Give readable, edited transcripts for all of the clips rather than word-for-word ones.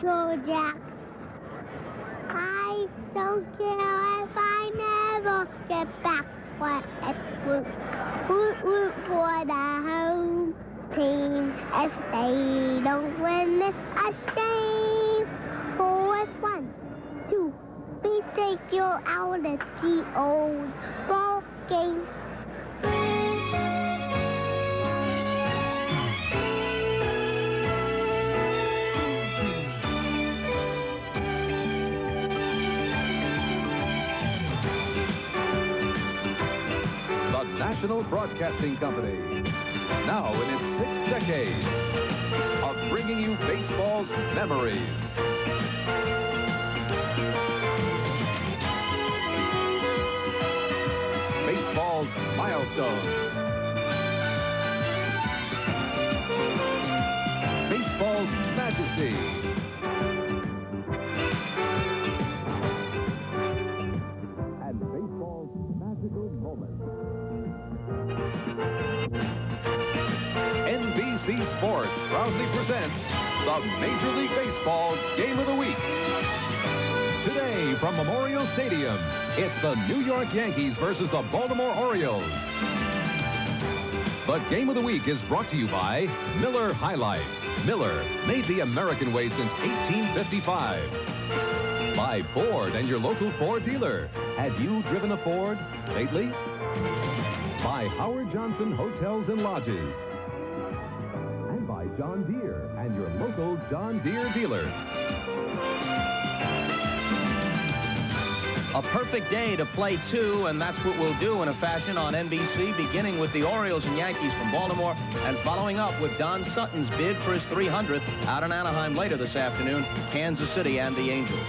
Joe Jack. I don't care if I never get back for it. Root for the home team. If they don't win, it's a shame. For it's 1, 2, we take you out of the old ball game. National Broadcasting Company, now in its 6th decade of bringing you baseball's memories. Baseball's milestones. Baseball's majesty. And baseball's magical moments. NBC Sports proudly presents the Major League Baseball Game of the Week. Today from Memorial Stadium, it's the New York Yankees versus the Baltimore Orioles. The Game of the Week is brought to you by Miller High Life. Miller, made the American way since 1855. By Ford and your local Ford dealer. Have you driven a Ford lately? By Howard Johnson Hotels and Lodges. And by John Deere and your local John Deere dealer. A perfect day to play two, and that's what we'll do in a fashion on NBC, beginning with the Orioles and Yankees from Baltimore and following up with Don Sutton's bid for his 300th out in Anaheim later this afternoon, Kansas City and the Angels.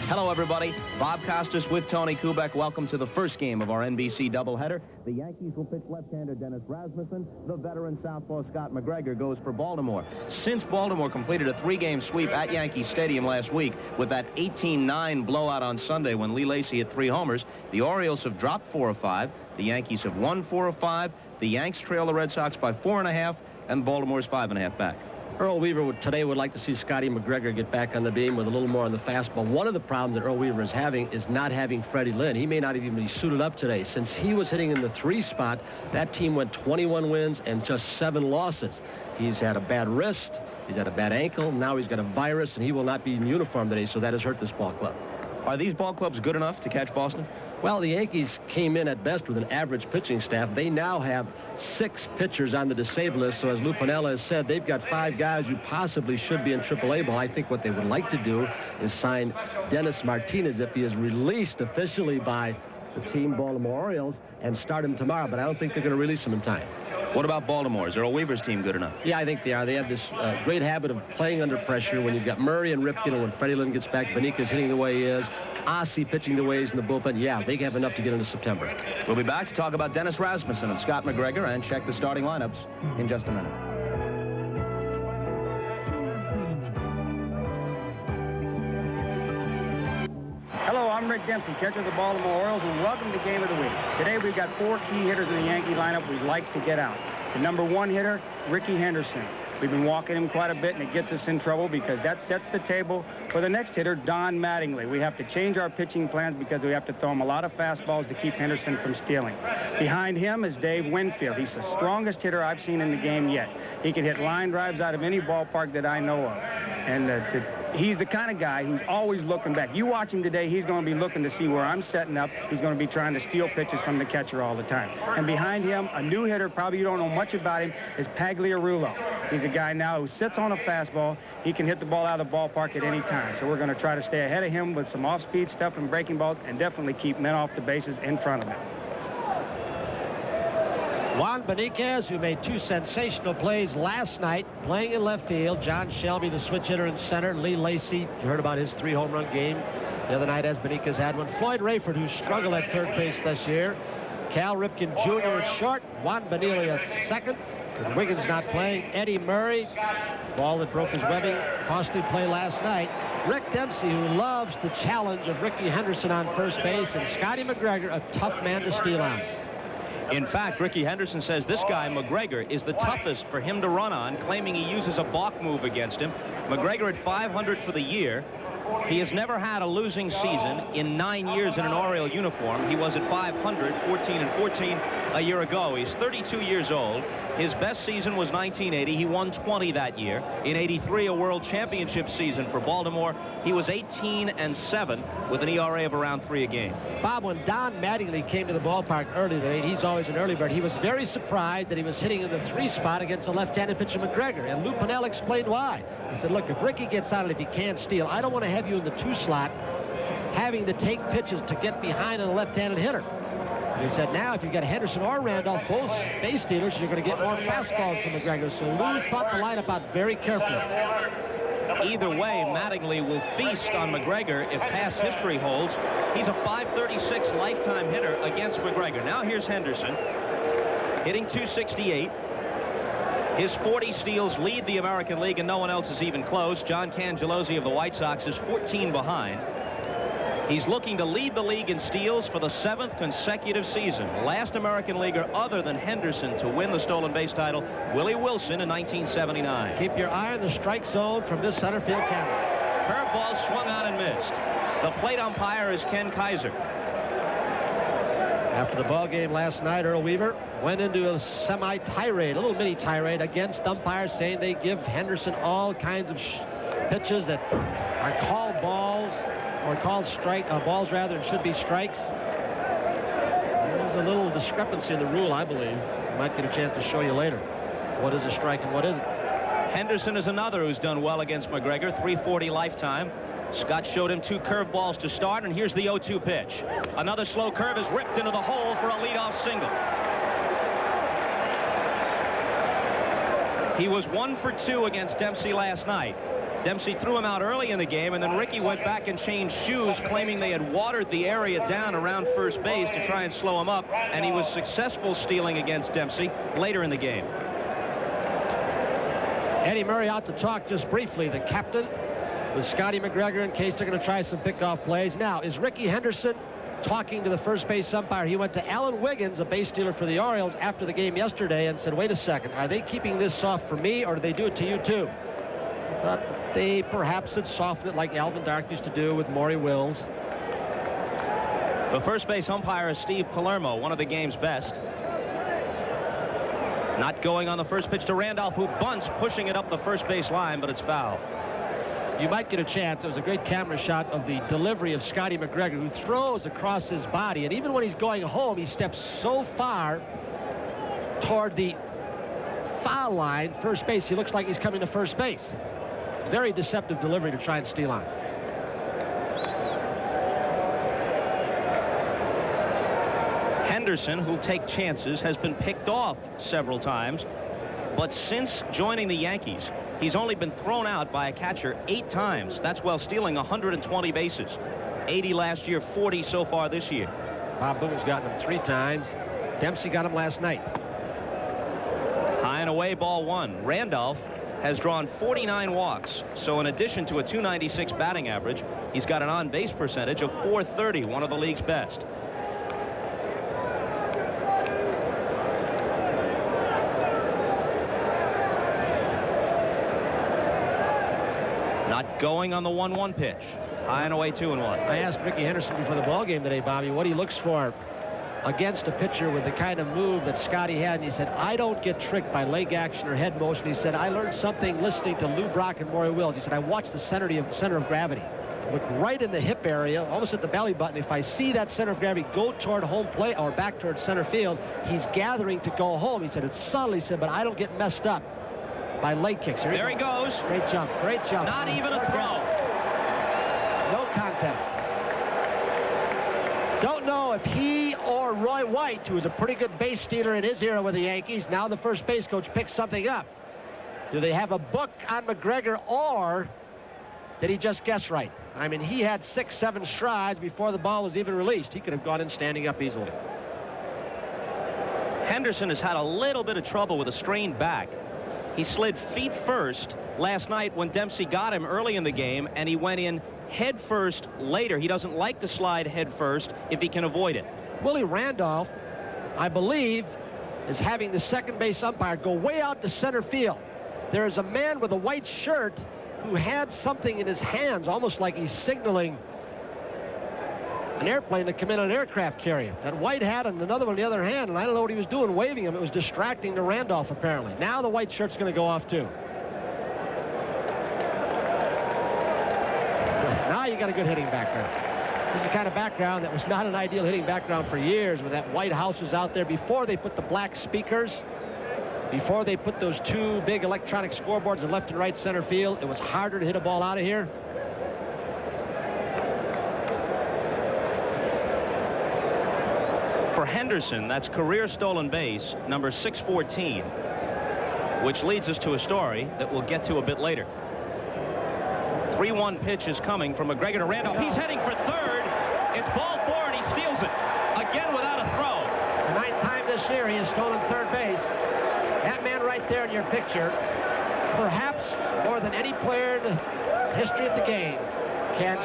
Hello, everybody. Bob Costas with Tony Kubek. Welcome to the first game of our NBC doubleheader. The Yankees will pitch left-hander Dennis Rasmussen. The veteran southpaw Scott McGregor goes for Baltimore. Since Baltimore completed a 3-game sweep at Yankee Stadium last week with that 18-9 blowout on Sunday when Lee Lacy hit 3 homers, the Orioles have dropped 4 of 5. The Yankees have won 4 of 5. The Yanks trail the Red Sox by 4.5, and Baltimore's 5.5 back. Earl Weaver today would like to see Scotty McGregor get back on the beam with a little more on the fastball. One of the problems that Earl Weaver is having is not having Freddie Lynn. He may not even be suited up today. Since he was hitting in the 3 spot, that team went 21 wins and just 7 losses. He's had a bad wrist, he's had a bad ankle, now he's got a virus, and he will not be in uniform today, so that has hurt this ball club. Are these ball clubs good enough to catch Boston? Well, the Yankees came in at best with an average pitching staff. They now have 6 pitchers on the disabled list. So as Lou Piniella has said, they've got 5 guys who possibly should be in AAA ball. I think what they would like to do is sign Dennis Martinez if he is released officially by the team Baltimore Orioles and start him tomorrow. But I don't think they're going to release him in time. What about Baltimore? Is Earl Weaver's team good enough? Yeah, I think they are. They have this great habit of playing under pressure. When you've got Murray and Ripken, and when Freddie Lynn gets back, Beniquez hitting the way he is, Ossie pitching the way he's in the bullpen, yeah, they have enough to get into September. We'll be back to talk about Dennis Rasmussen and Scott McGregor and check the starting lineups in just a minute. Hello, I'm Rick Dempsey, catcher of the Baltimore Orioles, and welcome to Game of the Week. Today we've got 4 key hitters in the Yankee lineup we'd like to get out. The number 1 hitter, Ricky Henderson. We've been walking him quite a bit, and it gets us in trouble because that sets the table for the next hitter, Don Mattingly. We have to change our pitching plans because we have to throw him a lot of fastballs to keep Henderson from stealing. Behind him is Dave Winfield. He's the strongest hitter I've seen in the game yet. He can hit line drives out of any ballpark that I know of. And he's the kind of guy who's always looking back. You watch him today, he's going to be looking to see where I'm setting up. He's going to be trying to steal pitches from the catcher all the time. And behind him, a new hitter, probably you don't know much about him, is Pagliarulo. He's a guy now who sits on a fastball. He can hit the ball out of the ballpark at any time. So we're going to try to stay ahead of him with some off-speed stuff and breaking balls and definitely keep men off the bases in front of him. Juan Beniquez, who made 2 sensational plays last night, playing in left field. John Shelby, the switch hitter in center. Lee Lacy, you heard about his 3-home-run game the other night as Beniquez had one. Floyd Rayford, who struggled at third base this year. Cal Ripken Jr. at short. Juan Benilli at second. With Wiggins not playing. Eddie Murray, ball that broke his webbing, costly play last night. Rick Dempsey, who loves the challenge of Ricky Henderson on first base, and Scotty McGregor, a tough man to steal on. In fact, Ricky Henderson says this guy, McGregor, is the toughest for him to run on, claiming he uses a balk move against him. McGregor at 500 for the year. He has never had a losing season in 9 years in an Oriole uniform. He was at 500, 14-14 a year ago. He's 32 years old. His best season was 1980. He won 20 that year. In 83, a World Championship season for Baltimore. He was 18-7 with an ERA of around 3 a game. Bob, when Don Mattingly came to the ballpark early today, he's always an early bird, he was very surprised that he was hitting in the 3 spot against a left-handed pitcher, McGregor. And Lou Pennell explained why. He said, look, if Ricky gets on it, if he can't steal, I don't want to have you in the 2 slot having to take pitches to get behind on a left-handed hitter. And he said, now, if you've got Henderson or Randolph, both base stealers, you're going to get more fastballs from McGregor. So Lou thought the lineup out very carefully. Either way, Mattingly will feast on McGregor if past history holds. He's a .536 lifetime hitter against McGregor. Now here's Henderson, hitting .268. His 40 steals lead the American League, and no one else is even close. John Cangellosi of the White Sox is 14 behind. He's looking to lead the league in steals for the 7th consecutive season. Last American leaguer other than Henderson to win the stolen base title, Willie Wilson in 1979. Keep your eye on the strike zone from this center field camera. Curveball swung on and missed. The plate umpire is Ken Kaiser. After the ball game last night, Earl Weaver went into a semi-tirade, a little mini tirade against umpires, saying they give Henderson all kinds of pitches that are called balls, or called balls rather, and should be strikes. There's a little discrepancy in the rule, I believe. Might get a chance to show you later what is a strike and what isn't. Henderson is another who's done well against McGregor, 340 lifetime. Scott showed him 2 curveballs to start, and here's the 0-2 pitch. Another slow curve is ripped into the hole for a leadoff single. He was 1 for 2 against Dempsey last night. Dempsey threw him out early in the game, and then Ricky went back and changed shoes, claiming they had watered the area down around first base to try and slow him up, and he was successful stealing against Dempsey later in the game. Eddie Murray out to talk just briefly, the captain, with Scotty McGregor in case they're going to try some pickoff plays. Now, is Ricky Henderson talking to the first base umpire? He went to Alan Wiggins, a base stealer for the Orioles, after the game yesterday and said, wait a second, are they keeping this soft for me, or do they do it to you too? I thought they perhaps had softened it like Alvin Dark used to do with Maury Wills. The first base umpire is Steve Palermo, one of the game's best. Not going on the first pitch to Randolph, who bunts, pushing it up the first base line, but it's foul. You might get a chance. It was a great camera shot of the delivery of Scotty McGregor, who throws across his body, and even when he's going home, he steps so far toward the foul line, first base, he looks like he's coming to first base. Very deceptive delivery to try and steal on. Henderson, who'll take chances, has been picked off several times, but since joining the Yankees, he's only been thrown out by a catcher 8 times. That's while stealing 120 bases. 80 last year, 40 so far this year. Bob Boone's gotten him 3 times. Dempsey got him last night. High and away, ball 1. Randolph has drawn 49 walks, so in addition to a .296 batting average, he's got an on-base percentage of .430, one of the league's best. Not going on the 1-1 pitch. High and away, 2-1. I asked Ricky Henderson before the ball game today, Bobby, what he looks for against a pitcher with the kind of move that Scotty had, and he said, I don't get tricked by leg action or head motion. He said, I learned something listening to Lou Brock and Maury Wills. He said, I watched the center of gravity. Look right in the hip area, almost at the belly button. If I see that center of gravity go toward home plate or back toward center field, he's gathering to go home. He said, it's subtle, he said, but I don't get messed up by leg kicks. There he goes. Great jump, great jump. Not even a throw. No contest. Don't know if he or Roy White, who was a pretty good base stealer in his era with the Yankees, now the first base coach, picks something up. Do they have a book on McGregor, or did he just guess right? I mean, he had 6-7 strides before the ball was even released. He could have gone in standing up easily. Henderson has had a little bit of trouble with a strained back. He slid feet first last night when Dempsey got him early in the game, and he went in head first later. He doesn't like to slide head first if he can avoid it. Willie Randolph, I believe, is having the second base umpire go way out to center field. There is a man with a white shirt who had something in his hands, almost like he's signaling an airplane to come in on an aircraft carrier. That white hat and another one in the other hand, and I don't know what he was doing, waving him. It was distracting to Randolph, apparently. Now the white shirt's going to go off, too. Now you got a good hitting background. This is the kind of background that was not an ideal hitting background for years, when that White House was out there before they put the black speakers, before they put those two big electronic scoreboards in left and right center field. It was harder to hit a ball out of here. For Henderson, that's career stolen base number 614, which leads us to a story that we'll get to a bit later. 3-1 pitch is coming from McGregor to Randolph. He's heading for third. It's ball 4, and he steals it again without a throw. The 9th time this year he has stolen third base. That man right there in your picture, perhaps more than any player in the history of the game, can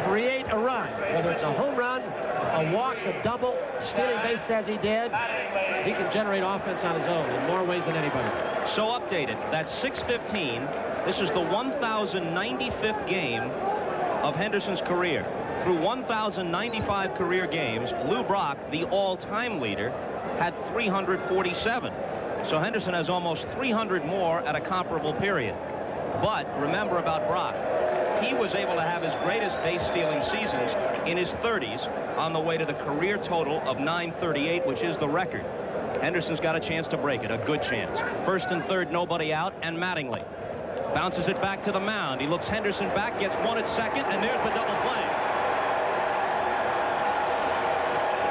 create a run, whether it's a home run, a walk, a double, stealing base as he did. He can generate offense on his own in more ways than anybody. So updated, that's 615. This is the 1,095th game of Henderson's career. Through 1,095 career games, Lou Brock, the all-time leader, had 347. So Henderson has almost 300 more at a comparable period. But remember about Brock. He was able to have his greatest base-stealing seasons in his 30s on the way to the career total of 938, which is the record. Henderson's got a chance to break it, a good chance. First and third, nobody out, and Mattingly bounces it back to the mound. He looks Henderson back, gets one at second, and there's the double play.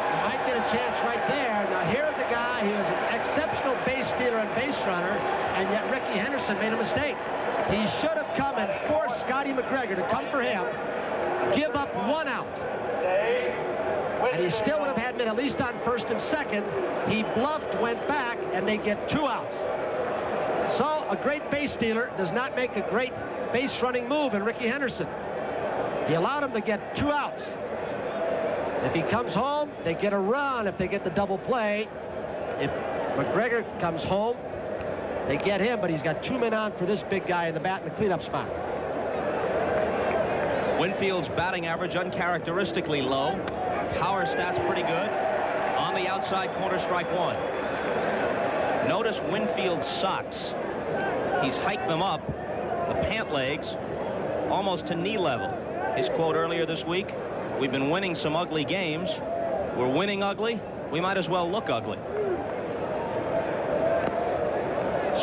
You might get a chance right there. Now here's a guy who is an exceptional base stealer and base runner, and yet Ricky Henderson made a mistake. He should have come and forced Scotty McGregor to come for him, give up 1 out. And he still would have had him at least on first and second. He bluffed, went back, and they get 2 outs. So a great base stealer does not make a great base running move in Ricky Henderson. He allowed him to get 2 outs. If he comes home, they get a run if they get the double play. If McGregor comes home, they get him, but he's got 2 men on for this big guy in the bat in the cleanup spot. Winfield's batting average uncharacteristically low. Power stats pretty good. On the outside corner, strike 1. Notice Winfield's socks. He's hiked them up, the pant legs, almost to knee level. His quote earlier this week, we've been winning some ugly games. We're winning ugly. We might as well look ugly.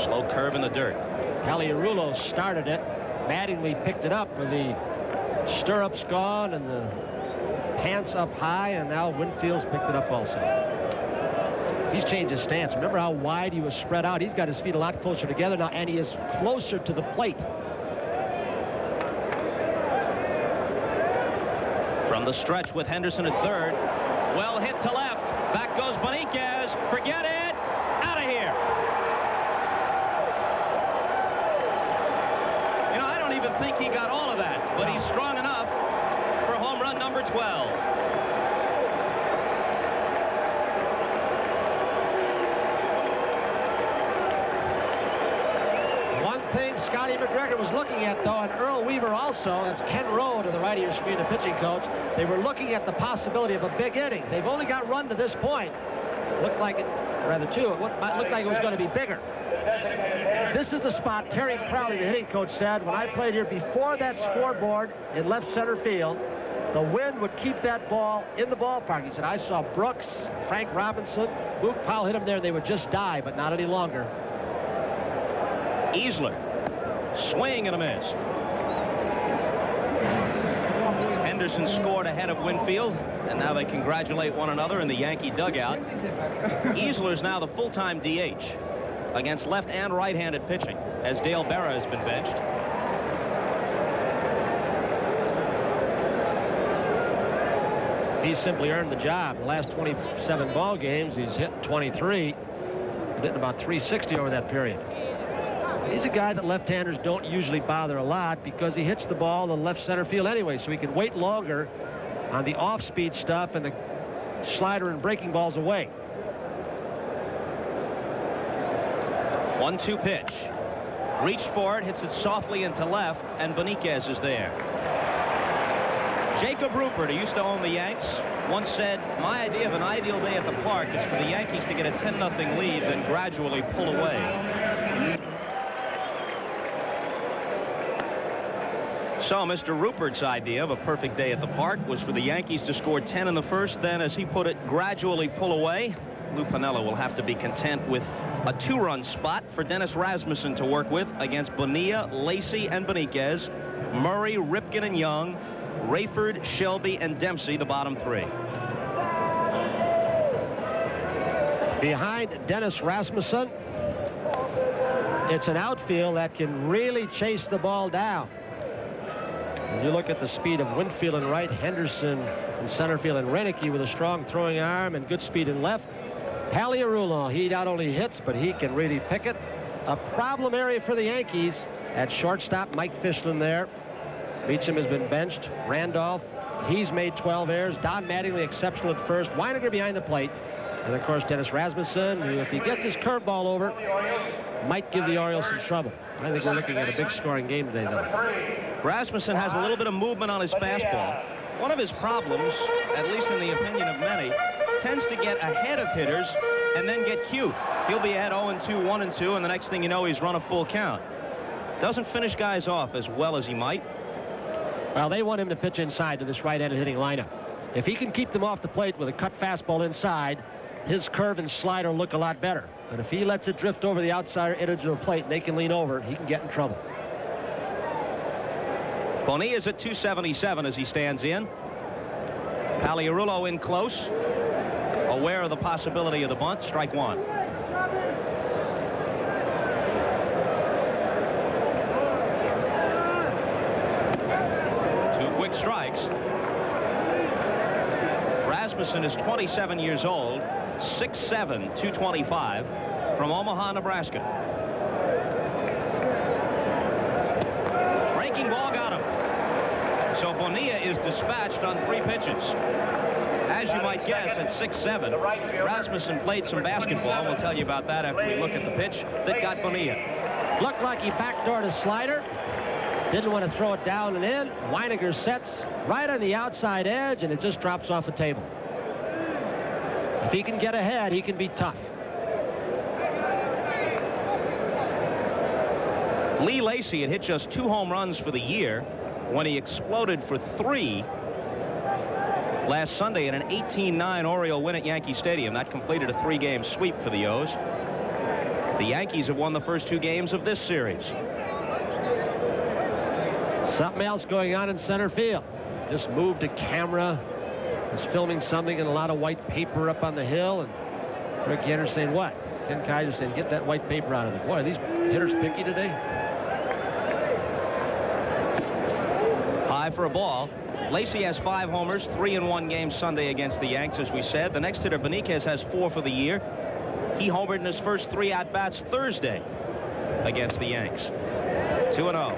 Slow curve in the dirt. Caliarulo started it. Mattingly picked it up with the stirrups gone and the pants up high, and now Winfield's picked it up also. He's changed his stance. Remember how wide he was spread out? He's got his feet a lot closer together now, and he is closer to the plate. From the stretch with Henderson at third. Well hit to left. Back goes Beniquez. Forget it. Out of here. You know, I don't even think he got all of that, but he's strong enough for home run number 12. Scotty McGregor was looking at, though, and Earl Weaver also, that's Ken Rowe to the right of your screen, the pitching coach. They were looking at the possibility of a big inning. They've only got run to this point. Looked like it, rather two, it looked like it was going to be bigger. This is the spot Terry Crowley, the hitting coach, said, when I played here before that scoreboard in left center field, the wind would keep that ball in the ballpark. He said, I saw Brooks, Frank Robinson, Luke Powell hit them there, and they would just die, but not any longer. Easler. Swing and a miss. Henderson scored ahead of Winfield, and now they congratulate one another in the Yankee dugout. Easler's now the full-time DH against left and right-handed pitching, as Dale Berra has been benched. He's simply earned the job. The last 27 ball games, he's hit 23, hitting about 360 over that period. He's a guy that left-handers don't usually bother a lot because he hits the ball in left center field anyway, so he can wait longer on the off-speed stuff and the slider and breaking balls away. 1-2 pitch. Reached for it, hits it softly into left, and Beniquez is there. Jacob Rupert, who used to own the Yanks, once said, my idea of an ideal day at the park is for the Yankees to get a 10-0 lead, then gradually pull away. So Mr. Rupert's idea of a perfect day at the park was for the Yankees to score 10 in the first, then, as he put it, gradually pull away. Lou Piniella will have to be content with a 2-run spot for Dennis Rasmussen to work with against Bonilla, Lacy, and Beniquez, Murray, Ripken, and Young, Rayford, Shelby, and Dempsey, the bottom 3. Behind Dennis Rasmussen, it's an outfield that can really chase the ball down. When you look at the speed of Winfield in right, Henderson in center field, and Renicky with a strong throwing arm and good speed in left. Paliarulo, he not only hits, but he can really pick it. A problem area for the Yankees. At shortstop, Mike Fischlin there. Beecham has been benched. Randolph, he's made 12 errors. Don Mattingly exceptional at first. Weiniger behind the plate. And, of course, Dennis Rasmussen, who, if he gets his curveball over, might give the Orioles some trouble. I think we're looking at a big scoring game today, though. Rasmussen has a little bit of movement on his fastball. One of his problems, at least in the opinion of many, tends to get ahead of hitters and then get cute. He'll be ahead 0-2, 1-2, and the next thing you know, he's run a full count. Doesn't finish guys off as well as he might. Well, they want him to pitch inside to this right-handed hitting lineup. If he can keep them off the plate with a cut fastball inside, his curve and slider look a lot better. But if he lets it drift over the outside edge of the plate and they can lean over, he can get in trouble. Bonilla is at 277 as he stands in. Paliarulo in close, aware of the possibility of the bunt. Strike one. Two quick strikes. Rasmussen is 27 years old, 6'7", 225, from Omaha, Nebraska. Breaking ball got him. So Bonilla is dispatched on 3 pitches. As you might guess, at 6'7", Rasmussen played some basketball. We'll tell you about that after we look at the pitch that got Bonilla. Looked like he backdoored a slider. Didn't want to throw it down and in. Weiniger sets right on the outside edge, and it just drops off the table. If he can get ahead, he can be tough. Lee Lacy had hit just 2 home runs for the year when he exploded for 3 last Sunday in an 18-9 Oriole win at Yankee Stadium. That completed a 3-game sweep for the O's. The Yankees have won the first 2 games of this series. Something else going on in center field. Just moved a camera. Was filming something and a lot of white paper up on the hill. And Rick Yenner saying, what? Ken Kaiser saying, get that white paper out of there. Boy, are these hitters picky today? High for a ball. Lacy has 5 homers, 3 in 1 game Sunday against the Yanks, as we said. The next hitter, Beniquez, has 4 for the year. He homered in his first 3 at-bats Thursday against the Yanks. 2-0.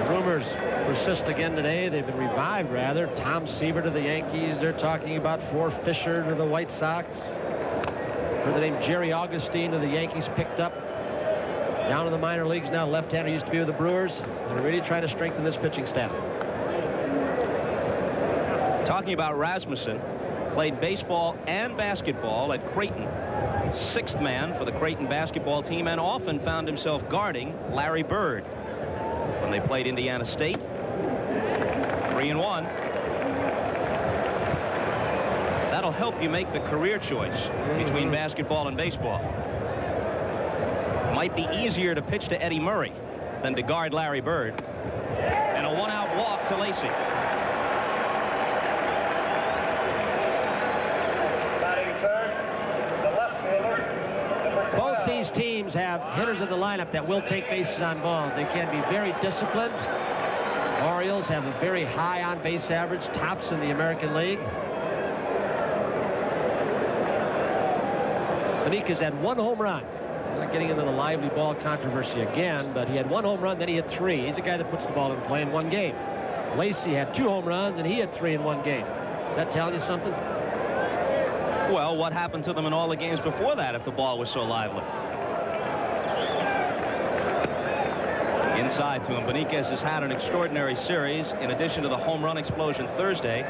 Rumors persist again today. They've been revived, rather. Tom Seaver to the Yankees. They're talking about For Fisher to the White Sox. For the name Jerry Augustine to the Yankees picked up. Down in the minor leagues now. Left-hander used to be with the Brewers. They're really trying to strengthen this pitching staff. Talking about Rasmussen, played baseball and basketball at Creighton. 6th man for the Creighton basketball team, and often found himself guarding Larry Bird when they played Indiana State. 3-1. That'll help you make the career choice between basketball and baseball. Might be easier to pitch to Eddie Murray than to guard Larry Bird. And a 1-out walk to Lacy. Both these teams have hitters in the lineup that will take bases on balls. They can be very disciplined. Orioles have a very high on-base average, tops in the American League. Beniquez had 1 home run. I'm not getting into the lively ball controversy again, but he had 1 home run, then he had 3. He's a guy that puts the ball in play in 1 game. Lacy had 2 home runs, and he had 3 in 1 game. Is that telling you something? Well, what happened to them in all the games before that if the ball was so lively? Inside to him. Beniquez has had an extraordinary series. In addition to the home run explosion Thursday,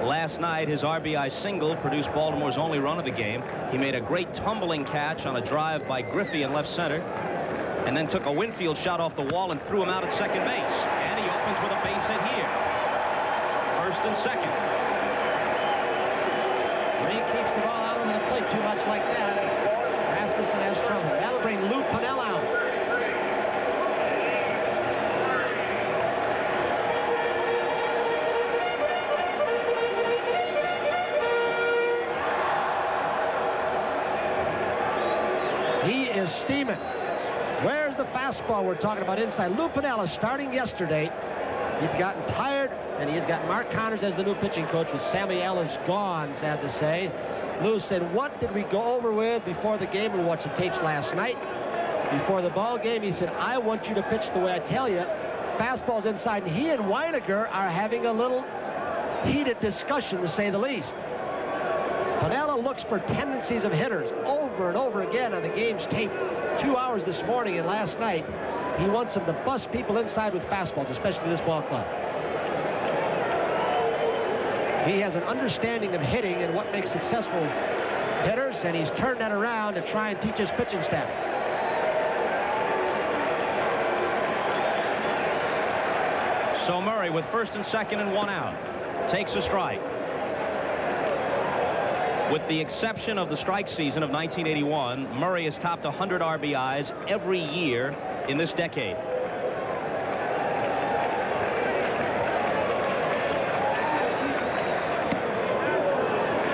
last night his RBI single produced Baltimore's only run of the game. He made a great tumbling catch on a drive by Griffey in left center, and then took a Winfield shot off the wall and threw him out at second base. And he opens with a base hit here. First and second. When he keeps the ball out on the plate too much like that, Rasmussen has trouble. That'll bring Lou Pennell out. He is steaming. Where's the fastball we're talking about inside? Lou Pennell is starting yesterday. He'd gotten tired, and he has got Mark Connors as the new pitching coach with Sammy Ellis gone, sad to say. Lou said, what did we go over with before the game? We watched the tapes last night. Before the ball game, he said, I want you to pitch the way I tell you. Fastball's inside, and he and Weiniger are having a little heated discussion, to say the least. Piniella looks for tendencies of hitters over and over again on the game's tape. 2 hours this morning and last night. He wants them to bust people inside with fastballs, especially this ball club. He has an understanding of hitting and what makes successful hitters, and he's turned that around to try and teach his pitching staff. So Murray with first and second and one out takes a strike. With the exception of the strike season of 1981, Murray has topped 100 RBIs every year in this decade.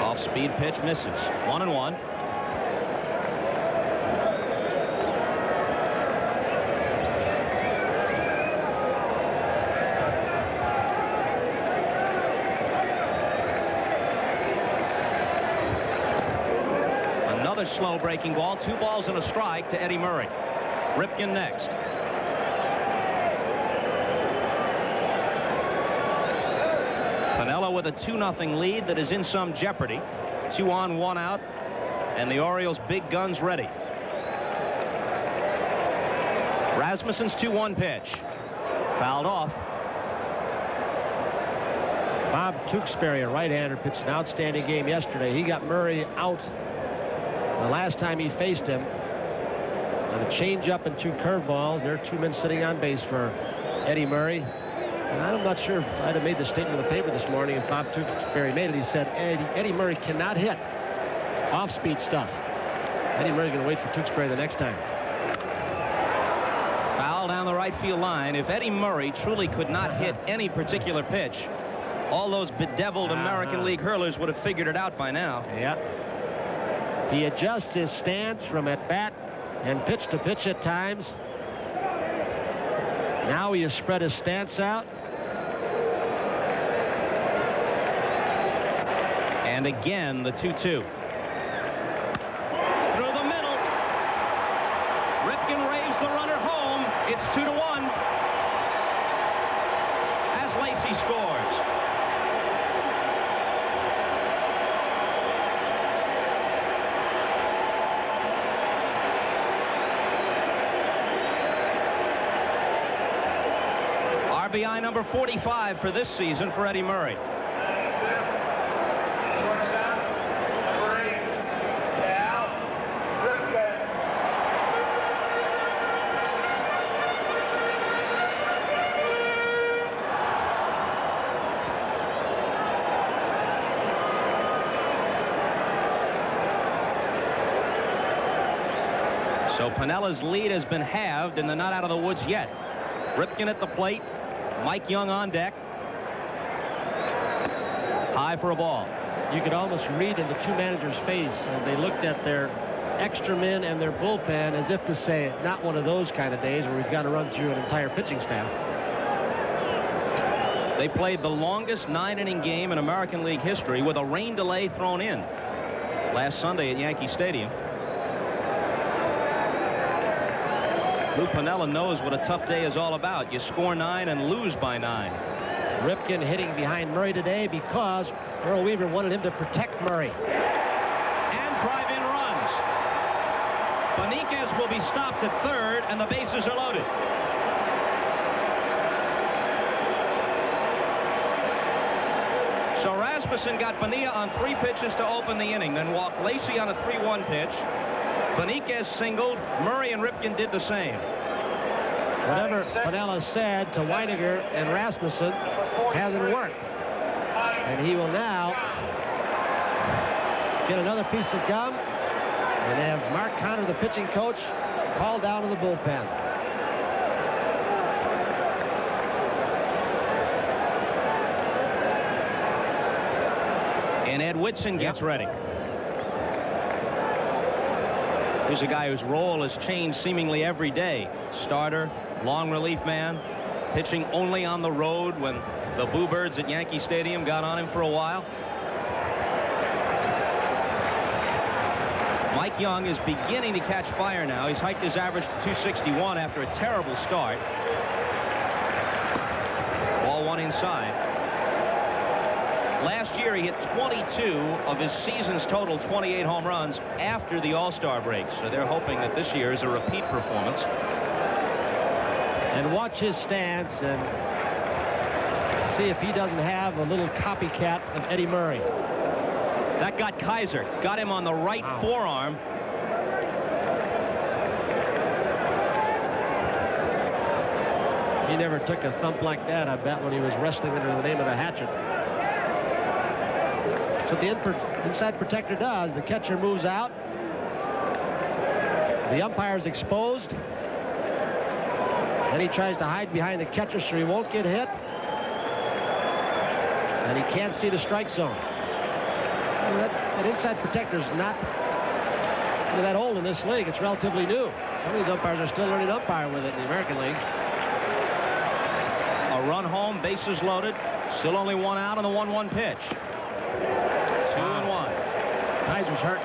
Off-speed pitch misses. 1-1. Slow breaking ball. 2 balls and a strike to Eddie Murray. Ripken next. Piniella with a 2-0 lead that is in some jeopardy. 2 on, 1 out, and the Orioles' big guns ready. Rasmussen's 2-1 pitch. Fouled off. Bob Tewksbury, a right-hander, pitched an outstanding game yesterday. He got Murray out the last time he faced him on a change-up and 2 curveballs. There are 2 men sitting on base for Eddie Murray. And I'm not sure if I'd have made the statement in the paper this morning if Bob Tewksbury made it. He said Eddie Murray cannot hit off-speed stuff. Eddie Murray's going to wait for Tewksbury the next time. Foul down the right field line. If Eddie Murray truly could not hit any particular pitch, all those bedeviled American League hurlers would have figured it out by now. Yeah. He adjusts his stance from at bat and pitch to pitch at times. Now he has spread his stance out. And again, the 2-2. Through the middle. Ripken raised the runner home. It's 2-1. As Lacy scores. RBI number 45 for this season for Eddie Murray. So Piniella's lead has been halved, and they're not out of the woods yet. Ripken at the plate. Mike Young on deck. High for a ball. You could almost read in the 2 managers' face as they looked at their extra men and their bullpen as if to say, not one of those kind of days where we've got to run through an entire pitching staff. They played the longest 9-inning game in American League history with a rain delay thrown in last Sunday at Yankee Stadium. Lou Piniella knows what a tough day is all about. You score 9 and lose by 9. Ripken hitting behind Murray today because Earl Weaver wanted him to protect Murray. And drive-in runs. Beniquez will be stopped at third, and the bases are loaded. So Rasmussen got Bonilla on 3 pitches to open the inning, then walked Lacy on a 3-1 pitch. Beniquez singled. Murray and Ripken did the same. Whatever Piniella said to Weiniger and Rasmussen hasn't worked. And he will now get another piece of gum and have Mark Connor, the pitching coach, called down to the bullpen. And Ed Whitson gets ready. Here's a guy whose role has changed seemingly every day. Starter, long relief man, pitching only on the road when the Boo Birds at Yankee Stadium got on him for a while. Mike Young is beginning to catch fire now. He's hiked his average to 261 after a terrible start. Ball 1 inside. Last year, he hit 22 of his season's total 28 home runs after the All-Star break. So they're hoping that this year is a repeat performance. And watch his stance and see if he doesn't have a little copycat of Eddie Murray. That got Kaiser. Got him on the right forearm. He never took a thump like that, I bet, when he was wrestling under the name of the hatchet. That's what the inside protector does. The catcher moves out. The umpire's exposed. Then he tries to hide behind the catcher so he won't get hit. And he can't see the strike zone. That inside protector's not that old in this league. It's relatively new. Some of these umpires are still learning to umpire with it in the American League. A run home, bases loaded. Still only 1 out on the 1-1 pitch. 2-1. Kaiser's hurt.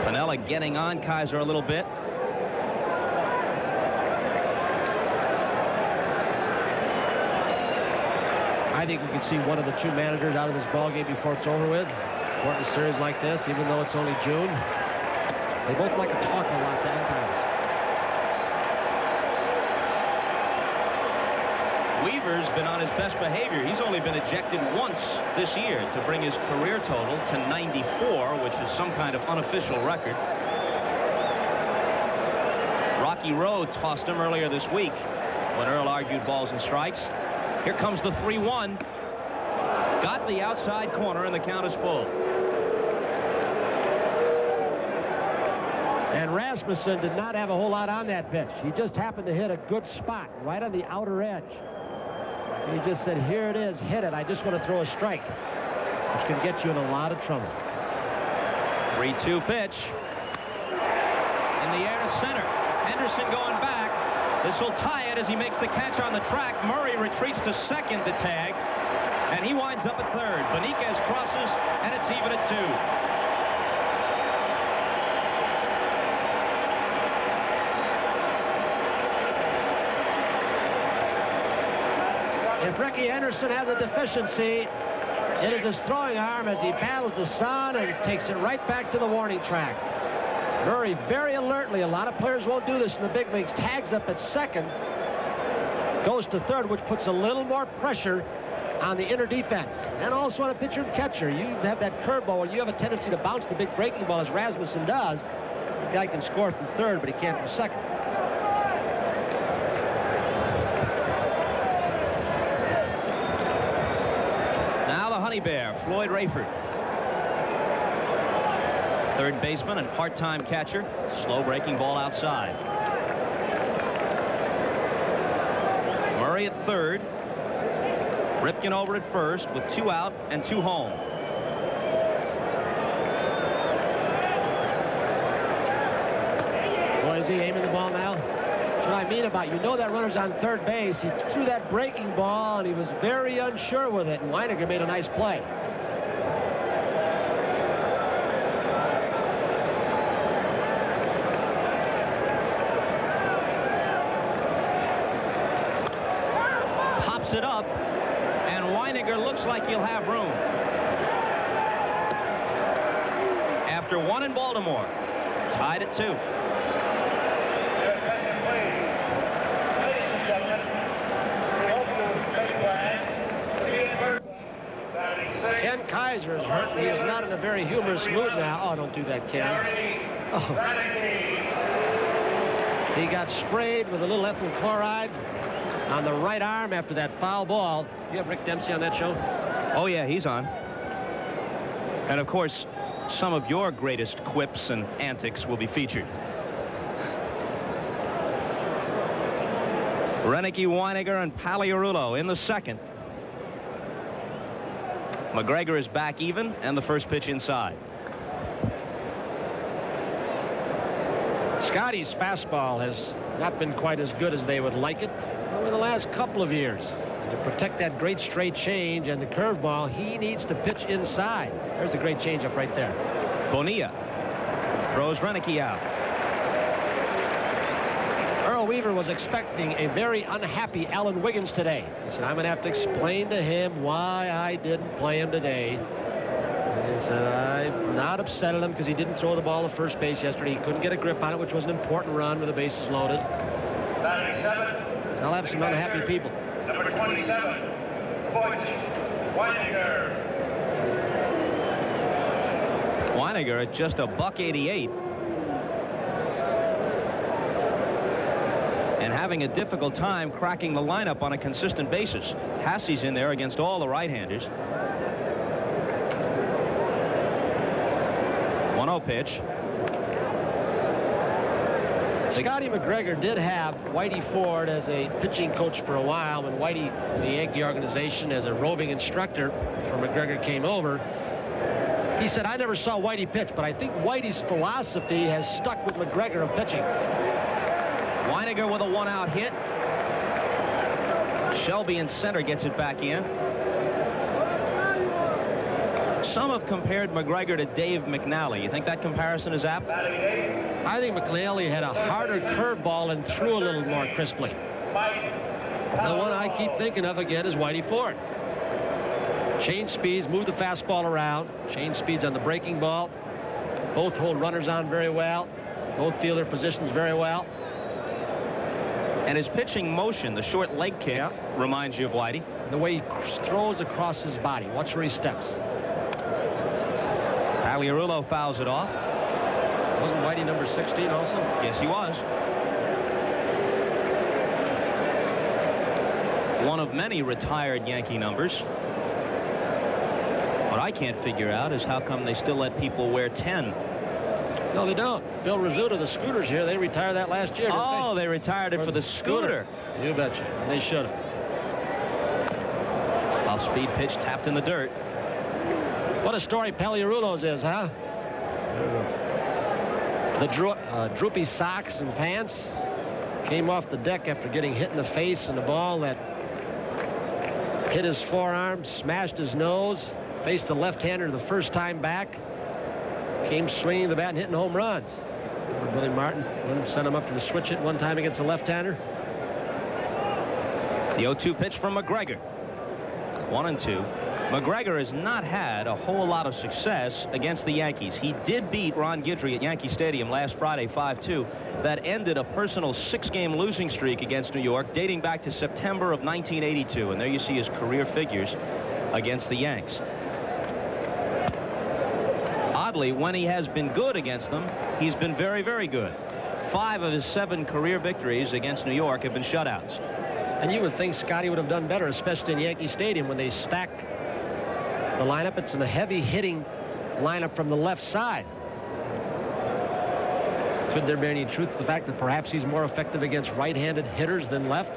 Piniella getting on Kaiser a little bit. I think we can see one of the 2 managers out of this ballgame before it's over with. Important series like this, even though it's only June. They both like to talk a lot to umpires. Weaver's been on his best behavior. He's only been ejected once this year to bring his career total to 94, which is some kind of unofficial record. Rocky Rowe tossed him earlier this week when Earl argued balls and strikes. Here comes the 3-1. Got the outside corner, and the count is full. And Rasmussen did not have a whole lot on that pitch. He just happened to hit a good spot right on the outer edge. He just said, here it is, hit it. I just want to throw a strike, which can get you in a lot of trouble. 3-2 pitch. In the air to center. Henderson going back. This will tie it as he makes the catch on the track. Murray retreats to second to tag, and he winds up at third. Beniquez crosses, and it's even at 2. If Ricky Henderson has a deficiency, it is his throwing arm as he battles the sun and takes it right back to the warning track. Murray very alertly, a lot of players won't do this in the big leagues, tags up at second, goes to third, which puts a little more pressure on the inner defense. And also on a pitcher and catcher, you have that curveball, you have a tendency to bounce the big breaking ball as Rasmussen does. The guy can score from third, but he can't from second. Now the Honey Bear, Floyd Rayford. Third baseman and part-time catcher. Slow breaking ball outside. Murray at third. Ripken over at first with 2 out and 2 home. Boy, is he aiming the ball now? That's what I mean about, you know that runner's on third base. He threw that breaking ball, and he was very unsure with it, and Weiniger made a nice play. It up, and Weiniger looks like he'll have room. After 1 in Baltimore, tied at 2. Ken Kaiser is hurt. He is not in a very humorous mood now. Oh, don't do that, Ken. Oh. He got sprayed with a little ethyl chloride on the right arm after that foul ball. You have Rick Dempsey on that show? Oh, yeah, he's on. And, of course, some of your greatest quips and antics will be featured. Renicky, Weiniger, and Paliarulo in the second. McGregor is back even, and the first pitch inside. Scotty's fastball has not been quite as good as they would like it over the last couple of years. To protect that great straight change and the curveball, he needs to pitch inside. There's a great changeup right there. Bonilla throws Renicky out. Earl Weaver was expecting a very unhappy Alan Wiggins today. He said, I'm going to have to explain to him why I didn't play him today. And he said, I'm not upset at him because he didn't throw the ball to first base yesterday. He couldn't get a grip on it, which was an important run with the bases loaded. So I'll have some unhappy people. Number 27, Butch Weiniger. Weiniger at just $188. And having a difficult time cracking the lineup on a consistent basis. Hassey's in there against all the right-handers. 1-0 pitch. Scotty McGregor did have Whitey Ford as a pitching coach for a while when Whitey, the Yankee organization, as a roving instructor for McGregor came over. He said, I never saw Whitey pitch, but I think Whitey's philosophy has stuck with McGregor of pitching. Weiniger with a one-out hit. Shelby in center gets it back in. Some have compared McGregor to Dave McNally. You think that comparison is apt? I think McNally had a harder curveball and threw a little more crisply. The one I keep thinking of again is Whitey Ford. Change speeds, move the fastball around. Change speeds on the breaking ball. Both hold runners on very well. Both feel their positions very well. And his pitching motion, the short leg kick, reminds you of Whitey. The way he throws across his body. Watch where he steps. Paliarulo fouls it off. Wasn't Whitey number 16 also? Yes, he was. One of many retired Yankee numbers. What I can't figure out is how come they still let people wear 10. No, they don't. Phil Rizzuto, the Scooters here, they retired that last year, didn't they retired it for the scooter. You betcha. They should have. Off-speed pitch tapped in the dirt. What a story Paliarulo's is, huh? The droopy socks and pants came off the deck after getting hit in the face, and the ball that hit his forearm, smashed his nose, faced the left-hander the first time back, came swinging the bat and hitting home runs. Remember Billy Martin sent him up to the switch hit one time against the left-hander. The 0-2 pitch from McGregor. 1-2. McGregor has not had a whole lot of success against the Yankees. He did beat Ron Guidry at Yankee Stadium last Friday 5-2. That ended a personal 6-game losing streak against New York dating back to September of 1982. And there you see his career figures against the Yanks. Oddly, when he has been good against them, he's been very, very good. 5 of his 7 career victories against New York have been shutouts. And you would think Scotty would have done better, especially in Yankee Stadium when they stack the lineup. It's a heavy hitting lineup from the left side. Could there be any truth to the fact that perhaps he's more effective against right-handed hitters than left?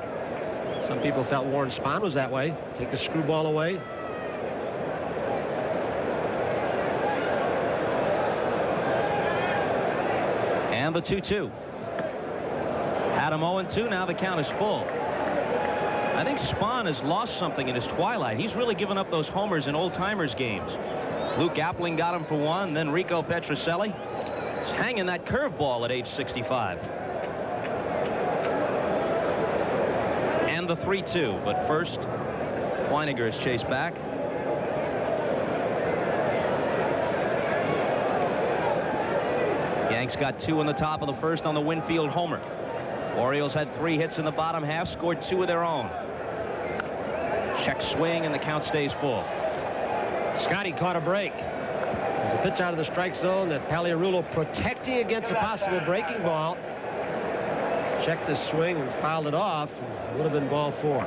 Some people felt Warren Spahn was that way. Take the screwball away. And the 2-2. Had him 0-2. Now the count is full. I think Spahn has lost something in his twilight. He's really given up those homers in old-timers games. Luke Appling got him for 1, then Rico Petrocelli. He's hanging that curveball at age 65. And the 3-2. But first, Weiniger is chased back. Yanks got 2 in the top of the first on the Winfield homer. Orioles had 3 hits in the bottom half, scored 2 of their own. Check swing, and the count stays full. Scotty caught a break. There's a pitch out of the strike zone that Paliarulo protecting against a possible breaking ball. Checked the swing and fouled it off. It would have been ball 4.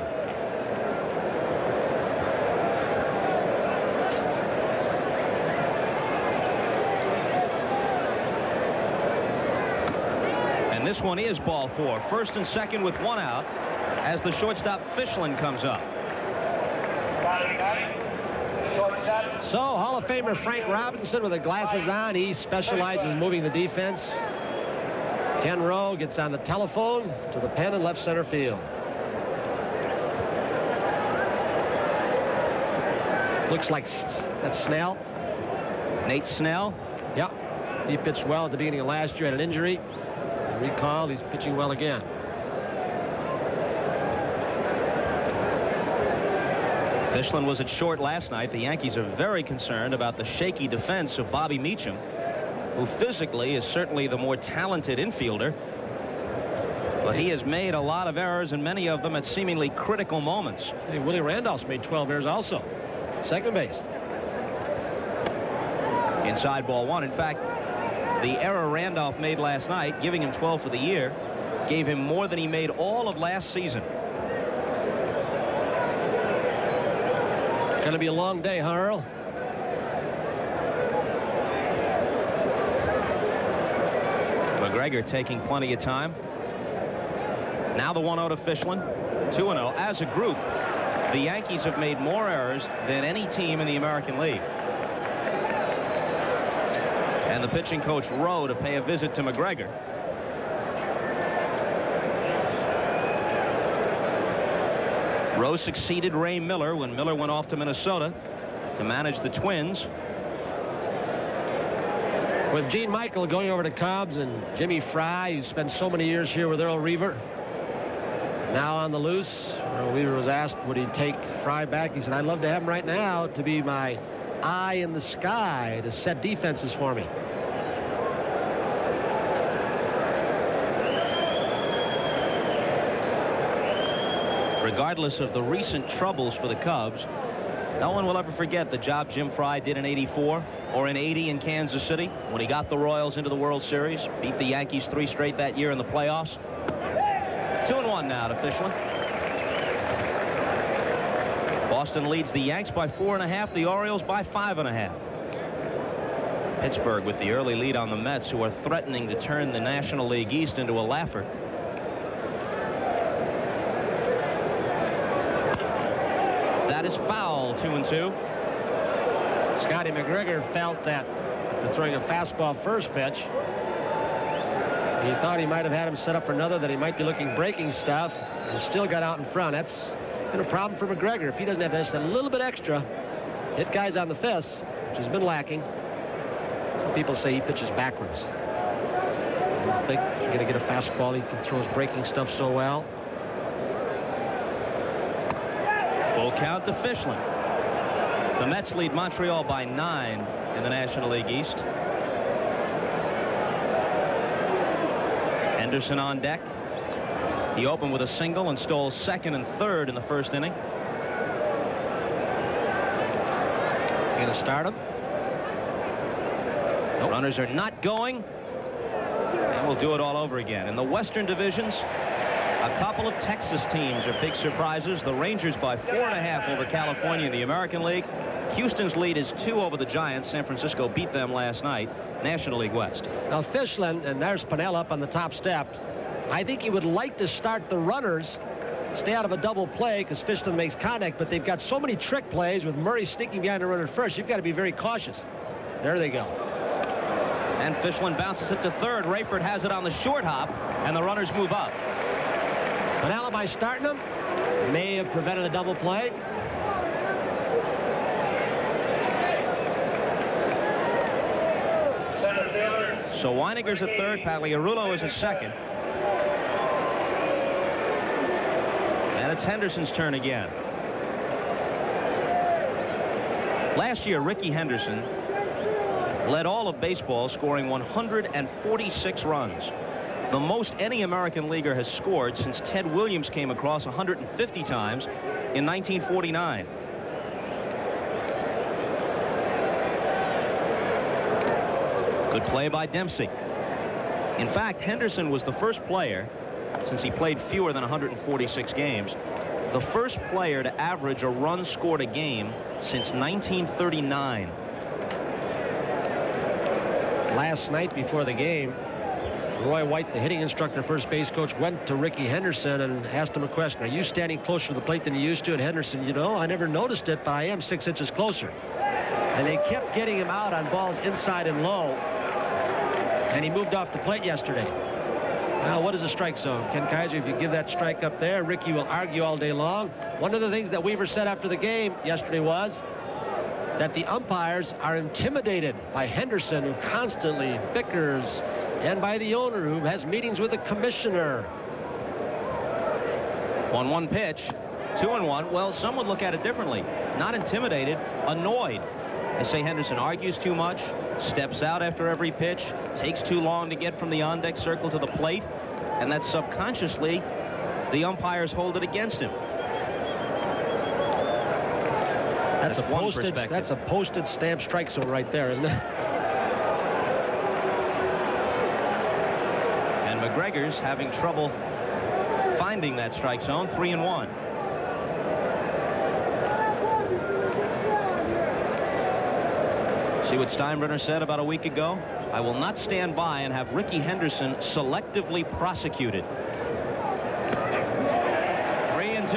And this one is ball 4. First and second with 1 out as the shortstop Fischlin comes up. So Hall of Famer Frank Robinson with the glasses on. He specializes in moving the defense. Ken Rowe gets on the telephone to the pen in left center field. Looks like that's Snell. Nate Snell. Yep. He pitched well at the beginning of last year, had an injury. Recall, he's pitching well again. Fischlin was at short last night. The Yankees are very concerned about the shaky defense of Bobby Meacham, who physically is certainly the more talented infielder. But he has made a lot of errors, and many of them at seemingly critical moments. Hey, Willie Randolph's made 12 errors also. Second base. Inside ball 1. In fact, the error Randolph made last night, giving him 12 for the year, gave him more than he made all of last season. Going to be a long day, huh, Earl? McGregor taking plenty of time. Now the 1-0 to Fischlin. 2-0. As a group, the Yankees have made more errors than any team in the American League. And the pitching coach Rowe to pay a visit to McGregor. Rowe succeeded Ray Miller when Miller went off to Minnesota to manage the Twins. With Gene Michael going over to Cubs and Jimmy Fry, who spent so many years here with Earl Reaver, now on the loose, Earl Reaver was asked would he take Fry back. He said, I'd love to have him right now to be my eye in the sky to set defenses for me. Regardless of the recent troubles for the Cubs, no one will ever forget the job Jim Fry did in '84 or in '80 in Kansas City when he got the Royals into the World Series, beat the Yankees 3 straight that year in the playoffs. 2-1 now to Fischlin. Boston leads the Yanks by 4.5, the Orioles by 5.5. Pittsburgh with the early lead on the Mets, who are threatening to turn the National League East into a laugher. That is foul. 2-2. Scotty McGregor felt that throwing a fastball first pitch. He thought he might have had him set up for another, that he might be looking breaking stuff, and still got out in front. That's been a problem for McGregor. If he doesn't have this a little bit extra, hit guys on the fists, which has been lacking. Some people say he pitches backwards. I think you're going to get a fastball. He can throw his breaking stuff so well. Full count to Fischlin. The Mets lead Montreal by 9 in the National League East. Henderson on deck. He opened with a single and stole second and third in the first inning. Is he going to start him? Nope. Runners are not going. And we'll do it all over again. In the Western divisions, a couple of Texas teams are big surprises. The Rangers by 4.5 over California in the American League. Houston's lead is 2 over the Giants. San Francisco beat them last night. National League West. Now Fischlin, and there's Pennell up on the top step. I think he would like to start the runners, stay out of a double play, because Fischlin makes contact, but they've got so many trick plays with Murray sneaking behind the runner first. You've got to be very cautious. There they go. And Fischlin bounces it to third. Rayford has it on the short hop, and the runners move up. Pennell by starting him may have prevented a double play. So Weiniger's at third. Pagliarulo is at second. And it's Henderson's turn again. Last year, Rickey Henderson led all of baseball, scoring 146 runs. The most any American leaguer has scored since Ted Williams came across 150 times in 1949. Good play by Dempsey. In fact, Henderson was the first player, since he played fewer than 146 games, the first player to average a run scored a game since 1939. Last night before the game, Roy White, the hitting instructor, first base coach, went to Ricky Henderson and asked him a question. Are you standing closer to the plate than you used to? And Henderson, you know, I never noticed it, but I am 6 inches closer. And they kept getting him out on balls inside and low. And he moved off the plate yesterday. Now, what is a strike zone? Ken Kaiser, if you give that strike up there, Ricky will argue all day long. One of the things that Weaver said after the game yesterday was that the umpires are intimidated by Henderson, who constantly bickers, and by the owner, who has meetings with the commissioner. 1-1 pitch, 2-1. Well, some would look at it differently. Not intimidated, annoyed. They say Henderson argues too much, steps out after every pitch, takes too long to get from the on-deck circle to the plate, and that subconsciously the umpires hold it against him. That's a postage stamp strike zone right there, isn't it? And McGregor's having trouble finding that strike zone. 3-1. See what Steinbrenner said about a week ago? I will not stand by and have Ricky Henderson selectively prosecuted. 3-2.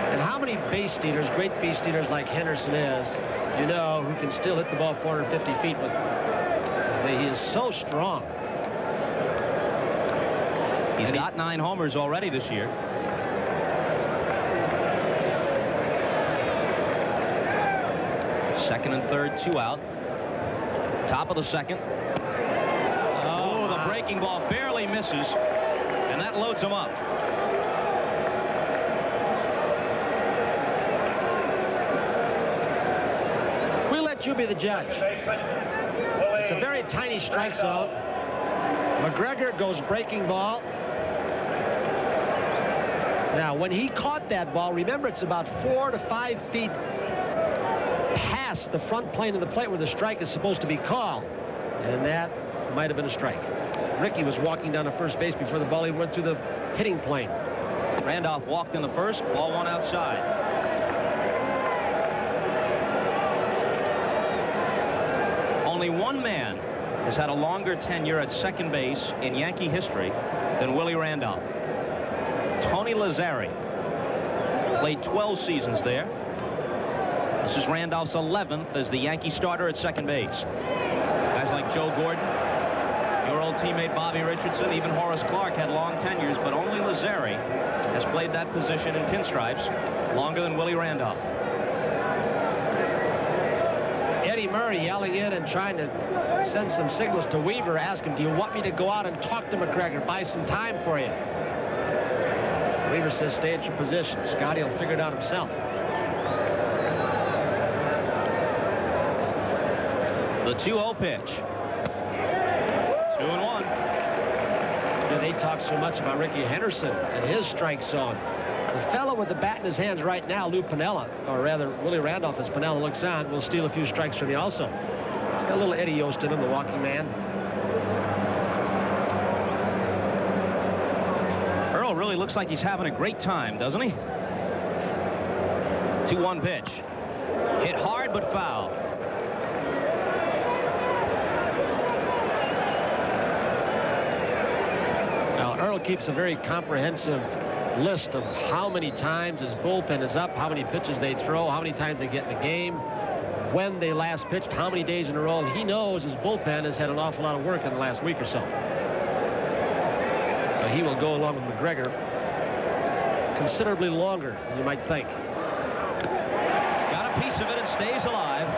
And how many base stealers, great base stealers like Henderson is, you know, who can still hit the ball 450 feet with, he is so strong. He's got 9 homers already this year. Second and third, 2 out. Top of the second. Oh, the breaking ball barely misses, and that loads him up. We'll let you be the judge. It's a very tiny strike zone. McGregor goes breaking ball. Now, when he caught that ball, remember, it's about 4 to 5 feet past the front plane of the plate where the strike is supposed to be called. And that might have been a strike. Ricky was walking down to first base before the ball even went through the hitting plane. Randolph walked in the first, ball 1 outside. Only one man has had a longer tenure at second base in Yankee history than Willie Randolph. Tony Lazzari played 12 seasons there. This is Randolph's 11th as the Yankee starter at second base. Guys like Joe Gordon, your old teammate Bobby Richardson, even Horace Clark had long tenures, but only Lazzari has played that position in pinstripes longer than Willie Randolph. Eddie Murray yelling in and trying to send some signals to Weaver, ask him, do you want me to go out and talk to McGregor, buy some time for you? Weaver says, stay at your position. Scotty will figure it out himself. The 2-0 pitch. 2-1. Yeah, they talk so much about Ricky Henderson and his strike zone. The fellow with the bat in his hands right now, Lou Piniella, or rather Willie Randolph, as Piniella looks on, will steal a few strikes from you also. He's got a little Eddie Yost in him, the walking man. Earl really looks like he's having a great time, doesn't he? 2-1 pitch. Hit hard but foul. Now, Earl keeps a very comprehensive list of how many times his bullpen is up, how many pitches they throw, how many times they get in the game, when they last pitched, how many days in a row. And he knows his bullpen has had an awful lot of work in the last week or so. So he will go along with McGregor considerably longer than you might think. Got a piece of it and stays alive.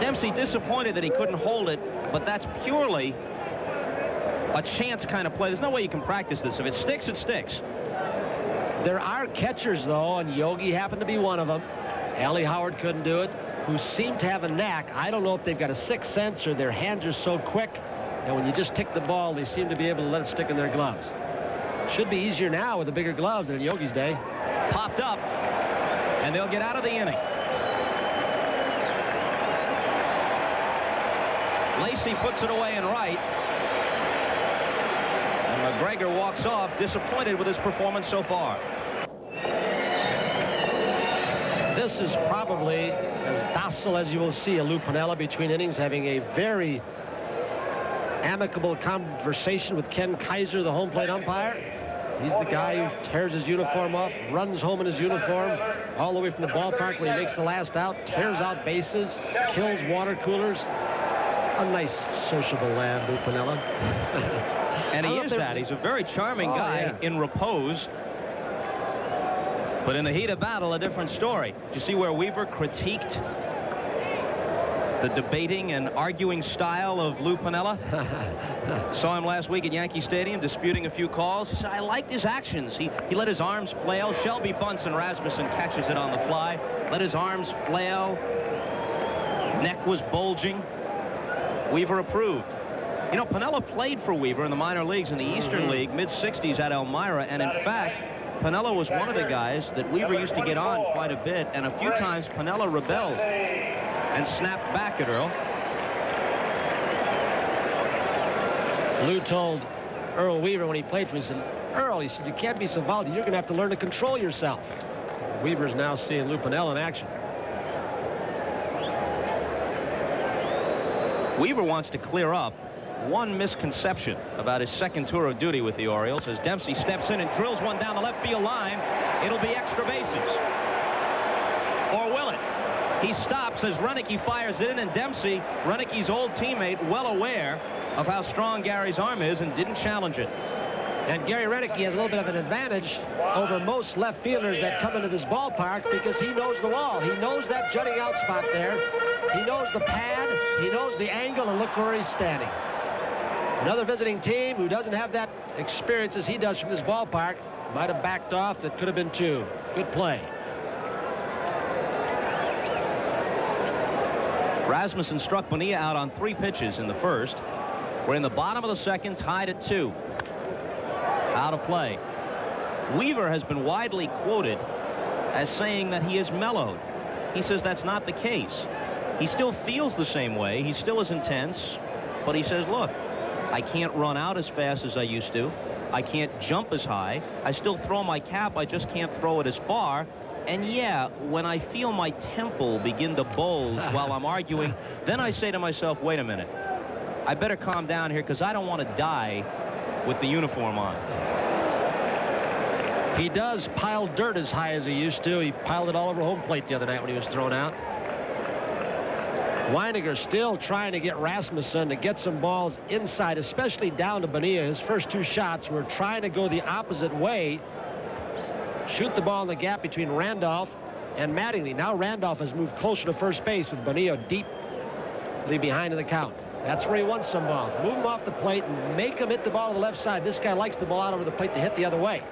Dempsey disappointed that he couldn't hold it, but that's purely a chance kind of play. There's no way you can practice this. If it sticks, it sticks. There are catchers, though, and Yogi happened to be one of them. Allie Howard couldn't do it, who seem to have a knack. I don't know if they've got a sixth sense or their hands are so quick, and when you just tick the ball, they seem to be able to let it stick in their gloves. Should be easier now with the bigger gloves than in Yogi's day. Popped up. And they'll get out of the inning. Lacy puts it away in right. And McGregor walks off disappointed with his performance so far. This is probably as docile as you will see a Lou Piniella between innings, having a very amicable conversation with Ken Kaiser, the home plate umpire. He's the guy who tears his uniform off, runs home in his uniform, all the way from the ballpark when he makes the last out, tears out bases, kills water coolers. A nice, sociable lad, Lou Piniella. And he is that. He's a very charming guy in repose. But in the heat of battle, a different story. Did you see where Weaver critiqued the debating and arguing style of Lou Piniella? Saw him last week at Yankee Stadium disputing a few calls. He said, I liked his actions. He let his arms flail. Shelby bunts and Rasmussen catches it on the fly. Let his arms flail. Neck was bulging. Weaver approved. You know, Piniella played for Weaver in the minor leagues in the Eastern League, mid-60s at Elmira, and in fact, Piniella was one of the guys that Weaver used to get on quite a bit, and a few times Piniella rebelled and snapped back at Earl. Lou told Earl Weaver when he played for him, he said, Earl, he said, you can't be so volatile. You're going to have to learn to control yourself. Weaver's now seeing Lou Piniella in action. Weaver wants to clear up one misconception about his second tour of duty with the Orioles as Dempsey steps in and drills one down the left field line. It'll be extra bases. Or will it? He stops as Renicky fires it in, and Dempsey, Renicky's old teammate, well aware of how strong Gary's arm is, and didn't challenge it. And Gary Renicky has a little bit of an advantage over most left fielders that come into this ballpark because he knows the wall. He knows that jutting out spot there. He knows the pad. He knows the angle, and look where he's standing. Another visiting team who doesn't have that experience as he does from this ballpark might have backed off. That could have been two. Good play. Rasmussen struck Bonilla out on 3 pitches in the first. We're in the bottom of the second, tied at 2. Out of play. Weaver has been widely quoted as saying that he is mellowed. He says that's not the case. He still feels the same way. He still is intense, but he says, look, I can't run out as fast as I used to. I can't jump as high. I still throw my cap. I just can't throw it as far. And yeah, when I feel my temple begin to bulge while I'm arguing, then I say to myself, wait a minute. I better calm down here because I don't want to die with the uniform on. He does pile dirt as high as he used to. He piled it all over home plate the other night when he was thrown out. Weininger still trying to get Rasmussen to get some balls inside, especially down to Bonilla. His first 2 shots were trying to go the opposite way, shoot the ball in the gap between Randolph and Mattingly. Now Randolph has moved closer to first base with Bonilla deeply behind in the count. That's where he wants some balls. Move him off the plate and make him hit the ball to the left side. This guy likes the ball out over the plate to hit the other way.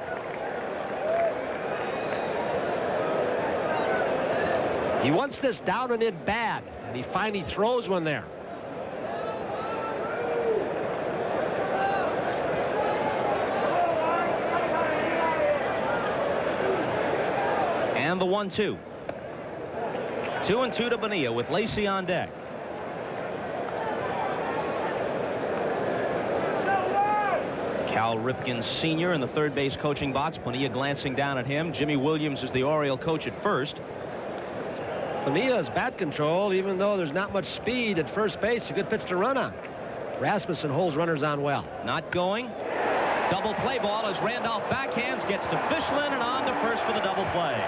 He wants this down and in bad, and he finally throws one there. And the 1-2. 2-2 to Bonilla with Lacy on deck. Cal Ripken Sr. in the third base coaching box. Bonilla glancing down at him. Jimmy Williams is the Oriole coach at first. Bonilla's bat control, even though there's not much speed at first base, a good pitch to run on. Rasmussen holds runners on well. Not going. Double play ball as Randolph backhands, gets to Fichlin and on to first for the double play.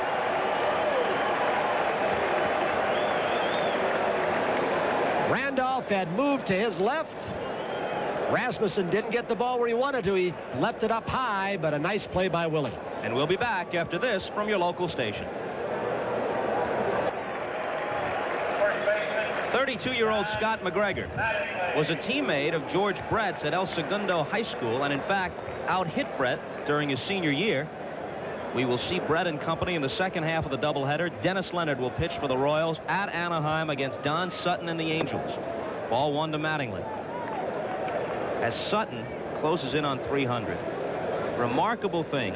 Randolph had moved to his left. Rasmussen didn't get the ball where he wanted to. He left it up high, but a nice play by Willie. And we'll be back after this from your local station. 32-year-old Scott McGregor was a teammate of George Brett's at El Segundo High School, and in fact out-hit Brett during his senior year. We will see Brett and company in the second half of the doubleheader. Dennis Leonard will pitch for the Royals at Anaheim against Don Sutton and the Angels. Ball 1 to Mattingly. As Sutton closes in on 300. Remarkable thing.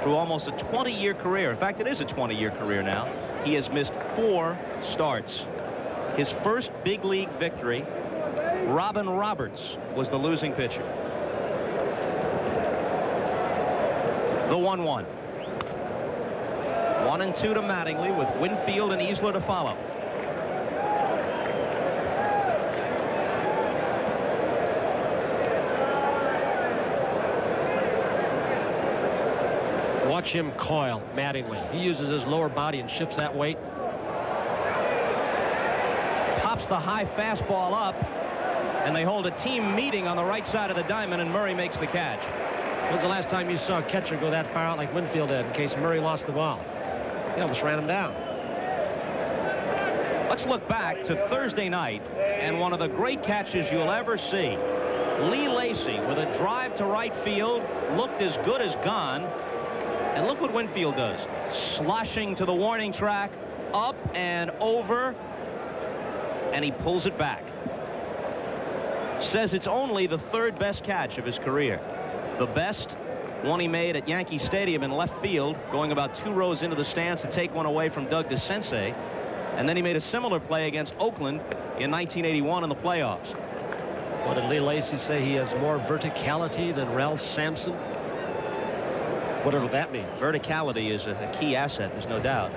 through almost a 20-year career. In fact, it is a 20-year career now. He has missed 4 starts. His first big league victory, Robin Roberts was the losing pitcher. The 1-1. 1-2 to Mattingly with Winfield and Easler to follow. Watch him coil, Mattingly. He uses his lower body and shifts that weight. Pops the high fastball up, and they hold a team meeting on the right side of the diamond, and Murray makes the catch. When's the last time you saw a catcher go that far out like Winfield did in case Murray lost the ball? He almost ran him down. Let's look back to Thursday night and one of the great catches you'll ever see. Lee Lacy with a drive to right field, looked as good as gone. And look what Winfield does. Sloshing to the warning track, up and over, and he pulls it back. Says it's only the 3rd best catch of his career. The best, one he made at Yankee Stadium in left field, going about 2 rows into the stands to take one away from Doug DeCinces. And then he made a similar play against Oakland in 1981 in the playoffs. What did Lee Lacy say? He has more verticality than Ralph Sampson? Whatever that means. Verticality is a key asset, there's no doubt.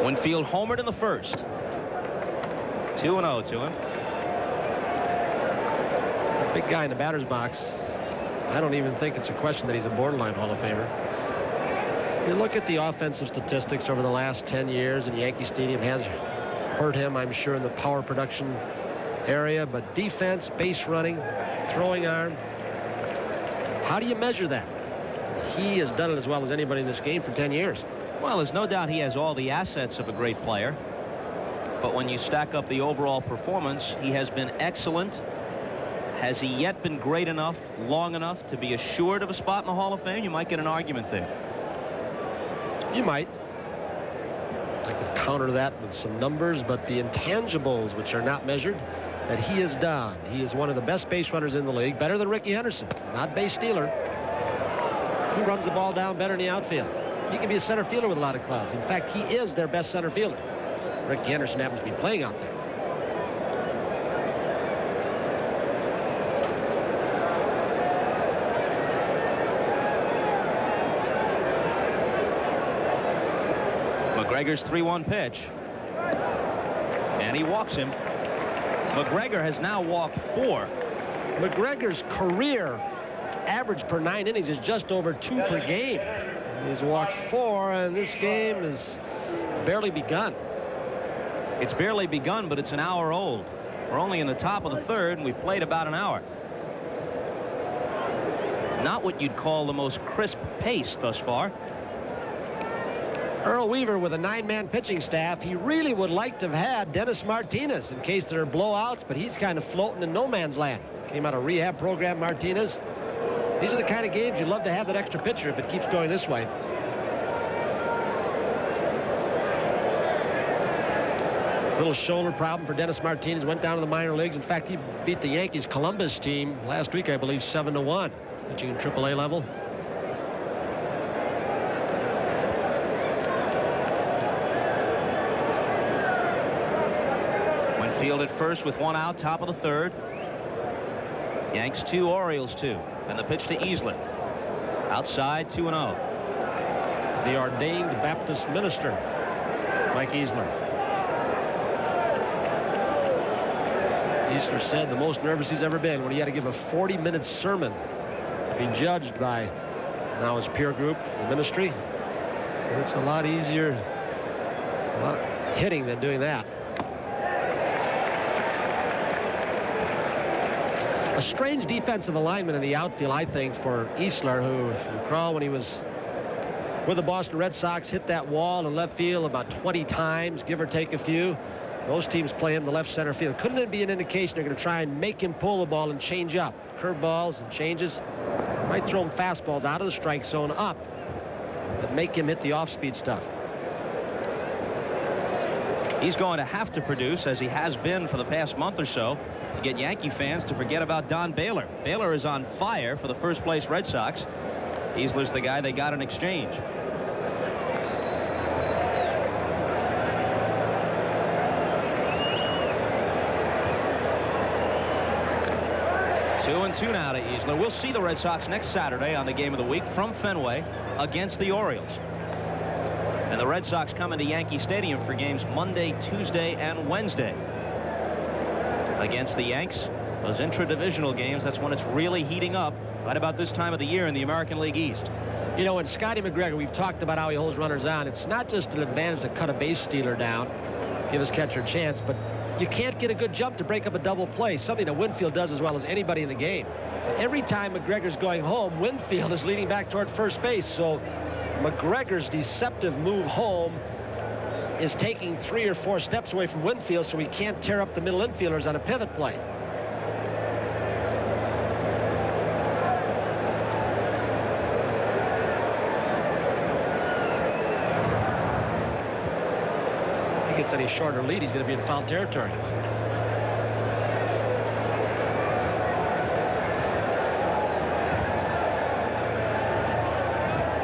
Winfield homered in the first. 2-0 to him. Big guy in the batter's box. I don't even think it's a question that he's a borderline Hall of Famer. You look at the offensive statistics over the last 10 years, and Yankee Stadium has hurt him, I'm sure, in the power production area, but defense, base running, throwing arm, how do you measure that? He has done it as well as anybody in this game for 10 years. Well, there's no doubt he has all the assets of a great player. But when you stack up the overall performance, he has been excellent. Has he yet been great enough, long enough to be assured of a spot in the Hall of Fame? You might get an argument there. You might. I could counter that with some numbers, but the intangibles, which are not measured, that he has done. He is one of the best base runners in the league, better than Rickey Henderson, not base stealer. Who runs the ball down better in the outfield? He can be a center fielder with a lot of clubs. In fact, he is their best center fielder. Rickey Henderson happens to be playing out there. McGregor's 3-1 pitch. And he walks him. McGregor has now walked 4. McGregor's career average per 9 innings is just over 2 per game. He's walked 4, and this game is barely begun. It's barely begun, but it's an hour old. We're only in the top of the 3rd, and we've played about an hour. Not what you'd call the most crisp pace thus far. Earl Weaver with a 9-man pitching staff. He really would like to have had Dennis Martinez in case there are blowouts, but he's kind of floating in no man's land. Came out of rehab program, Martinez. These are the kind of games you'd love to have that extra pitcher if it keeps going this way. Little shoulder problem for Dennis Martinez. Went down to the minor leagues. In fact, he beat the Yankees Columbus team last week, I believe, 7-1, pitching in AAA level. Field at first with 1 out, top of the 3rd. Yanks 2, Orioles 2. And the pitch to Easler. Outside, 2-0. The ordained Baptist minister, Mike Easler. Easler said the most nervous he's ever been when he had to give a 40-minute sermon to be judged by now his peer group, the ministry. So it's a lot easier hitting than doing that. A strange defensive alignment in the outfield, I think, for Easler, who, if you recall, when he was with the Boston Red Sox, hit that wall in left field about 20 times, give or take a few. Those teams play him the left center field. Couldn't it be an indication they're going to try and make him pull the ball and change up? Curveballs and changes. Might throw him fastballs out of the strike zone up, but make him hit the off-speed stuff. He's going to have to produce, as he has been for the past month or so. to get Yankee fans to forget about Don Baylor. Baylor is on fire for the first-place Red Sox. Easler's the guy they got in exchange. Two and two now to Easler. We'll see the Red Sox next Saturday on the game of the week from Fenway against the Orioles. And the Red Sox come into Yankee Stadium for games Monday, Tuesday, and Wednesday. Against the Yanks, those intra-divisional games, that's when it's really heating up right about this time of the year in the American League East. You know, when Scotty McGregor, we've talked about how he holds runners on. It's not just an advantage to cut a base stealer down, give his catcher a chance, but you can't get a good jump to break up a double play, something that Winfield does as well as anybody in the game. Every time McGregor's going home, Winfield is leading back toward first base, so McGregor's deceptive move home is taking 3 or 4 steps away from Winfield, so he can't tear up the middle infielders on a pivot play. If he gets any shorter lead, he's going to be in foul territory.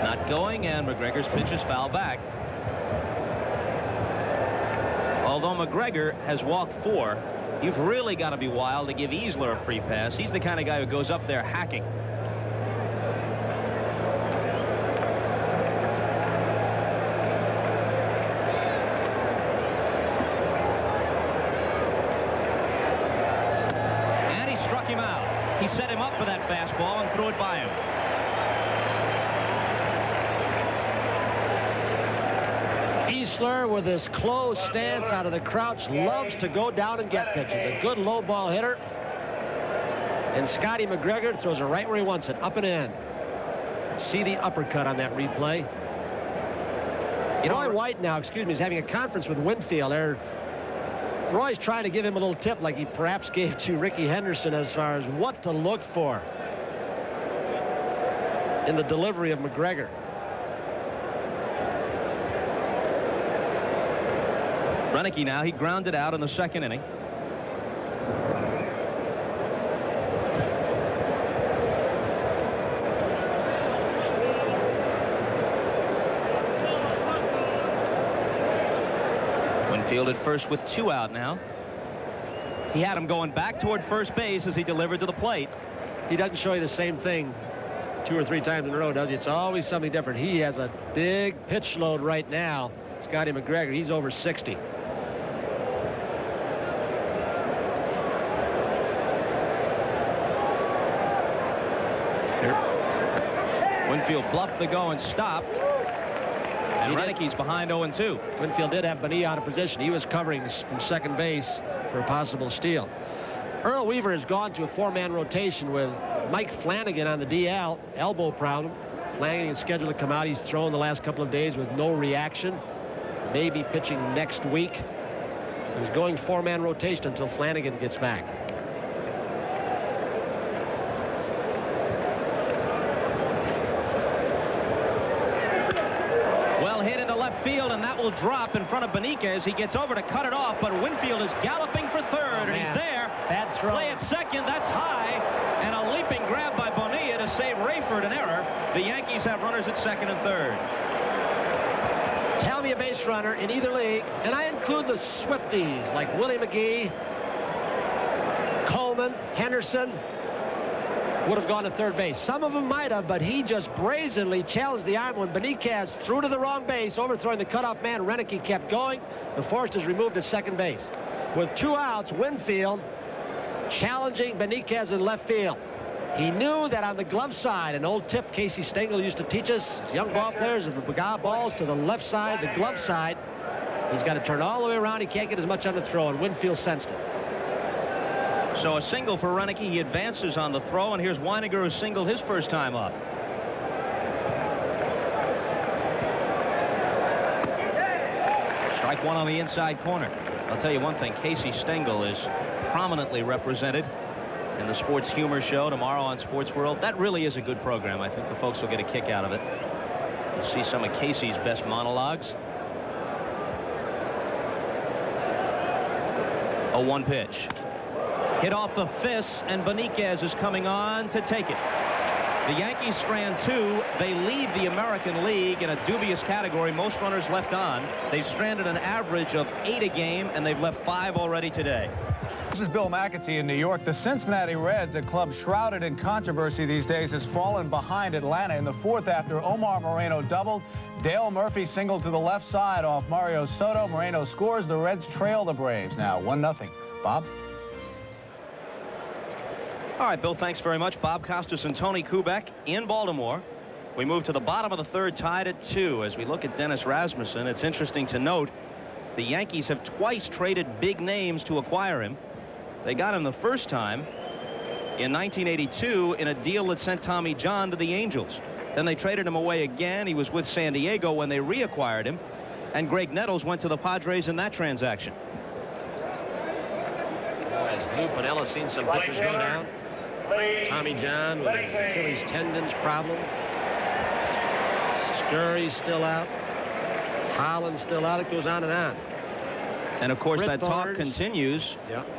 Not going, and McGregor's pitch is foul back. Although McGregor has walked 4, you've really got to be wild to give Easler a free pass. He's the kind of guy who goes up there hacking. And he struck him out. He set him up for that fastball and threw it by him. Easler, with his closed stance out of the crouch, loves to go down and get pitches. A good low ball hitter. And Scotty McGregor throws it right where he wants it, up and in. See the uppercut on that replay. Roy White now, is having a conference with Winfield. Roy's trying to give him a little tip like he perhaps gave to Ricky Henderson as far as what to look for in the delivery of McGregor. Renicky now, he grounded out in the second inning. Winfield at first with 2 out now. He had him going back toward first base as he delivered to the plate. He doesn't show you the same thing 2 or 3 times in a row, does he? It's always something different. He has a big pitch load right now. Scotty McGregor, he's over 60. Winfield bluffed the go and stopped. And Renicky's behind 0-2. Winfield did have Bonilla out of position. He was covering from second base for a possible steal. Earl Weaver has gone to a 4-man rotation with Mike Flanagan on the DL, elbow problem. Flanagan is scheduled to come out. He's thrown the last couple of days with no reaction. Maybe pitching next week. So he's going 4-man rotation until Flanagan gets back. Hit into left field, and that will drop in front of Beniquez. He gets over to cut it off, but Winfield is galloping for third, and he's there. Bad throw. Play at second. That's high, and a leaping grab by Bonilla to save Rayford an error. The Yankees have runners at second and third. Tell me a base runner in either league, and I include the Swifties like Willie McGee, Coleman, Henderson, would have gone to third base. Some of them might have, but he just brazenly challenged the arm when Beniquez threw to the wrong base, overthrowing the cutoff man. Renicky kept going. The force is removed at second base. With 2 outs, Winfield challenging Beniquez in left field. He knew that on the glove side, an old tip Casey Stengel used to teach us, young ball players, if the balls to the left side, the glove side, he's got to turn all the way around. He can't get as much on the throw, and Winfield sensed it. So a single for Renicky. He advances on the throw, and here's Weiniger, who singled his first time up. Strike 1 on the inside corner. I'll tell you one thing, Casey Stengel is prominently represented in the Sports Humor Show tomorrow on Sports World. That really is a good program. I think the folks will get a kick out of it. You'll see some of Casey's best monologues. A 1 pitch. Hit off the fists, and Beniquez is coming on to take it. The Yankees strand 2. They lead the American League in a dubious category. Most runners left on. They've stranded an average of 8 a game, and they've left 5 already today. This is Bill McAtee in New York. The Cincinnati Reds, a club shrouded in controversy these days, has fallen behind Atlanta in the 4th after Omar Moreno doubled. Dale Murphy singled to the left side off Mario Soto. Moreno scores. The Reds trail the Braves now 1-0. Bob? All right, Bill, thanks very much. Bob Costas and Tony Kubek in Baltimore. We move to the bottom of the 3rd, tied at 2. As we look at Dennis Rasmussen, it's interesting to note the Yankees have twice traded big names to acquire him. They got him the first time in 1982 in a deal that sent Tommy John to the Angels. Then they traded him away again. He was with San Diego when they reacquired him. And Greg Nettles went to the Padres in that transaction. As Lou Piniella seen some pitchers go down. Tommy John with Achilles tendons problem. Scurry's still out. Holland's still out. It goes on and on. And of course, Britt that talk Barnes continues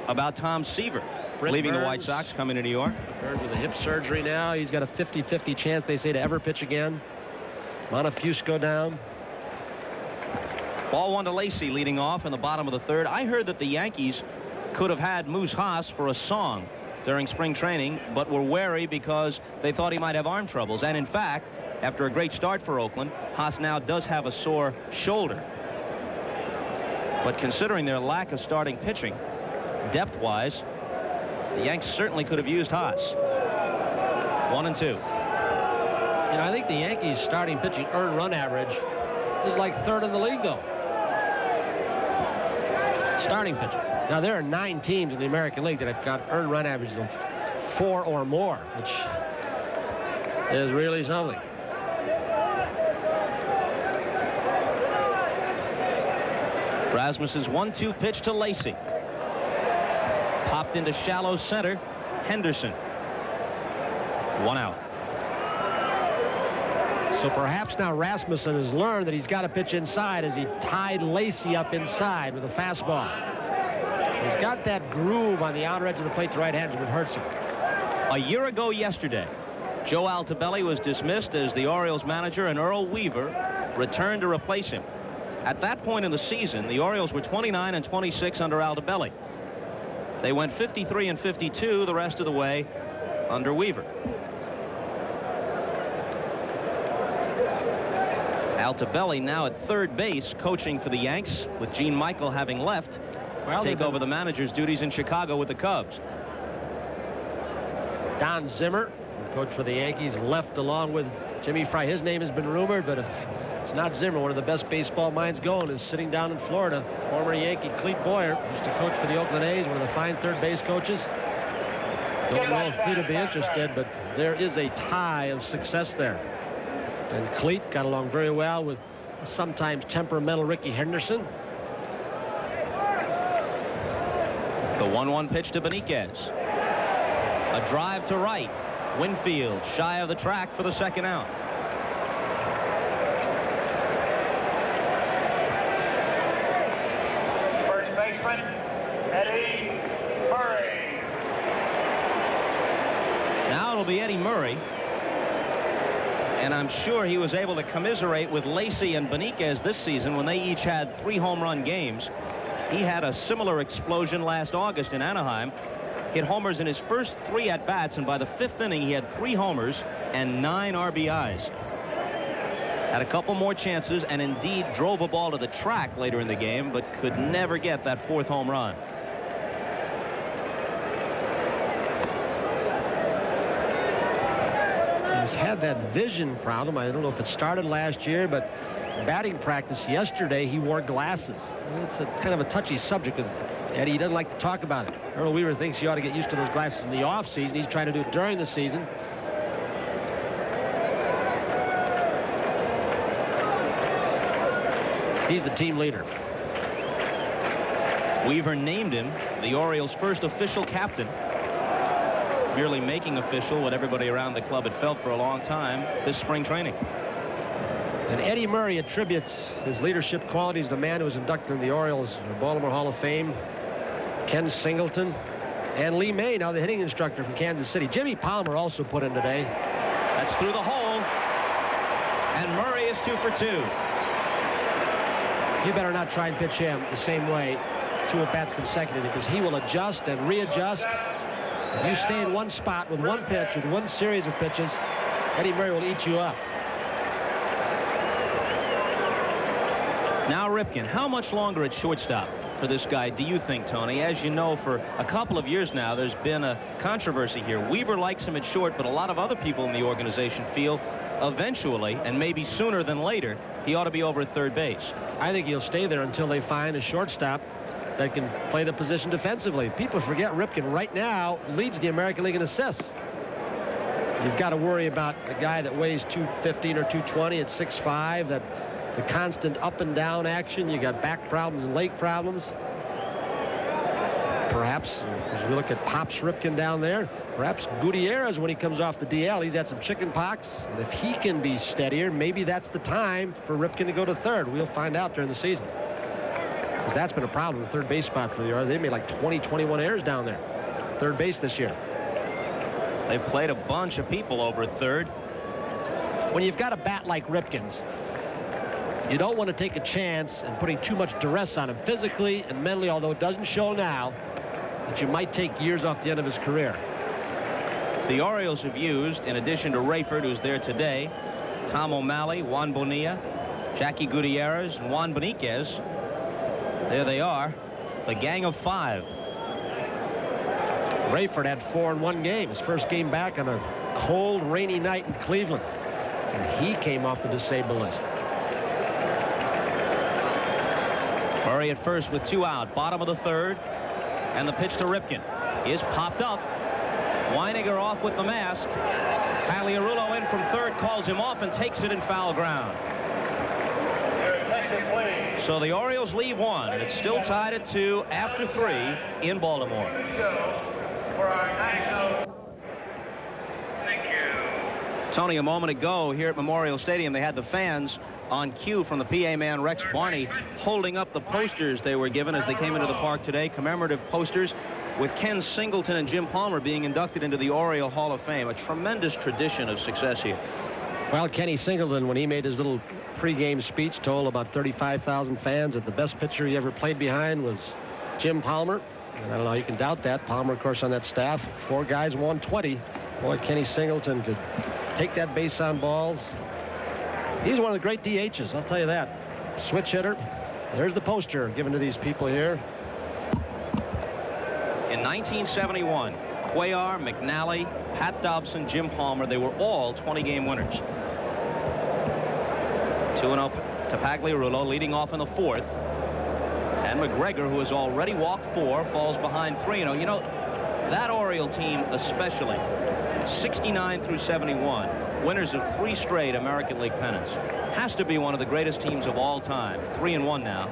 about Tom Seaver leaving the White Sox, coming to New York. Burns with a hip surgery now. He's got a 50-50 chance, they say, to ever pitch again. Montefusco down. Ball 1 to Lacy leading off in the bottom of the 3rd. I heard that the Yankees could have had Moose Haas for a song during spring training, but were wary because they thought he might have arm troubles. And in fact, after a great start for Oakland, Haas now does have a sore shoulder. But considering their lack of starting pitching, depth-wise, the Yanks certainly could have used Haas. 1-2. You know, I think the Yankees' starting pitching earned run average is like 3rd in the league, though. Starting pitching. Now, there are 9 teams in the American League that have got earned run averages of 4 or more, which is really something. Rasmussen's 1-2 pitch to Lacy. Popped into shallow center. Henderson. 1 out. So perhaps now Rasmussen has learned that he's got to pitch inside as he tied Lacy up inside with a fastball. He's got that groove on the outer edge of the plate to right-handers, which hurts him. A year ago yesterday, Joe Altobelli was dismissed as the Orioles manager, and Earl Weaver returned to replace him. At that point in the season, the Orioles were 29-26 under Altobelli. They went 53-52 the rest of the way under Weaver. Altobelli now at 3rd base coaching for the Yanks, with Gene Michael having left to take over the manager's duties in Chicago with the Cubs. Don Zimmer, coach for the Yankees, left along with Jimmy Fry. His name has been rumored, but if it's not Zimmer, one of the best baseball minds going is sitting down in Florida. Former Yankee Clete Boyer used to coach for the Oakland A's, one of the fine 3rd base coaches. Don't know if Clete would be interested, but there is a tie of success there. And Clete got along very well with sometimes temperamental Ricky Henderson. The 1-1 pitch to Beniquez. A drive to right. Winfield shy of the track for the 2nd out. First baseman, Eddie Murray. Now it'll be Eddie Murray. And I'm sure he was able to commiserate with Lacy and Beniquez this season when they each had 3 home run games. He had a similar explosion last August in Anaheim. Hit homers in his first 3 at-bats, and by the 5th inning, he had 3 homers and 9 RBIs. Had a couple more chances and indeed drove a ball to the track later in the game, but could never get that 4th home run. He's had that vision problem. I don't know if it started last year, but batting practice yesterday, he wore glasses. It's a kind of a touchy subject with Eddie. He doesn't like to talk about it. Earl Weaver thinks he ought to get used to those glasses in the offseason. He's trying to do it during the season. He's the team leader. Weaver named him the Orioles' first official captain, merely making official what everybody around the club had felt for a long time this spring training. And Eddie Murray attributes his leadership qualities to the man who was inducted in the Orioles Baltimore Hall of Fame, Ken Singleton. And Lee May, now the hitting instructor from Kansas City. Jimmy Palmer also put in today. That's through the hole. And Murray is 2 for 2. You better not try and pitch him the same way 2 at-bats consecutively, because he will adjust and readjust. If you stay in one spot with one pitch, with one series of pitches, Eddie Murray will eat you up. Now Ripken, how much longer at shortstop for this guy do you think, Tony? As you know, for a couple of years now, there's been a controversy here. Weaver likes him at short, but a lot of other people in the organization feel eventually, and maybe sooner than later, he ought to be over at third base. I think he'll stay there until they find a shortstop that can play the position defensively. People forget Ripken right now leads the American League in assists. You've got to worry about a guy that weighs 215 or 220 at 6'5", that the constant up and down action. You got back problems and leg problems. Perhaps, as we look at Pops Ripken down there, perhaps Gutierrez, when he comes off the DL, he's had some chicken pox. And if he can be steadier, maybe that's the time for Ripken to go to third. We'll find out during the season. Because that's been a problem, the third base spot for the Orioles. They made like 20, 21 errors down there. Third base this year. They've played a bunch of people over at third. When you've got a bat like Ripken's, you don't want to take a chance and putting too much duress on him physically and mentally, although it doesn't show now, that you might take years off the end of his career. The Orioles have used, in addition to Rayford, who's there today, Tom O'Malley, Juan Bonilla, Jackie Gutierrez, and Juan Beniquez. There they are, the gang of 5. Rayford had 4 in one game, his first game back on a cold, rainy night in Cleveland. And he came off the disabled list. Murray at first with 2 out, bottom of the third, and the pitch to Ripken is popped up. Weiniger off with the mask. Pagliarulo in from third, calls him off and takes it in foul ground. So the Orioles leave 1, and it's still tied at 2 after 3 in Baltimore. Tony, a moment ago here at Memorial Stadium, they had the fans on cue from the PA man Rex Barney holding up the posters they were given as they came into the park today, commemorative posters with Ken Singleton and Jim Palmer being inducted into the Oriole Hall of Fame. A tremendous tradition of success here. Well, Kenny Singleton, when he made his little pregame speech, told about 35,000 fans that the best pitcher he ever played behind was Jim Palmer. And I don't know, you can doubt that. Palmer, of course, on that staff, 4 guys, 120. Boy, Kenny Singleton could take that base on balls. He's one of the great DHs, I'll tell you that. Switch hitter. There's the poster given to these people here. In 1971, Cuellar, McNally, Pat Dobson, Jim Palmer, they were all 20-game winners. 2-0 to Pagliarulo, leading off in the 4th. And McGregor, who has already walked 4, falls behind 3-0. You know, that Oriole team especially, 69 through 71, winners of 3 straight American League pennants, has to be one of the greatest teams of all time. 3-1 now.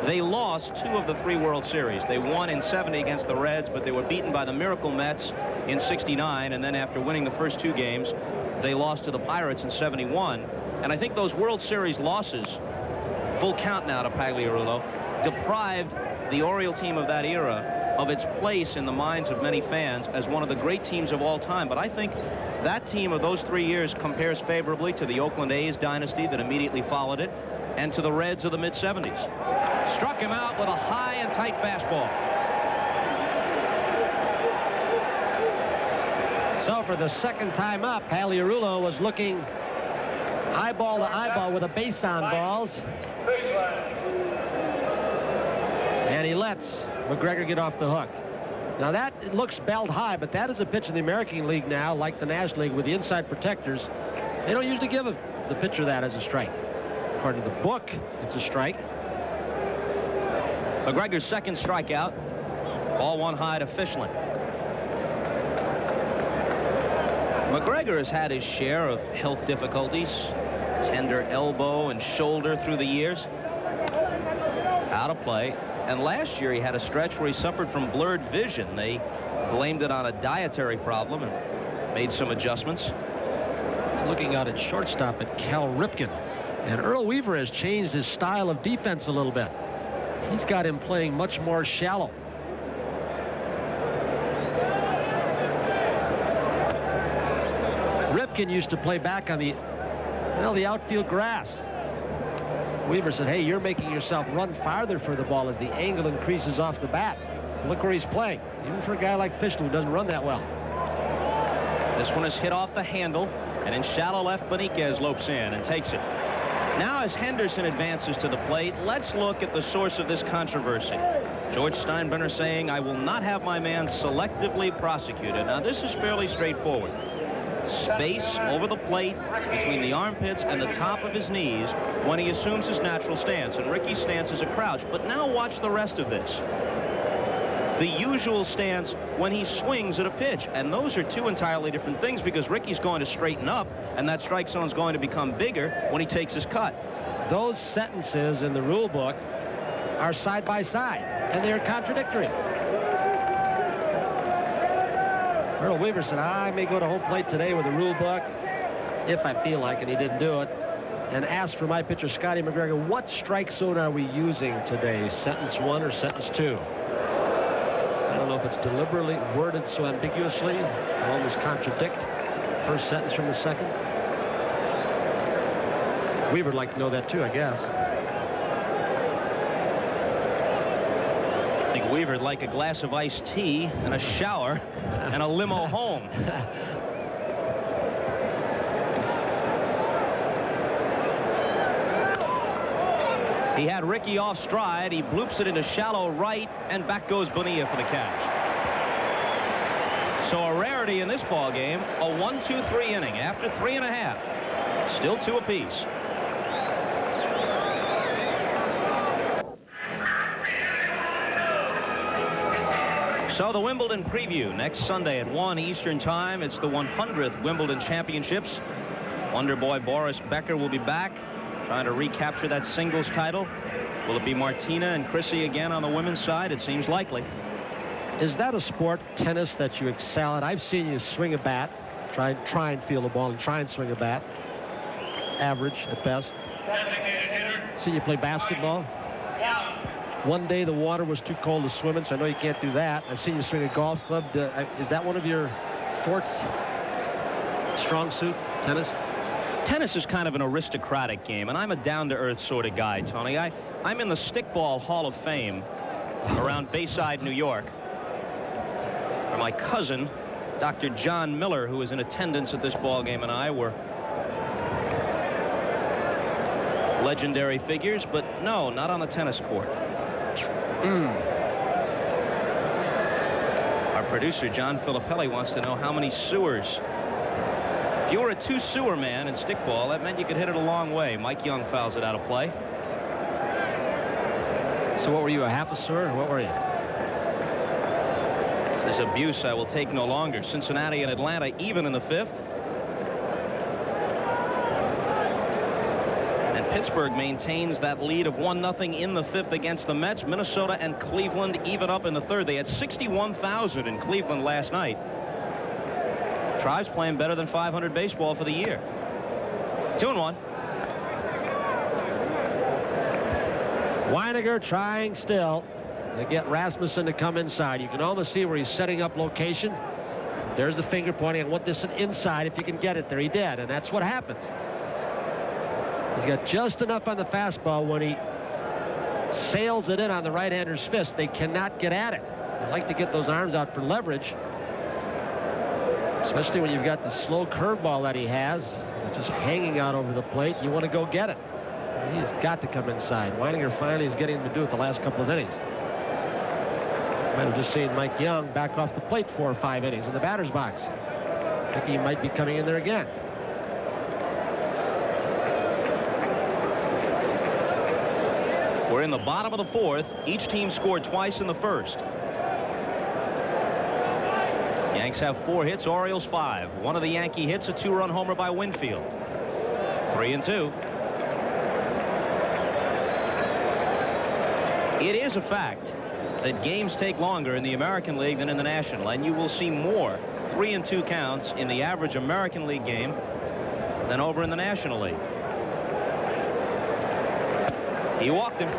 They lost 2 of the 3 World Series. They won in 70 against the Reds, but they were beaten by the Miracle Mets in 69, and then after winning the first 2 games, they lost to the Pirates in 71. And I think those World Series losses, full count now to Pagliarulo, deprived the Oriole team of that era of its place in the minds of many fans as one of the great teams of all time. But I think that team of those 3 years compares favorably to the Oakland A's dynasty that immediately followed it, and to the Reds of the mid-70s. Struck him out with a high and tight fastball. So for the second time up, Pagliarulo was looking eyeball to eyeball with a base on balls. And he lets McGregor get off the hook. Now that it looks belt high, but that is a pitch in the American League now, like the National League with the inside protectors. They don't usually give the pitcher that as a strike. According to the book, it's a strike. McGregor's second strikeout. Ball 1 high to Fischlin. McGregor has had his share of health difficulties. Tender elbow and shoulder through the years. Out of play. And last year he had a stretch where he suffered from blurred vision. They blamed it on a dietary problem and made some adjustments. Looking out at shortstop at Cal Ripken. And Earl Weaver has changed his style of defense a little bit. He's got him playing much more shallow. Ripken used to play back on the outfield grass. Weaver said, hey, you're making yourself run farther for the ball as the angle increases off the bat. Look where he's playing, even for a guy like Fischler who doesn't run that well. This one is hit off the handle, and in shallow left, Beniquez lopes in and takes it. Now as Henderson advances to the plate, let's look at the source of this controversy. George Steinbrenner saying, I will not have my man selectively prosecuted. Now this is fairly straightforward. Space over the plate between the armpits and the top of his knees when he assumes his natural stance, and Ricky's stance is a crouch. But now watch the rest of this. The usual stance when he swings at a pitch, and those are two entirely different things, because Ricky's going to straighten up and that strike zone is going to become bigger when he takes his cut. Those sentences in the rule book are side by side, and they're contradictory. Earl Weaver said, I may go to home plate today with a rule book if I feel like it. He didn't do it. And asked for my pitcher, Scotty McGregor, what strike zone are we using today? Sentence 1 or sentence 2? I don't know if it's deliberately worded so ambiguously to almost contradict the first sentence from the second. Weaver would like to know that too, I guess. I think Weaver'd like a glass of iced tea and a shower and a limo home. He had Ricky off stride. He bloops it into shallow right, and back goes Bonilla for the catch. So a rarity in this ball game, a 1-2-3 inning after 3.5. Still 2 apiece. So the Wimbledon preview next Sunday at 1 Eastern Time. It's the 100th Wimbledon Championships. Wonder Boy Boris Becker will be back, trying to recapture that singles title. Will it be Martina and Chrissy again on the women's side? It seems likely. Is that a sport, tennis, that you excel at? I've seen you swing a bat, try and feel the ball and try and swing a bat. Average at best. Seen you play basketball. One day the water was too cold to swim in, so I know you can't do that. I've seen you swing a golf club. Is that one of your forts? Strong suit, tennis? Tennis is kind of an aristocratic game, and I'm a down-to-earth sort of guy, Tony. I'm in the Stickball Hall of Fame around Bayside, New York. For my cousin, Dr. John Miller, who was in attendance at this ball game, and I were legendary figures, but no, not on the tennis court. Our producer, John Filippelli, wants to know how many sewers. If you were a 2-sewer man in stickball, that meant you could hit it a long way. Mike Young fouls it out of play. So what were you, a half a sewer, or what were you? This abuse I will take no longer. Cincinnati and Atlanta even in the 5th. And Pittsburgh maintains that lead of 1-0 in the 5th against the Mets. Minnesota and Cleveland even up in the 3rd. They had 61,000 in Cleveland last night. Tribe's playing better than 500 baseball for the year. 2-1. Weiniger trying still to get Rasmussen to come inside. You can almost see where he's setting up location. There's the finger pointing. I want this inside if you can get it there. He did, and that's what happened. He's got just enough on the fastball when he sails it in on the right-hander's fist. They cannot get at it. They like to get those arms out for leverage, especially when you've got the slow curveball that he has. It's just hanging out over the plate. You want to go get it. He's got to come inside. Weininger finally is getting him to do it the last couple of innings. Might have just seen Mike Young back off the plate 4 or 5 innings in the batter's box. I think he might be coming in there again. We're in the bottom of the 4th. Each team scored twice in the 1st. Yanks have 4 hits, Orioles 5. One of the Yankee hits, a 2-run homer by Winfield. 3-2. It is a fact that games take longer in the American League than in the National, and you will see more 3-2 counts in the average American League game than over in the National League. He walked him.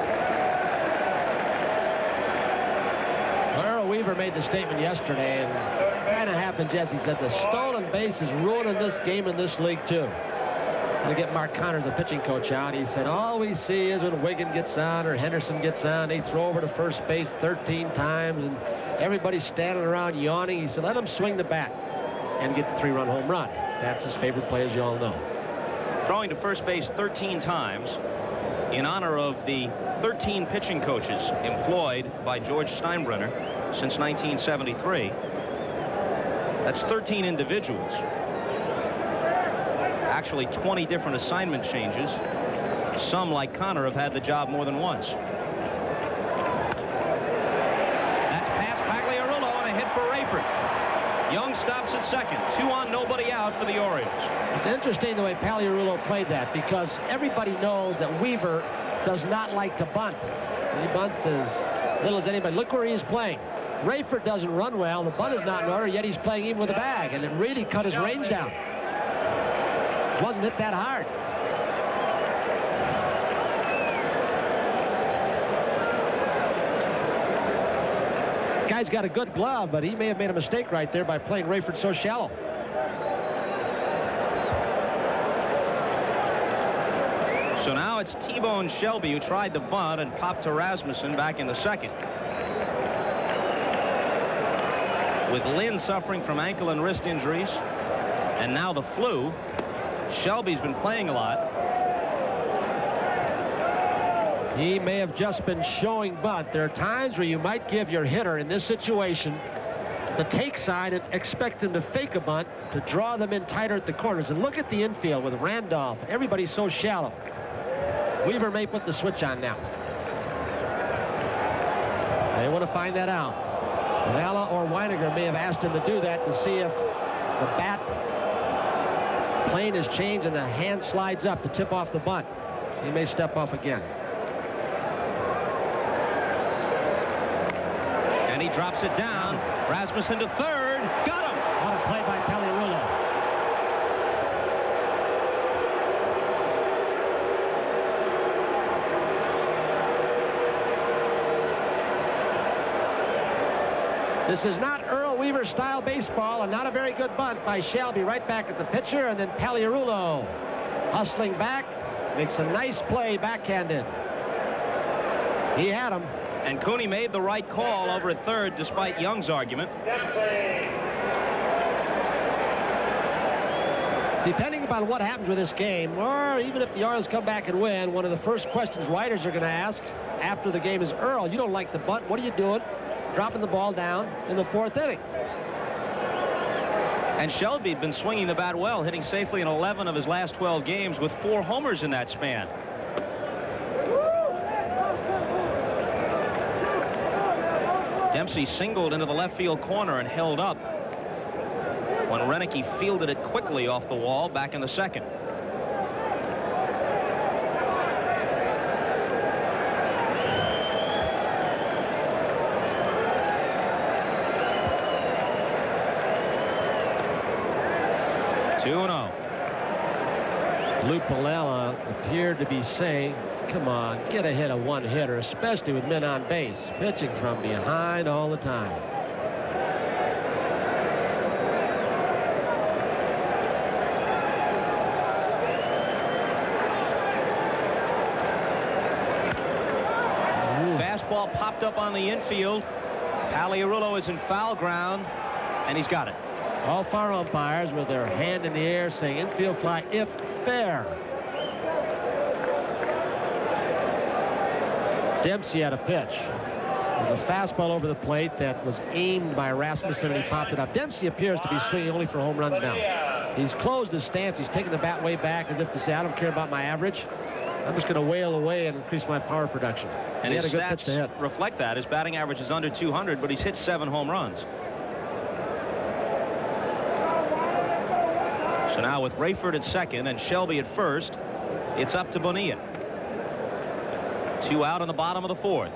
Earl Weaver made the statement yesterday, and kind of happened, Jesse said. The stolen base is ruining this game in this league, too. To get Mark Connors, the pitching coach, out. He said, all we see is when Wiggin gets on or Henderson gets on, they throw over to first base 13 times, and everybody's standing around yawning. He said, let them swing the bat and get the 3-run home run. That's his favorite play, as you all know. Throwing to first base 13 times in honor of the 13 pitching coaches employed by George Steinbrenner since 1973. That's 13 individuals. Actually 20 different assignment changes. Some, like Connor, have had the job more than once. That's past Pagliarulo and a hit for Rayford. Young stops at second. 2 on, nobody out for the Orioles. It's interesting the way Pagliarulo played that, because everybody knows that Weaver does not like to bunt. He bunts as little as anybody. Look where he's playing. Rayford doesn't run well. The bunt is not in order, yet he's playing even with a bag, and it really cut his range down. Wasn't hit that hard. Guy's got a good glove, but he may have made a mistake right there by playing Rayford so shallow. So now it's T-Bone Shelby who tried to bunt and popped to Rasmussen back in the second. With Lynn suffering from ankle and wrist injuries, and now the flu, Shelby's been playing a lot. He may have just been showing bunt. There are times where you might give your hitter in this situation the take side and expect him to fake a bunt to draw them in tighter at the corners. And look at the infield with Randolph. Everybody's so shallow. Weaver may put the switch on now. They want to find that out. Vela or Weiniger may have asked him to do that to see if the bat plane has changed and the hand slides up to tip off the bunt. He may step off again. And he drops it down. Rasmussen to third. Got him! What a play by Pagliarulo. This is not Earl Weaver style baseball, and not a very good bunt by Shelby. Right back at the pitcher, and then Pagliarulo hustling back, makes a nice play backhanded. He had him. And Cooney made the right call over at third despite Young's argument. Depending upon what happens with this game, or even if the Orioles come back and win, one of the first questions writers are going to ask after the game is, Earl, you don't like the bunt. What are you doing? Dropping the ball down in the 4th inning. And Shelby had been swinging the bat well, hitting safely in 11 of his last 12 games with 4 homers in that span. Dempsey singled into the left field corner and held up when Renicky fielded it quickly off the wall back in the second. Lou Piniella appeared to be saying, come on, get a hit of one hitter, especially with men on base, pitching from behind all the time. Fastball popped up on the infield. Pagliarulo is in foul ground, and he's got it. All four umpires with their hand in the air saying infield fly if fair. Dempsey had a pitch. It was a fastball over the plate that was aimed by Rasmussen, and he popped it up. Dempsey appears to be swinging only for home runs now. He's closed his stance. He's taking the bat way back as if to say, I don't care about my average. I'm just going to wail away and increase my power production. And he his had a good pitch to hit. reflect that. His batting average is under 200, but he's hit 7 home runs. So now with Rayford at second and Shelby at first, it's up to Bonilla. 2 out in the bottom of the 4th.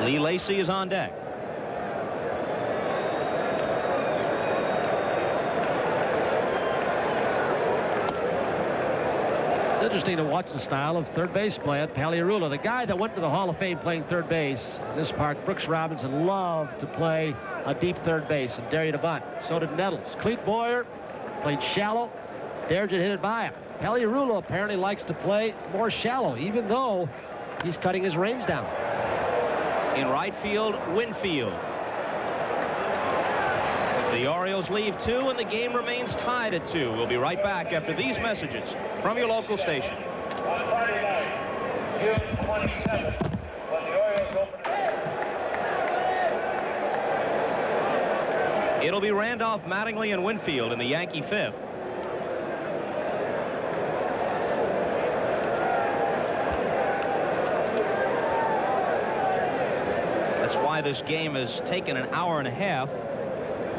Lee Lacy is on deck. interesting to watch the style of third base play at Paliarula. The guy that went to the Hall of Fame playing third base in this park, Brooks Robinson, loved to play a deep third base and dare you to bunt. So did Nettles. Clete Boyer played shallow, dared you to hit it by him. Paliarula apparently likes to play more shallow, even though he's cutting his range down. In right field, Winfield. The Orioles leave 2, and the game remains tied at 2. We'll be right back after these messages from your local station. On Friday night, June 27th, when the Orioles open. It'll be Randolph, Mattingly, and Winfield in the Yankee 5th. That's why this game has taken an hour and a half,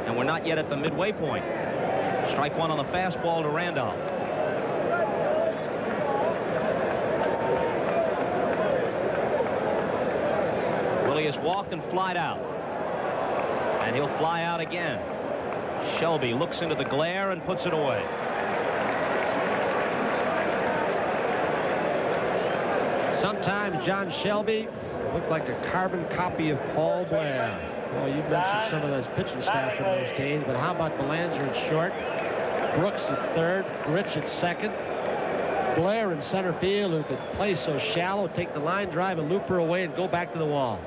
and we're not yet at the midway point. Strike one on the fastball to Randolph. Willie has walked and flied out. And he'll fly out again. Shelby looks into the glare and puts it away. Sometimes John Shelby looked like a carbon copy of Paul Blair. Well, you mentioned some of those pitching staff from those days, but how about Belanger at short, Brooks at third, Rich at second, Blair in center field, who could play so shallow, take the line drive and loop her away and go back to the wall.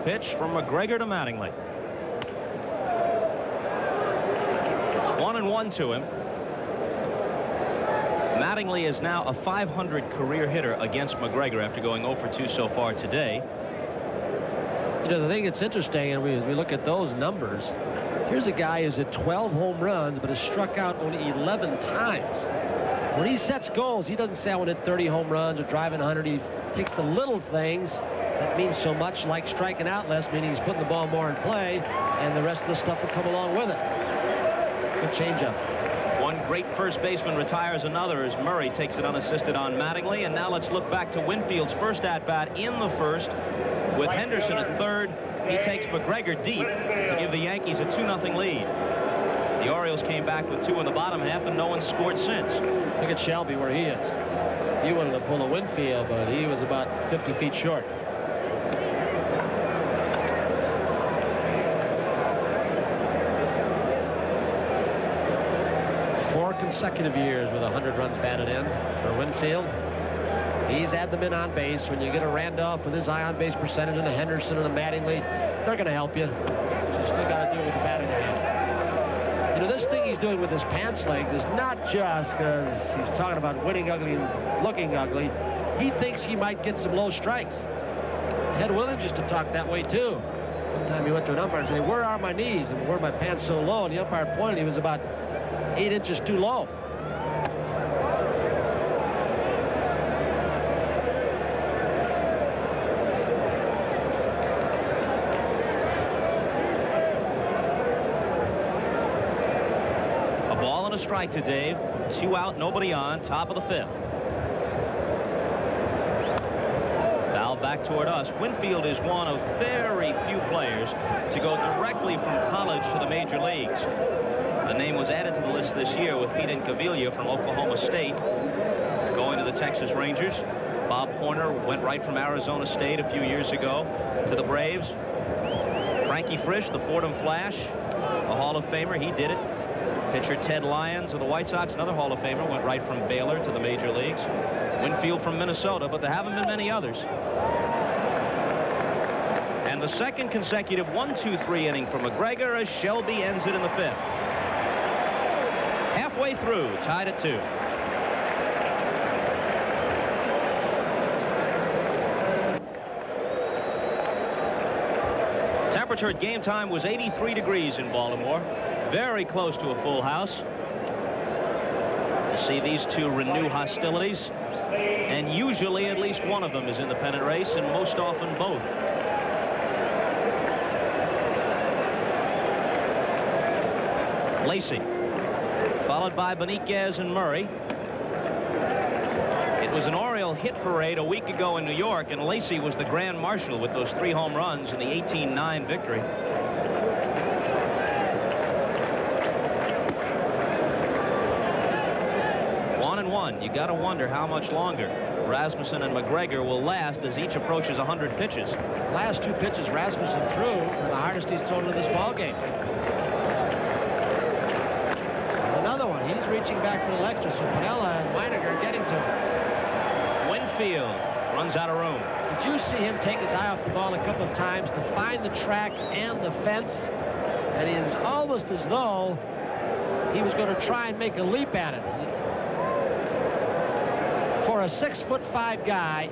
Pitch from McGregor to Mattingly. 1-1 to him. Mattingly is now a .500 career hitter against McGregor after going 0 for 2 so far today. You know, the thing that's interesting, and as we look at those numbers, here's a guy who's hit 12 home runs but has struck out only 11 times. When he sets goals, he doesn't say I want to hit 30 home runs or driving 100. He takes the little things that means so much, like striking out less, meaning he's putting the ball more in play, and the rest of the stuff will come along with it. Good changeup. One great first baseman retires another as Murray takes it unassisted on Mattingly. And now let's look back to Winfield's first at-bat in the first with Henderson at third. He takes McGregor deep to give the Yankees a 2-0 lead. The Orioles came back with 2 in the bottom half, and no one scored since. Look at Shelby where he is. He wanted to pull a Winfield, but he was about 50 feet short. Consecutive years with 100 runs batted in for Winfield. He's had them in on base. When you get a Randolph with his high on base percentage and a Henderson and a Mattingly, they're going to help you. So you still got to do it with the batting hand. You know, this thing he's doing with his pants legs is not just because he's talking about winning ugly and looking ugly. He thinks he might get some low strikes. Ted Williams used to talk that way too. One time he went to an umpire and said, "Where are my knees? And where are my pants so low?" And the umpire pointed. He was about 8 inches too low. A ball and a strike to Dave. 2 out, nobody on, top of the 5th. Foul back toward us. Winfield is one of very few players to go directly from college to the major leagues. The name was added to the list this year with Pete Incaviglia from Oklahoma State going to the Texas Rangers. Bob Horner went right from Arizona State a few years ago to the Braves. Frankie Frisch, the Fordham Flash, a Hall of Famer, he did it. Pitcher Ted Lyons of the White Sox, another Hall of Famer, went right from Baylor to the major leagues. Winfield from Minnesota, but there haven't been many others. And the second consecutive 1-2-3 inning for McGregor as Shelby ends it in the 5th. Halfway through, tied at 2. Temperature at game time was 83 degrees in Baltimore. Very close to a full house. To see these two renew hostilities. And usually at least one of them is in the pennant race, and most often both. Lacey, followed by Beniquez and Murray. It was an Orioles Oriole hit parade a week ago in New York, and Lacy was the grand marshal with those 3 home runs in the 18-9 victory. You got to wonder how much longer Rasmussen and McGregor will last as each approaches 100 pitches. Last 2 pitches Rasmussen threw are the hardest he's thrown in this ball game. Another one. He's reaching back for the extra, so Pinella and Weiniger getting to him. Winfield runs out of room. Did you see him take his eye off the ball a couple of times to find the track and the fence? And it was almost as though he was going to try and make a leap at it. For a 6'5" guy,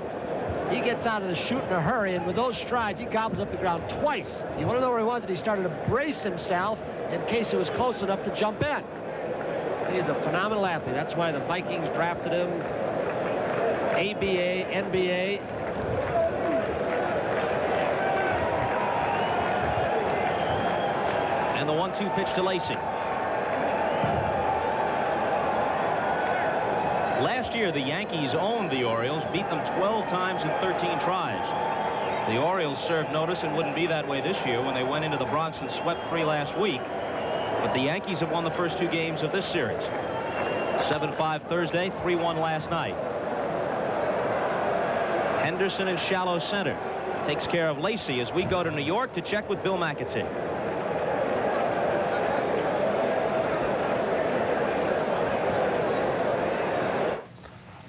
he gets out of the chute in a hurry, and with those strides, he gobbles up the ground twice. You want to know where he was, and he started to brace himself in case it was close enough to jump in. He is a phenomenal athlete. That's why the Vikings drafted him. ABA, NBA. And the 1-2 pitch to Lacy. Last year, the Yankees owned the Orioles, beat them 12 times in 13 tries. The Orioles served notice and wouldn't be that way this year when they went into the Bronx and swept 3 last week. But the Yankees have won the first 2 games of this series. 7-5 Thursday, 3-1 last night. Henderson in shallow center takes care of Lacy as we go to New York to check with Bill McAtee.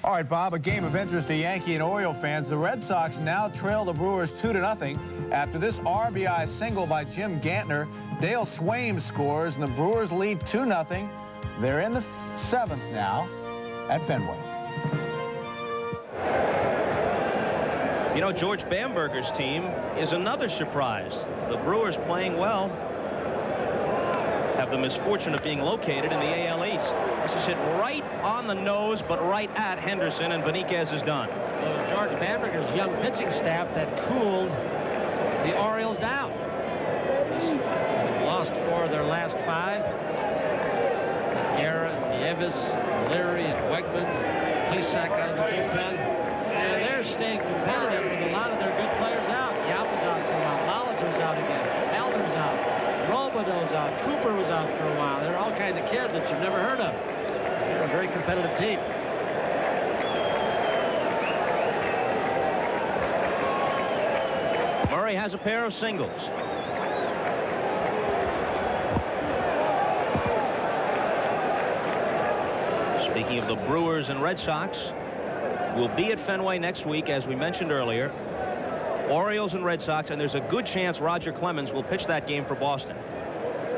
All right, Bob, a game of interest to Yankee and Oriole fans. The Red Sox now trail the Brewers 2-0 after this RBI single by Jim Gantner. Dale Swaim scores, and the Brewers lead 2-0. They're in the 7th now at Fenway. You know, George Bamberger's team is another surprise. The Brewers playing well have the misfortune of being located in the AL East. This is hit right on the nose, but right at Henderson, and Beniquez is done. George Bamberger's young pitching staff that cooled the Orioles down. They've lost 4 of their last 5. Guerra, Nieves, Leary, and Wegman, Plesac out of the bullpen. And they're staying competitive with a lot of their good players out. Yap was out for a while. Knowledge was out again. Felder's out. Robideau's out. Cooper was out for a while. There are all kinds of kids that you've never heard of. They're a very competitive team. Murray has a pair of singles. Speaking of the Brewers and Red Sox, we'll be at Fenway next week, as we mentioned earlier. Orioles and Red Sox, and there's a good chance Roger Clemens will pitch that game for Boston.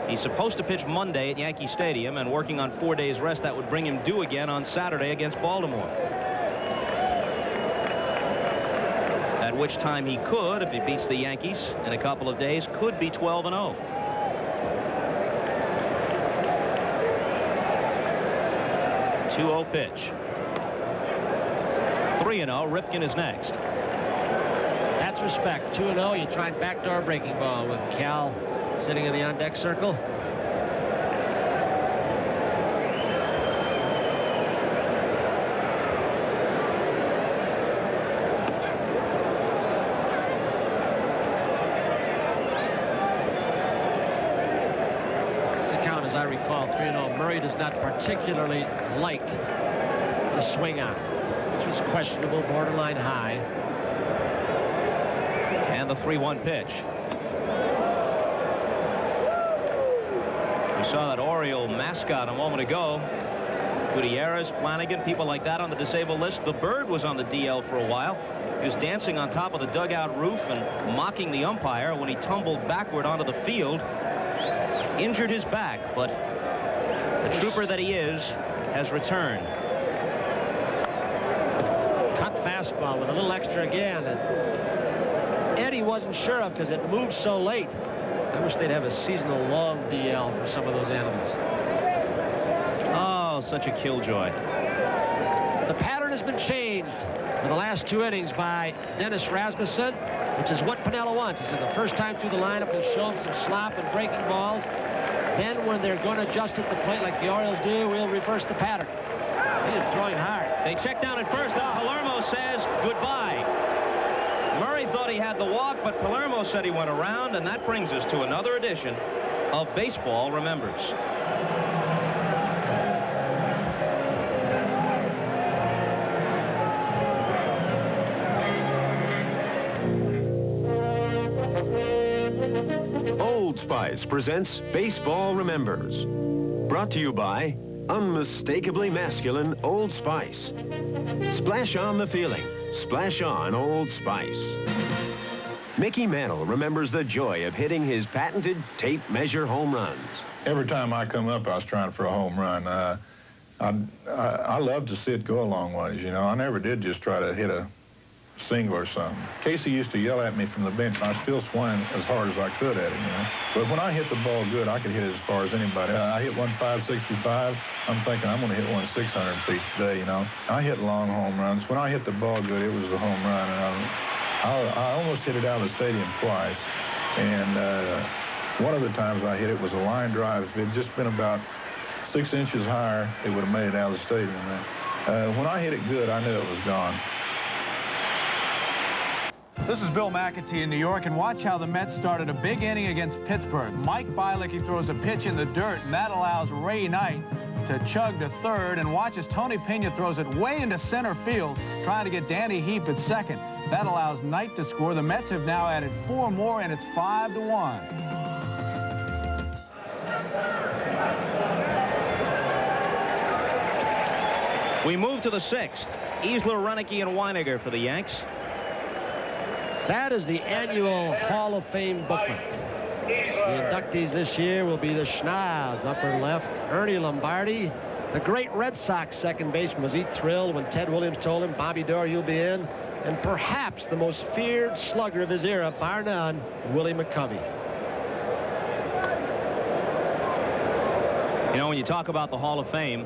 He's supposed to pitch Monday at Yankee Stadium, and working on 4 days rest, that would bring him due again on Saturday against Baltimore. At which time he could, if he beats the Yankees in a couple of days, could be 12-0. Two-0 pitch. 3-0. Ripken is next. That's respect. 2-0. You try and backdoor breaking ball with Cal sitting in the on-deck circle. As I recall, 3-0. Murray does not particularly like to swing on. This was questionable, borderline high. And the 3-1 pitch. We saw that Oriole mascot a moment ago. Gutierrez, Flanagan, people like that on the disabled list. The Bird was on the DL for a while. He was dancing on top of the dugout roof and mocking the umpire when he tumbled backward onto the field. Injured his back, but the trooper that he is has returned. Cut fastball with a little extra again. And Eddie wasn't sure of because it moved so late. I wish they'd have a seasonal long DL for some of those animals. Oh, such a killjoy. The pattern has been changed for the last 2 innings by Dennis Rasmussen, which is what Pinella wants. He said the first time through the lineup, he'll show him some slop and breaking balls. Then when they're going to adjust at the plate like the Orioles do, we'll reverse the pattern. He is throwing hard. They check down at first. Palermo Palermo says goodbye. Murray thought he had the walk, but Palermo said he went around, and that brings us to another edition of Baseball Remembers. Old Spice presents Baseball Remembers. Brought to you by unmistakably masculine Old Spice. Splash on the feeling. Splash on Old Spice. Mickey Mantle remembers the joy of hitting his patented tape measure home runs. Every time I come up, I was trying for a home run. I love to see it go a long ways, you know. I never did just try to hit a single or something. Casey used to yell at me from the bench, and I still swung as hard as I could at it, you know. But when I hit the ball good, I could hit it as far as anybody. I hit one 565. I'm thinking I'm going to hit one 600 feet today, you know. I hit long home runs. When I hit the ball good, it was a home run. And I almost hit it out of the stadium twice. And one of the times I hit it was a line drive. If it had just been about 6 inches higher, it would have made it out of the stadium. And when I hit it good, I knew it was gone. This is Bill McAtee in New York, and watch how the Mets started a big inning against Pittsburgh. Mike Bielicki throws a pitch in the dirt, and that allows Ray Knight to chug to third, and watch as Tony Pena throws it way into center field, trying to get Danny Heap at second. That allows Knight to score. The Mets have now added 4 more, and it's 5-1. We move to the 6th. Easler, Renicky, and Weiniger for the Yanks. That is the annual Hall of Fame booklet. The inductees this year will be the Schnauz, upper left, Ernie Lombardi. The great Red Sox second baseman was he thrilled when Ted Williams told him, Bobby Doerr, you'll be in. And perhaps the most feared slugger of his era, bar none, Willie McCovey. You know, when you talk about the Hall of Fame,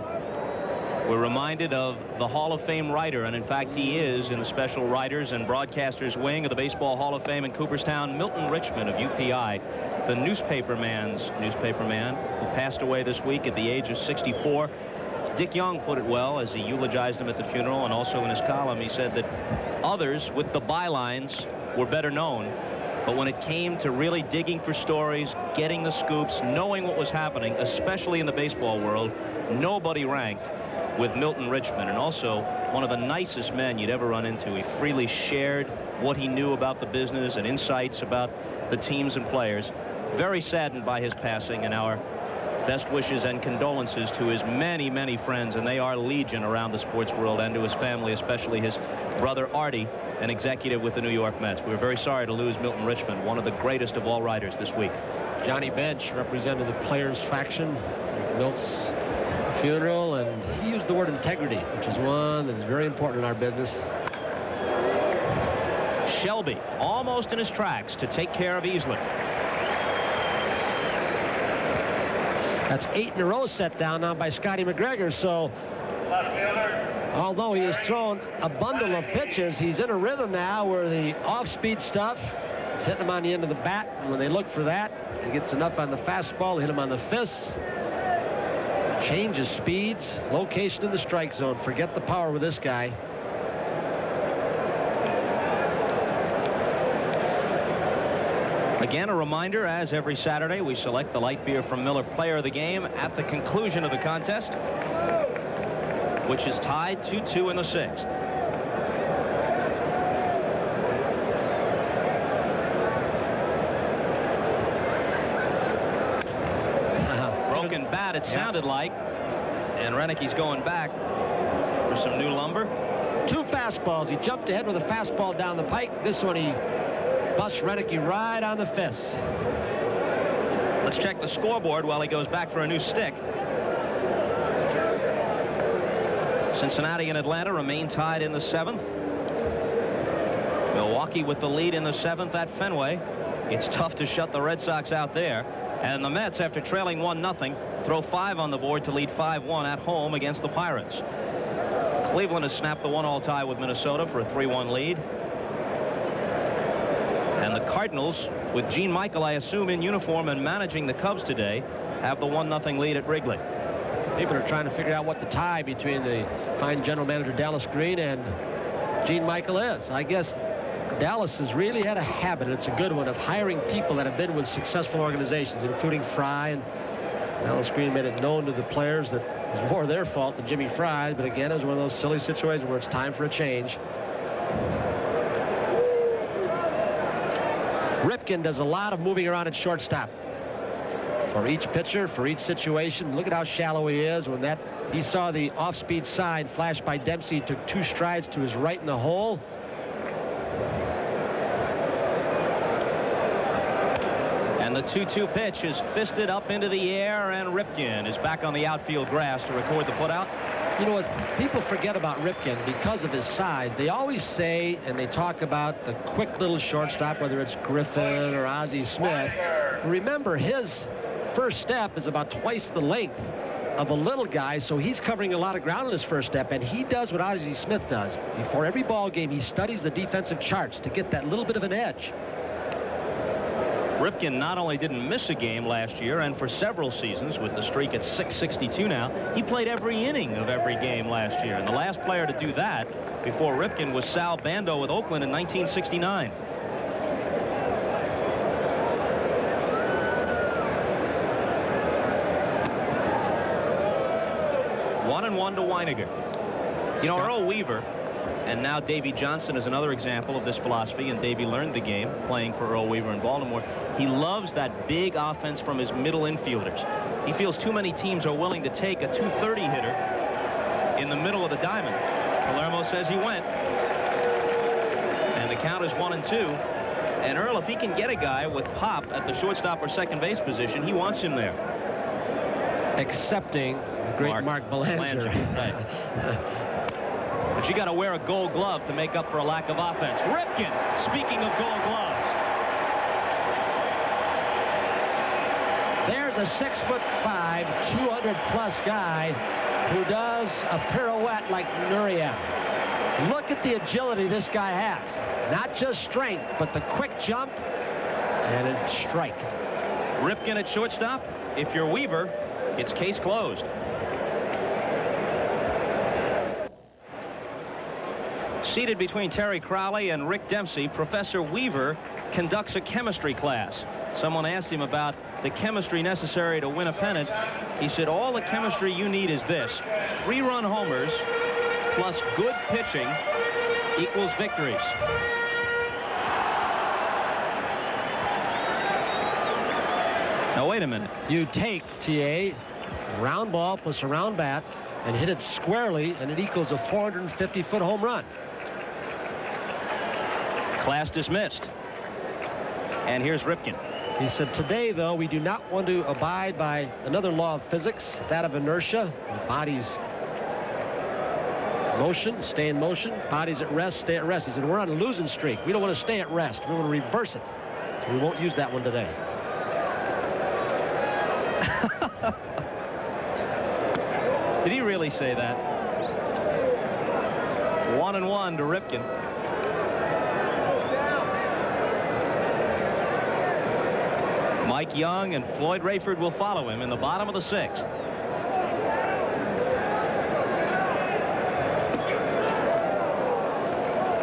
we're reminded of the Hall of Fame writer, and in fact he is in the special writers and broadcasters wing of the Baseball Hall of Fame in Cooperstown. Milton Richmond of UPI, the newspaperman who passed away this week at the age of 64. Dick Young put it well as he eulogized him at the funeral, and also in his column he said that others with the bylines were better known, but when it came to really digging for stories, getting the scoops, knowing what was happening, especially in the baseball world, nobody ranked with Milton Richmond, and also one of the nicest men you'd ever run into. He freely shared what he knew about the business and insights about the teams and players. Very saddened by his passing, and our best wishes and condolences to his many, many friends, and they are legion around the sports world, and to his family, especially his brother Artie, an executive with the New York Mets. We're very sorry to lose Milton Richmond, one of the greatest of all writers this week. Johnny Bench represented the players faction at Milt's funeral, and he used the word integrity, which is one that is very important in our business. Shelby almost in his tracks to take care of Easler. That's 8 in a row set down now by Scotty McGregor. So although he has thrown a bundle of pitches, he's in a rhythm now where the off-speed stuff is hitting him on the end of the bat, and when they look for that, he gets enough on the fastball to hit him on the fists. Changes speeds, location in the strike zone. Forget the power with this guy. Again, a reminder, as every Saturday, we select the light beer from Miller Player of the Game at the conclusion of the contest, which is tied 2-2 in the 6th. Broken bat, it sounded like, and Renicky's going back for some new lumber. 2 fastballs. He jumped ahead with a fastball down the pike. This one he busts Renicky right on the fist. Let's check the scoreboard while he goes back for a new stick. Cincinnati and Atlanta remain tied in the 7th. Milwaukee with the lead in the 7th at Fenway. It's tough to shut the Red Sox out there. And the Mets, after trailing 1-0, throw 5 on the board to lead 5-1 at home against the Pirates. Cleveland has snapped the 1-1 tie with Minnesota for a 3-1 lead. And the Cardinals, with Gene Michael, I assume, in uniform and managing the Cubs today, have the 1-0 lead at Wrigley. People are trying to figure out what the tie between the fine general manager Dallas Green and Gene Michael is. I guess Dallas has really had a habit, and it's a good one, of hiring people that have been with successful organizations, including Fry. And Dallas Green made it known to the players that it was more their fault than Jimmy Fry's. But again, it was one of those silly situations where it's time for a change. Ripken does a lot of moving around at shortstop. For each pitcher, for each situation. Look at how shallow he is. When he saw the off-speed sign flash by Dempsey, took 2 strides to his right in the hole. And the 2-2 pitch is fisted up into the air, and Ripken is back on the outfield grass to record the putout. You know what people forget about Ripken because of his size? They always say, and they talk about the quick little shortstop, whether it's Griffin or Ozzie Smith. Remember, his first step is about twice the length of a little guy, so he's covering a lot of ground in his first step, and he does what Ozzie Smith does. Before every ball game, he studies the defensive charts to get that little bit of an edge. Ripken not only didn't miss a game last year, and for several seasons, with the streak at 662 now, he played every inning of every game last year. And the last player to do that before Ripken was Sal Bando with Oakland in 1969. One and one to Weiniger. You know, Earl Weaver, and now Davey Johnson is another example of this philosophy, and Davey learned the game playing for Earl Weaver in Baltimore. He loves that big offense from his middle infielders. He feels too many teams are willing to take a 230 hitter in the middle of the diamond. Palermo says he went. And the count is 1-2. And Earl, if he can get a guy with pop at the shortstop or second base position, he wants him there. Excepting the great Mark Belanger. Right. But you got to wear a gold glove to make up for a lack of offense. Ripken, speaking of gold gloves. There's a 6'5", 200-plus guy who does a pirouette like Nuria. Look at the agility this guy has. Not just strength, but the quick jump and a strike. Ripken at shortstop. If you're Weaver, it's case closed. Seated between Terry Crowley and Rick Dempsey, Professor Weaver conducts a chemistry class. Someone asked him about the chemistry necessary to win a pennant. He said, all the chemistry you need is this: 3-run homers plus good pitching equals victories. Now, wait a minute. You take, T.A., round ball plus a round bat and hit it squarely, and it equals a 450-foot home run. Class dismissed. And here's Ripken. He said, today, though, we do not want to abide by another law of physics, that of inertia. The body's motion, stay in motion. Body's at rest, stay at rest. He said, we're on a losing streak. We don't want to stay at rest. We want to reverse it. So we won't use that one today. Did he really say that? 1-1 to Ripken. Mike Young and Floyd Rayford will follow him in the bottom of the 6th.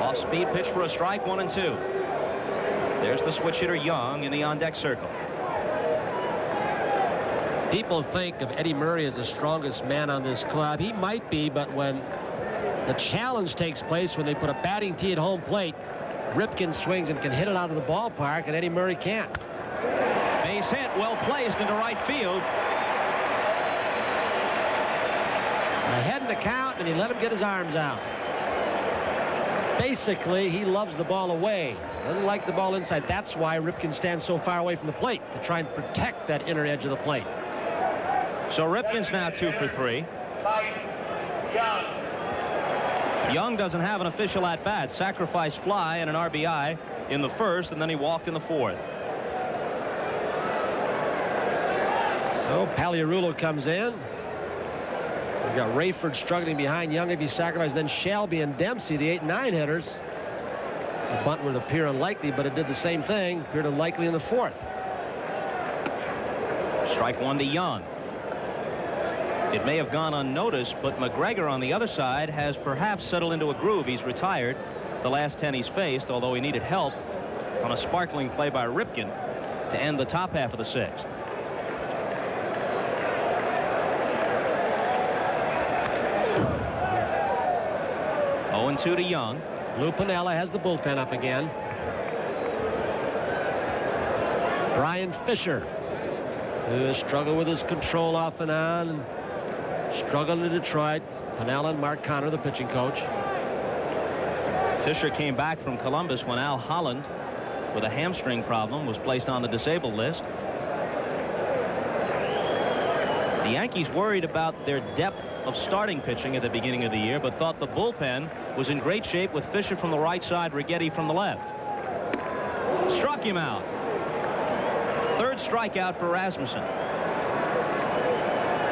Off-speed pitch for a strike, 1-2. There's the switch hitter Young in the on-deck circle. People think of Eddie Murray as the strongest man on this club. He might be, but when the challenge takes place, when they put a batting tee at home plate, Ripken swings and can hit it out of the ballpark, and Eddie Murray can't. Base hit, well placed into right field. Ahead in the count, and he let him get his arms out. Basically, he loves the ball away. Doesn't like the ball inside. That's why Ripken stands so far away from the plate, to try and protect that inner edge of the plate. So Ripken's now 2 for 3. Young doesn't have an official at-bat. Sacrifice fly and an RBI in the first, and then he walked in the 4th. So Paliarulo comes in. We've got Rayford struggling behind Young if he sacrificed. Then Shelby and Dempsey, the 8-9 hitters. The bunt would appear unlikely, but it did the same thing. Appeared unlikely in the 4th. Strike 1 to Young. It may have gone unnoticed, but McGregor on the other side has perhaps settled into a groove. He's retired. the last 10 he's faced, although he needed help on a sparkling play by Ripken to end the top half of the 6th. Oh, 0-2 to Young. Lou Piniella has the bullpen up again. Brian Fisher, who has struggled with his control off and on, and struggled in Detroit. Piniella and Mark Connor, the pitching coach. Fisher came back from Columbus when Al Holland, with a hamstring problem, was placed on the disabled list. The Yankees worried about their depth of starting pitching at the beginning of the year, but thought the bullpen was in great shape with Fisher from the right side, Righetti from the left. Struck him out. Third strikeout for Rasmussen.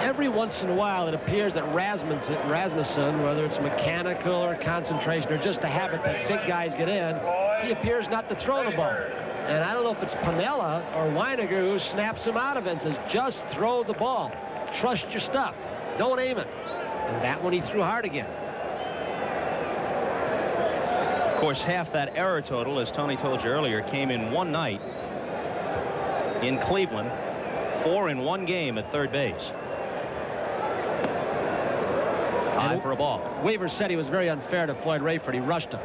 Every once in a while, it appears that Rasmussen, whether it's mechanical or concentration or just a habit that big guys get in, he appears not to throw the ball. And I don't know if it's Piniella or Weiniger who snaps him out of it and says, just throw the ball. Trust your stuff. Don't aim it. And that one he threw hard again. Of course, half that error total, as Tony told you earlier, came in one night in Cleveland. 4 in one game at third base. High for a ball. Weaver said he was very unfair to Floyd Rayford. He rushed him.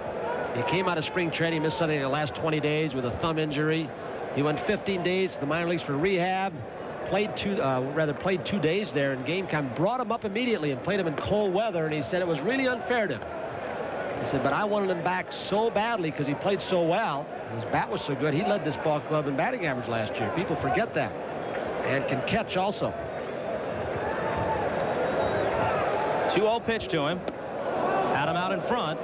He came out of spring training, missed something in the last 20 days with a thumb injury. He went 15 days to the minor leagues for rehab. Played 2 days there in game time. Brought him up immediately and played him in cold weather. And he said it was really unfair to him. He said, but I wanted him back so badly because he played so well. His bat was so good. He led this ball club in batting average last year. People forget that. And can catch also. 2-0 pitch to him. Had him out in front.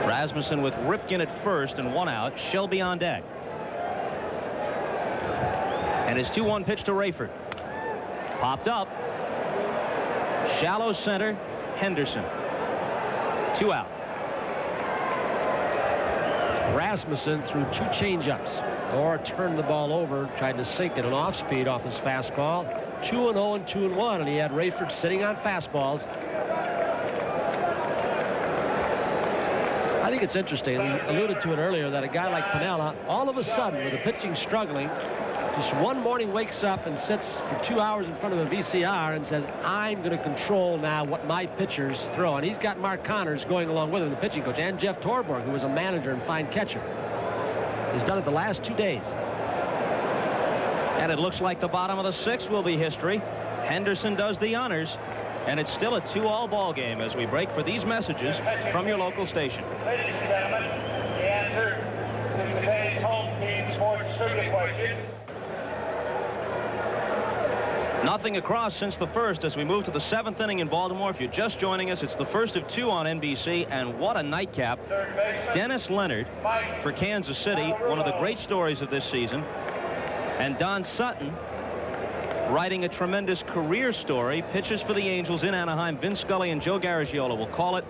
Rasmussen with Ripken at first and 1 out. Shelby on deck. And his 2-1 pitch to Rayford. Popped up. Shallow center. Henderson. 2 out. Rasmussen threw 2 changeups or turned the ball over, tried to sink it an off speed off his fastball. 2-0 and 2-1, and he had Rayford sitting on fastballs. I think it's interesting, and he alluded to it earlier, that a guy like Piniella, all of a sudden, with the pitching struggling, just one morning wakes up and sits for 2 hours in front of a VCR and says, I'm going to control now what my pitchers throw. And he's got Mark Connors going along with him, the pitching coach, and Jeff Torborg, who was a manager and fine catcher. He's done it the last 2 days. And it looks like the bottom of the 6th will be history. Henderson does the honors. And it's still a 2-all ball game as we break for these messages from your local station. Ladies and gentlemen, the answer to today's home team sports trivia question. Nothing across since the first as we move to the 7th inning in Baltimore. If you're just joining us, it's the first of 2 on NBC, and what a nightcap. Dennis Leonard for Kansas City, one of the great stories of this season, and Don Sutton, writing a tremendous career story, pitches for the Angels in Anaheim. Vin Scully and Joe Garagiola will call it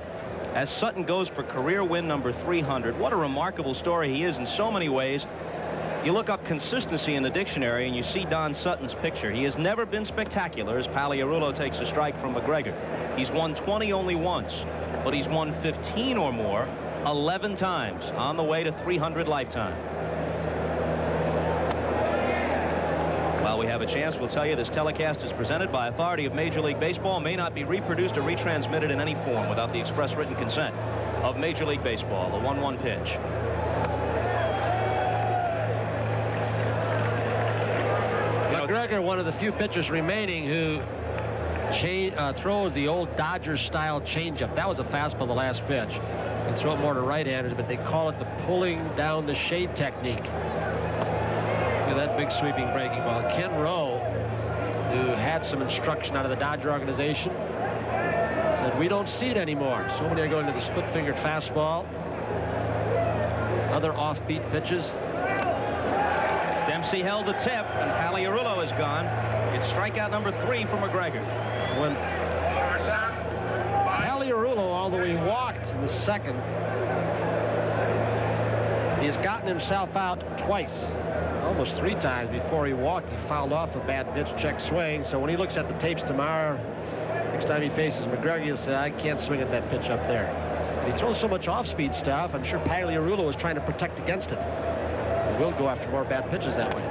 as Sutton goes for career win number 300. What a remarkable story he is in so many ways. You look up consistency in the dictionary and you see Don Sutton's picture. He has never been spectacular as Paliarulo takes a strike from McGregor. He's won 20 only once, but he's won 15 or more 11 times on the way to 300 lifetime. While we have a chance, we'll tell you this telecast is presented by authority of Major League Baseball, may not be reproduced or retransmitted in any form without the express written consent of Major League Baseball. The 1-1 pitch. McGregor, one of the few pitchers remaining who throws the old Dodgers-style changeup. That was a fastball the last pitch. They throw it more to right-handers, but they call it the pulling down the shade technique. Look at that big sweeping breaking ball. Ken Rowe, who had some instruction out of the Dodger organization, said, we don't see it anymore. So many are going to the split-fingered fastball. Other offbeat pitches. Dempsey held the tip, and Paliarulo is gone. It's strikeout number 3 for McGregor. When Paliarulo, although he walked in the 2nd, He's gotten himself out twice, almost 3 times before he walked. He fouled off a bad pitch, check swing. So when he looks at the tapes tomorrow, next time he faces McGregor, he'll say, I can't swing at that pitch up there. And he throws so much off-speed stuff, I'm sure Pagliarulo was trying to protect against it. He will go after more bad pitches that way.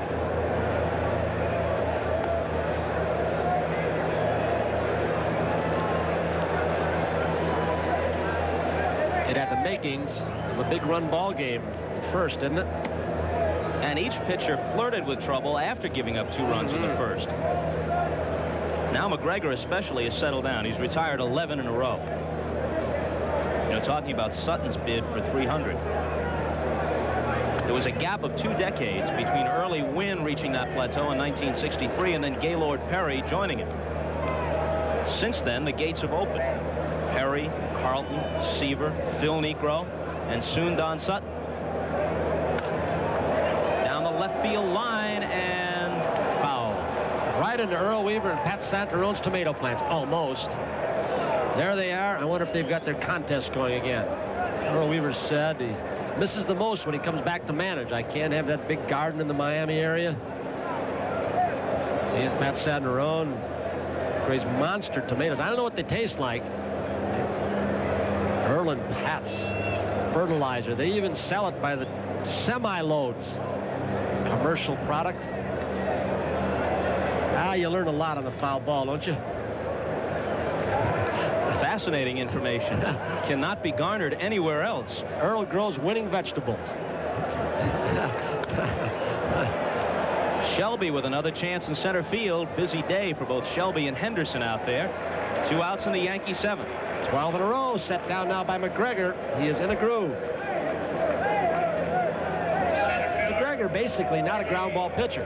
It had the makings of a big run ball game at first, didn't it? And each pitcher flirted with trouble after giving up 2 runs in the first. Now McGregor especially has settled down. He's retired 11 in a row. You know, talking about Sutton's bid for 300. There was a gap of 2 decades between Early Wynn reaching that plateau in 1963 and then Gaylord Perry joining it. Since then, the gates have opened. Perry, Carlton, Seaver, Phil Niekro, and soon Don Sutton. Down the left field line and foul. Right into Earl Weaver and Pat Santarone's tomato plants, almost. There they are. I wonder if they've got their contest going again. Earl Weaver said he misses the most when he comes back to manage. I can't have that big garden in the Miami area. He and Pat Santarone raise monster tomatoes. I don't know what they taste like. Earl and Pat's fertilizer. They even sell it by the semi-loads. Commercial product. You learn a lot on a foul ball, don't you? Fascinating information. Cannot be garnered anywhere else. Earl grows winning vegetables. Shelby with another chance in center field. Busy day for both Shelby and Henderson out there. 2 outs in the Yankee 7th. 12 in a row, set down now by McGregor. He is in a groove. McGregor basically not a ground ball pitcher.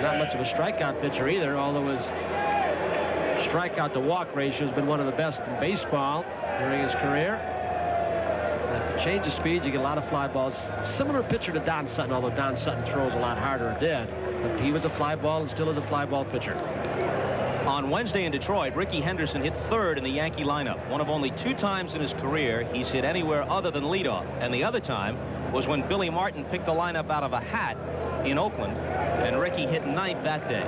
Not much of a strikeout pitcher either, although his strikeout to walk ratio has been one of the best in baseball during his career. Change of speeds, you get a lot of fly balls. Similar pitcher to Don Sutton, although Don Sutton throws a lot harder or did. But he was a fly ball and still is a fly ball pitcher. On Wednesday in Detroit, Ricky Henderson hit 3rd in the Yankee lineup. One of only 2 times in his career he's hit anywhere other than leadoff. And the other time was when Billy Martin picked the lineup out of a hat in Oakland, and Ricky hit 9th that day.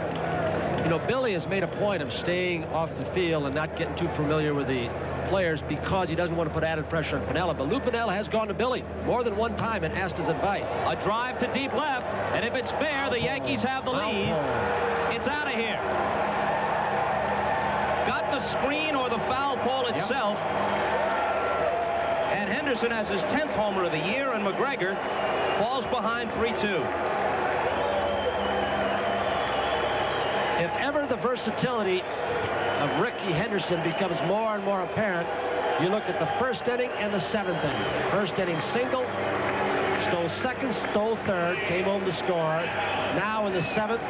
You know, Billy has made a point of staying off the field and not getting too familiar with the players because he doesn't want to put added pressure on Piniella. But Lou Piniella has gone to Billy more than one time and asked his advice. A drive to deep left, and if it's fair, the Yankees have the lead. It's out of here. Got the screen or the foul pole itself. And Henderson has his 10th homer of the year, and McGregor falls behind 3-2. If ever the versatility of Ricky Henderson becomes more and more apparent, you look at the 1st inning and the 7th inning. 1st inning single, stole 2nd, stole 3rd, came home to score. Now in the 7th,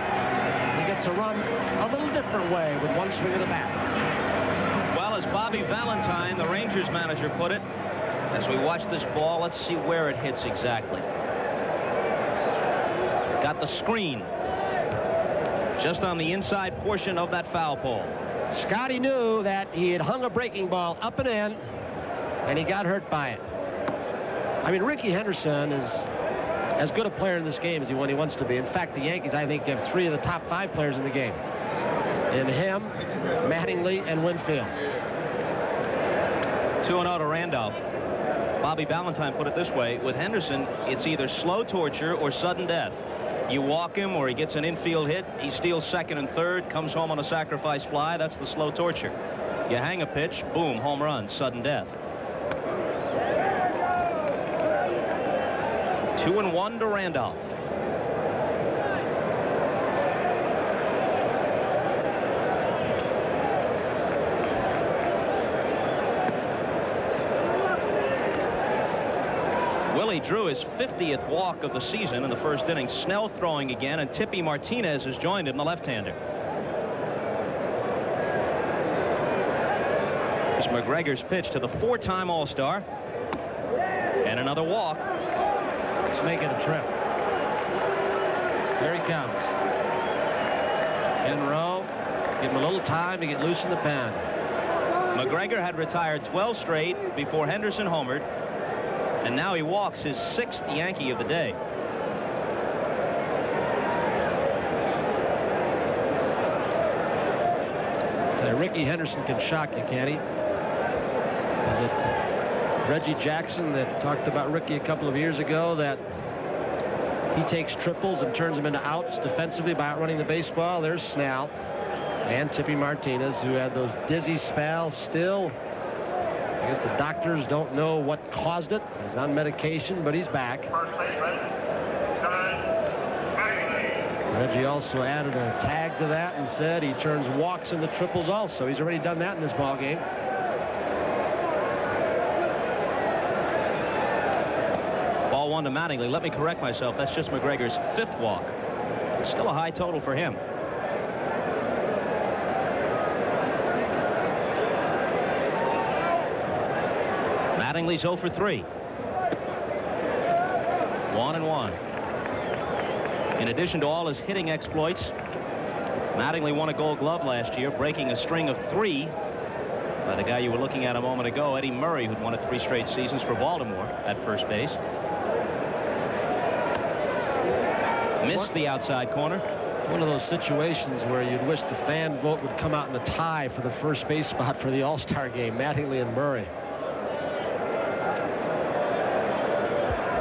he gets a run a little different way with one swing of the bat. Well, as Bobby Valentine, the Rangers manager, put it, as we watch this ball, let's see where it hits exactly. Got the screen just on the inside portion of that foul pole. Scotty knew that he had hung a breaking ball up and in, and he got hurt by it. I mean, Ricky Henderson is as good a player in this game as he wants to be. In fact, the Yankees, I think, have 3 of the top 5 players in the game. In him, Mattingly, and Winfield. 2-0 to Randolph. Bobby Valentine put it this way: with Henderson, it's either slow torture or sudden death. You walk him or he gets an infield hit, he steals 2nd and 3rd, comes home on a sacrifice fly. That's the slow torture. You hang a pitch, boom, home run, sudden death. 2-1 to Randolph. Willie drew his 50th walk of the season in the 1st inning. Snell throwing again, and Tippy Martinez has joined him, the left-hander. It's McGregor's pitch to the 4-time All-Star. And another walk. Let's make it a trip. Here he comes. In row. Give him a little time to get loose in the pen. McGregor had retired 12 straight before Henderson homered. And now he walks his 6th Yankee of the day. Ricky Henderson can shock you, can't he? Was it Reggie Jackson that talked about Ricky a couple of years ago, that he takes triples and turns them into outs defensively by outrunning the baseball? There's Snell and Tippy Martinez, who had those dizzy spells. Still, I guess the doctors don't know what caused it. He's on medication, but he's back. Reggie also added a tag to that and said he turns walks into triples also. He's already done that in this ball game. Ball 1 to Mattingly. Let me correct myself. That's just McGregor's 5th walk. Still a high total for him. Mattingly's 0 for 3. 1-1. In addition to all his hitting exploits, Mattingly won a Gold Glove last year, breaking a string of 3 by the guy you were looking at a moment ago, Eddie Murray, who'd won it 3 straight seasons for Baltimore at first base. Missed the outside corner. It's one of those situations where you'd wish the fan vote would come out in a tie for the first base spot for the All-Star game, Mattingly and Murray.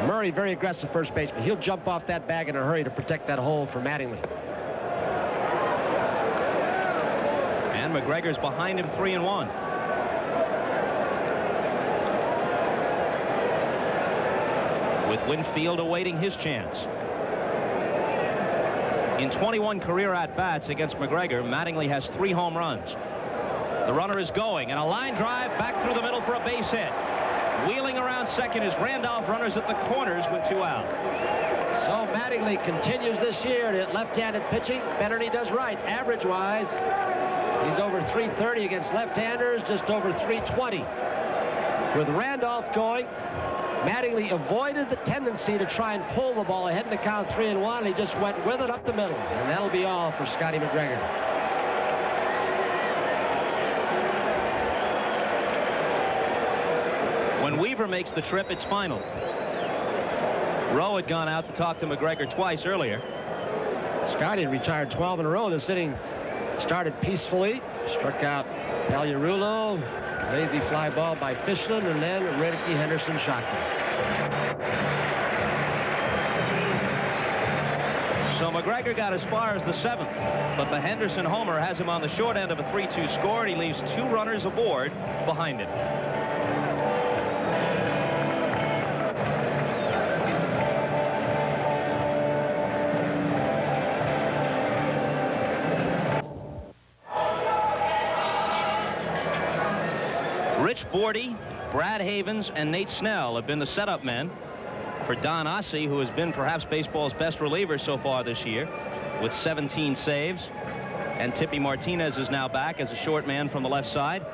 Murray, very aggressive first baseman. He'll jump off that bag in a hurry to protect that hole for Mattingly. And McGregor's behind him 3-1. With Winfield awaiting his chance. In 21 career at-bats against McGregor, Mattingly has 3 home runs. The runner is going, and a line drive back through the middle for a base hit. Wheeling around second is Randolph, runners at the corners with 2 out. So Mattingly continues this year at left-handed pitching better than he does right. Average-wise, he's over 330 against left-handers, just over 320. With Randolph going, Mattingly avoided the tendency to try and pull the ball ahead in the count 3-1. He just went with it up the middle, and that'll be all for Scotty McGregor. When Weaver makes the trip, it's final. Rowe had gone out to talk to McGregor twice earlier. Scotty had retired 12 in a row. This inning started peacefully. Struck out Pagliarulo. Lazy fly ball by Fishland, and then Ricky Henderson shot him. So McGregor got as far as the 7th, but the Henderson homer has him on the short end of a 3-2 score, and he leaves 2 runners aboard behind him. Rich Bordy, Brad Havens, and Nate Snell have been the setup men for Don Ossie, who has been perhaps baseball's best reliever so far this year with 17 saves. And Tippy Martinez is now back as a short man from the left side.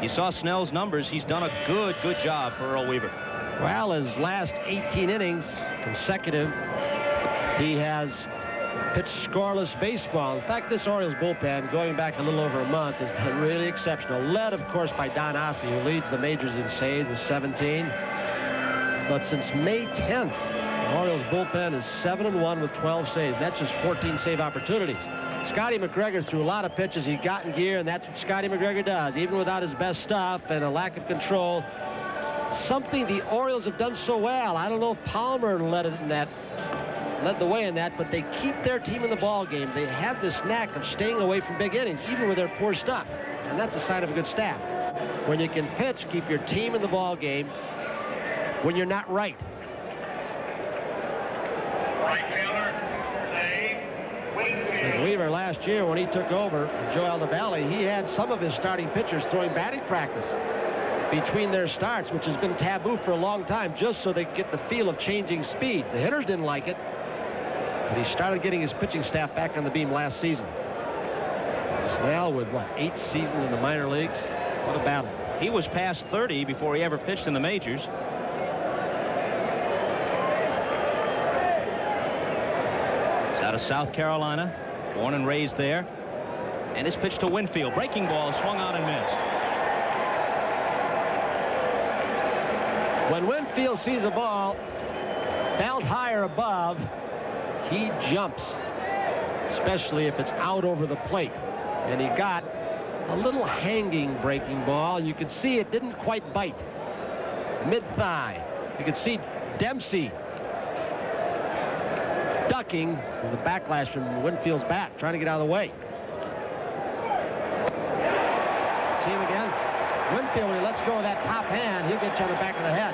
You saw Snell's numbers. He's done a good job for Earl Weaver. Well, his last 18 innings consecutive, he has pitched scoreless baseball. In fact, this Orioles bullpen, going back a little over a month, has been really exceptional. Led, of course, by Don Ossie, who leads the majors in saves with 17. But since May 10th, the Orioles bullpen is 7-1 with 12 saves. That's just 14 save opportunities. Scotty McGregor threw a lot of pitches. He got in gear, and that's what Scotty McGregor does. Even without his best stuff and a lack of control, something the Orioles have done so well. I don't know if Palmer led the way in that, but they keep their team in the ball game. They have this knack of staying away from big innings, even with their poor stuff, and that's a sign of a good staff. When you can pitch, keep your team in the ball game when you're not right. Right fielder, Dave Winfield. Weaver last year, when he took over Joe Aldavale, he had some of his starting pitchers throwing batting practice between their starts, which has been taboo for a long time, just so they could get the feel of changing speeds. The hitters didn't like it, but he started getting his pitching staff back on the beam last season. Snell with, 8 seasons in the minor leagues? What a battle. He was past 30 before he ever pitched in the majors. He's out of South Carolina, born and raised there. And his pitch to Winfield. Breaking ball, swung on and missed. When Winfield sees a ball belt high or above, he jumps, especially if it's out over the plate. And he got a little hanging breaking ball. You could see it didn't quite bite. Mid-thigh. You could see Dempsey ducking the backlash from Winfield's bat, trying to get out of the way. See him again? Winfield, when he lets go of that top hand, he'll get you on the back of the head.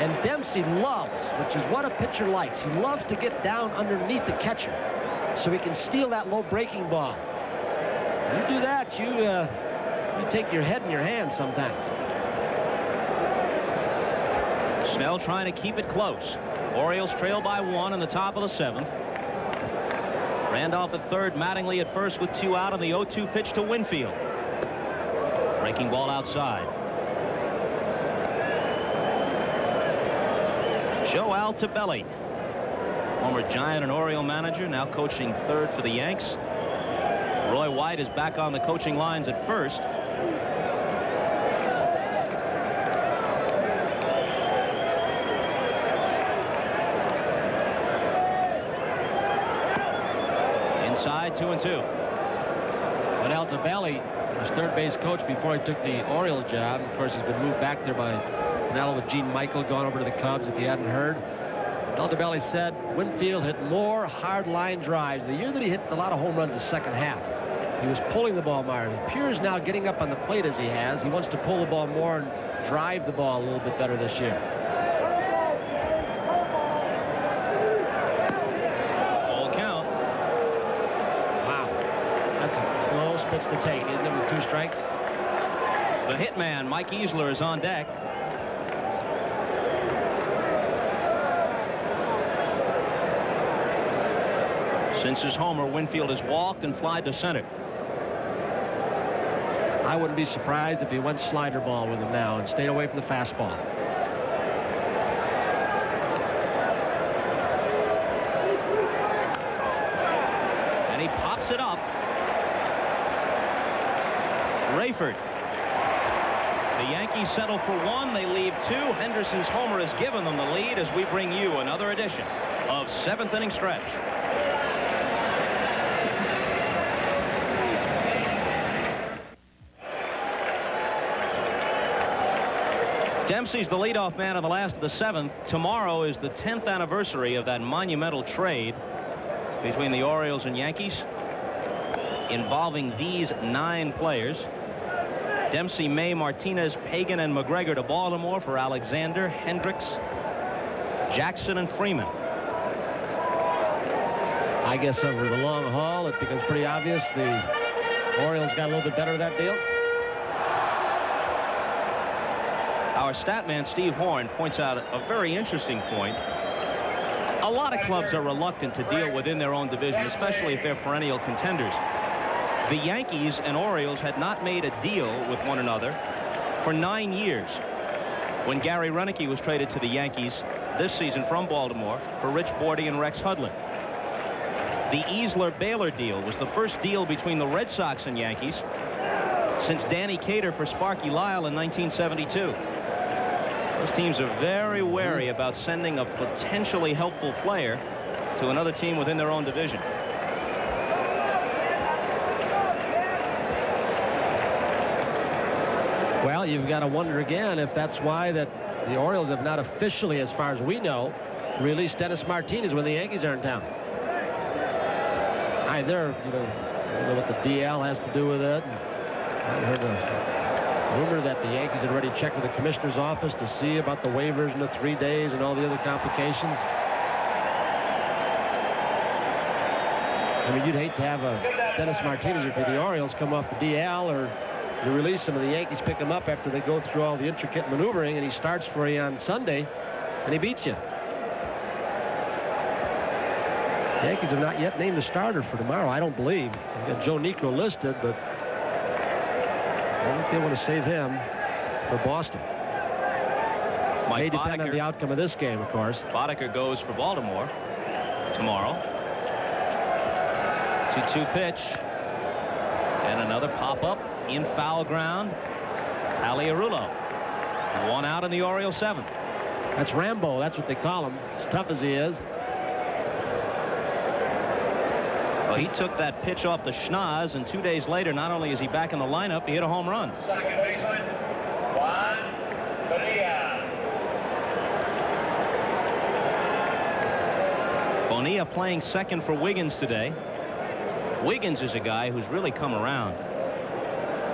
And Dempsey loves, which is what a pitcher likes, he loves to get down underneath the catcher so he can steal that low breaking ball. You do that, you take your head in your hand sometimes. Snell trying to keep it close. Orioles trail by 1 in the top of the 7th. Randolph at third, Mattingly at first with 2 out, and the 0-2 pitch to Winfield. Breaking ball outside. Joe Altobelli, former Giant and Oriole manager, now coaching third for the Yanks. Roy White is back on the coaching lines at first. Inside, 2-2. But Altobelli was third base coach before he took the Orioles job. Of course, he's been moved back there by Pinello with Gene Michael, gone over to the Cubs, if you hadn't heard. Altobelli said Winfield hit more hard line drives. The year that he hit a lot of home runs the second half, he was pulling the ball more. It appears now, getting up on the plate as he has, he wants to pull the ball more and drive the ball a little bit better this year. Full count. Wow. That's a close pitch to take, isn't it, with 2 strikes? The hitman, Mike Easler, is on deck. Since his homer, Winfield has walked and flied to center. I wouldn't be surprised if he went slider ball with him now and stayed away from the fastball. And he pops it up. Rayford. The Yankees settle for 1. They leave 2. Henderson's homer has given them the lead as we bring you another edition of 7th inning stretch. Dempsey's the leadoff man of the last of the 7th. Tomorrow is the 10th anniversary of that monumental trade between the Orioles and Yankees involving these 9 players. Dempsey, May, Martinez, Pagan, and McGregor to Baltimore for Alexander, Hendricks, Jackson, and Freeman. I guess over the long haul, it becomes pretty obvious the Orioles got a little bit better of that deal. Our stat man, Steve Horn, points out a very interesting point. A lot of clubs are reluctant to deal within their own division, especially if they're perennial contenders. The Yankees and Orioles had not made a deal with one another for 9 years. When Gary Renicky was traded to the Yankees this season from Baltimore for Rich Bordy and Rex Hudlin. The Easler-Baylor deal was the first deal between the Red Sox and Yankees since Danny Cater for Sparky Lyle in 1972. Those teams are very wary about sending a potentially helpful player to another team within their own division. Well, you've got to wonder again if that's why that the Orioles have not officially, as far as we know, released Dennis Martinez when the Yankees are in town. I don't know what the DL has to do with it. I heard a rumor that the Yankees had already checked with the commissioner's office to see about the waivers and the 3 days and all the other complications. I mean, you'd hate to have a Dennis Martinez if you're the Orioles come off the DL, or you release him and the Yankees pick him up after they go through all the intricate maneuvering and he starts for you on Sunday and he beats you. The Yankees have not yet named the starter for tomorrow, I don't believe. They've got Joe Niekro listed, but I think they want to save him for Boston. May depend on the outcome of this game, of course. Boddicker goes for Baltimore tomorrow. 2-2 pitch. And another pop-up in foul ground. Aliarulo. One out in the Orioles' 7th. That's Rambo. That's what they call him. As tough as he is. Well, he took that pitch off the schnoz, and 2 days later, not only is he back in the lineup, he hit a home run. Second baseman, Juan Bonilla. Bonilla playing second for Wiggins today. Wiggins is a guy who's really come around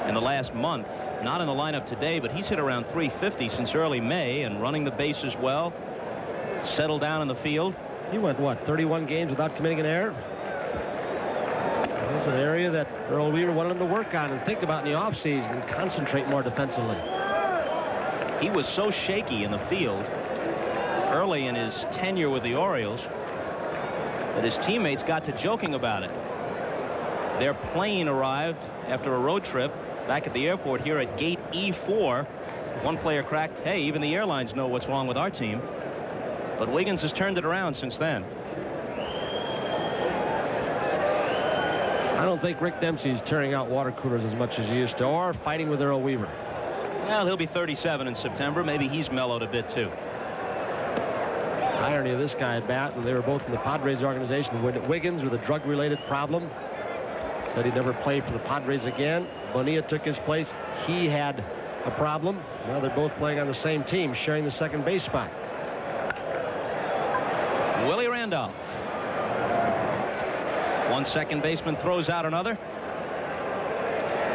in the last month. Not in the lineup today, but he's hit around 350 since early May and running the bases well. Settled down in the field. He went, what, 31 games without committing an error? It's an area that Earl Weaver wanted him to work on and think about in the offseason and concentrate more defensively. He was so shaky in the field early in his tenure with the Orioles that his teammates got to joking about it. Their plane arrived after a road trip back at the airport here at gate E4. One player cracked, hey, even the airlines know what's wrong with our team. But Wiggins has turned it around since then. I don't think Rick Dempsey's tearing out water coolers as much as he used to, or fighting with Earl Weaver. Well, he'll be 37 in September. Maybe he's mellowed a bit, too. Irony of this guy at bat, and they were both in the Padres organization. Wiggins with a drug-related problem. Said he'd never play for the Padres again. Bonilla took his place. He had a problem. Now they're both playing on the same team, sharing the second base spot. Willie Randolph. One second baseman throws out another.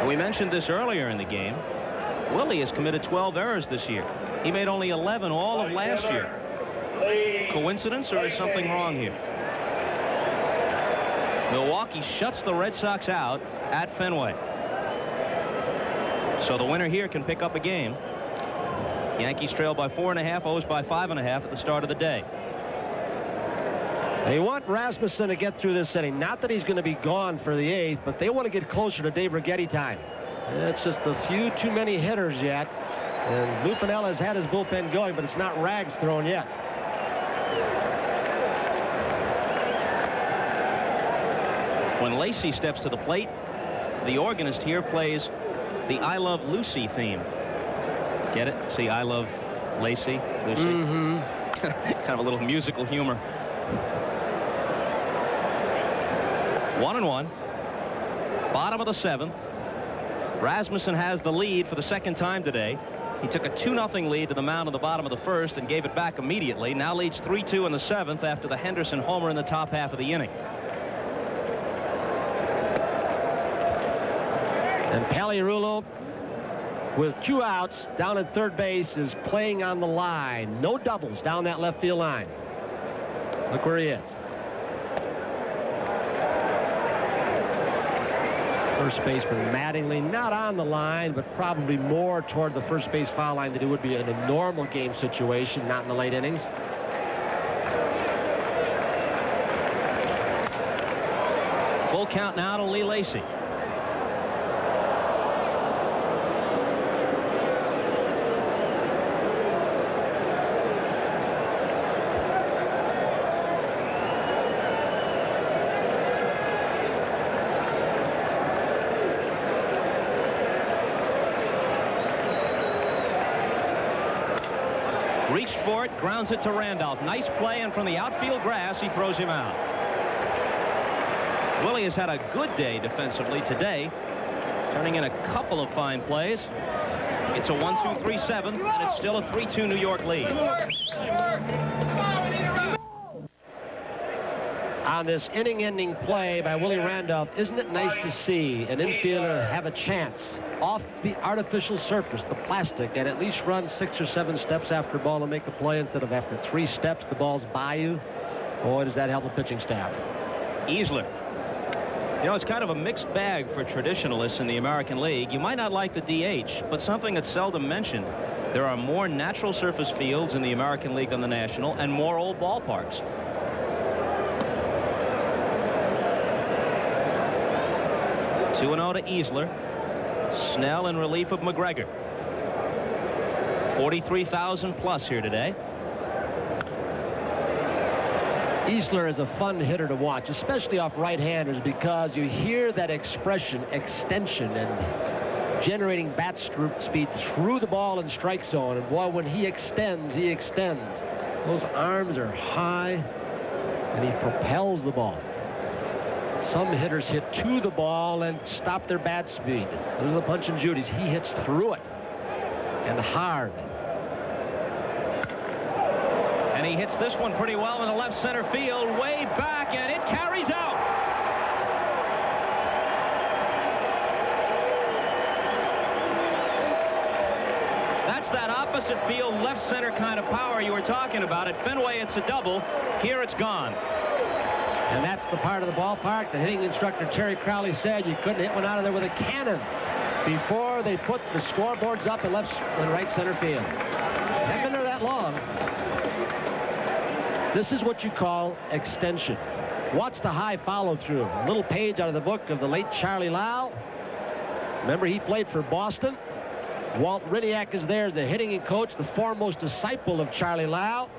We mentioned this earlier in the game. Willie has committed 12 errors this year. He made only 11 all of last year. Coincidence, or is something wrong here? Milwaukee shuts the Red Sox out at Fenway. So the winner here can pick up a game. Yankees trail by 4.5, O's by 5.5 at the start of the day. They want Rasmussen to get through this inning. Not that he's going to be gone for the 8th, but they want to get closer to Dave Righetti time. It's just a few too many hitters yet. And Lupinella has had his bullpen going, but it's not rags thrown yet. When Lacey steps to the plate, the organist here plays the I Love Lucy theme. Get it? See, I love Lacey, Lucy. Kind of a little musical humor. 1-1. Bottom of the 7th. Rasmussen has the lead for the second time today. He took a 2-0 lead to the mound in the bottom of the 1st and gave it back immediately. Now leads 3-2 in the 7th after the Henderson homer in the top half of the inning. And Paliarulo, with 2 outs down at third base, is playing on the line. No doubles down that left field line. Look where he is. First baseman Mattingly not on the line, but probably more toward the first base foul line than it would be in a normal game situation, not in the late innings. Full count now to Lee Lacey. Reached for it, grounds it to Randolph. Nice play, and from the outfield grass, he throws him out. Willie has had a good day defensively today, turning in a couple of fine plays. It's a 1-2-3 7th, and it's still a 3-2 New York lead. On this inning-ending play by Willie Randolph, isn't it nice to see an infielder have a chance off the artificial surface, the plastic, and at least run 6 or 7 steps after ball to make a play instead of after 3 steps the ball's by you? Boy, does that help the pitching staff. Easler. You know, it's kind of a mixed bag for traditionalists in the American League. You might not like the DH, but something that's seldom mentioned, there are more natural surface fields in the American League than the National, and more old ballparks. 2-0 to Easler. Snell in relief of McGregor. 43,000 plus here today. Easler is a fun hitter to watch, especially off right-handers, because you hear that expression, extension, and generating bat speed through the ball in strike zone. And boy, when he extends, he extends. Those arms are high, and he propels the ball. Some hitters hit to the ball and stop their bat speed. Those are the punch and judies. He hits through it and hard. And he hits this one pretty well in the left center field, way back, and it carries out. That's that opposite field, left center kind of power you were talking about. At Fenway, it's a double. Here, it's gone. And that's the part of the ballpark that hitting instructor Terry Crowley said you couldn't hit one out of there with a cannon before they put the scoreboards up in left and right center field. Haven't been there that long. This is what you call extension. Watch the high follow-through. A little page out of the book of the late Charlie Lau. Remember, he played for Boston. Walt Riniak is there as the hitting coach, the foremost disciple of Charlie Lau.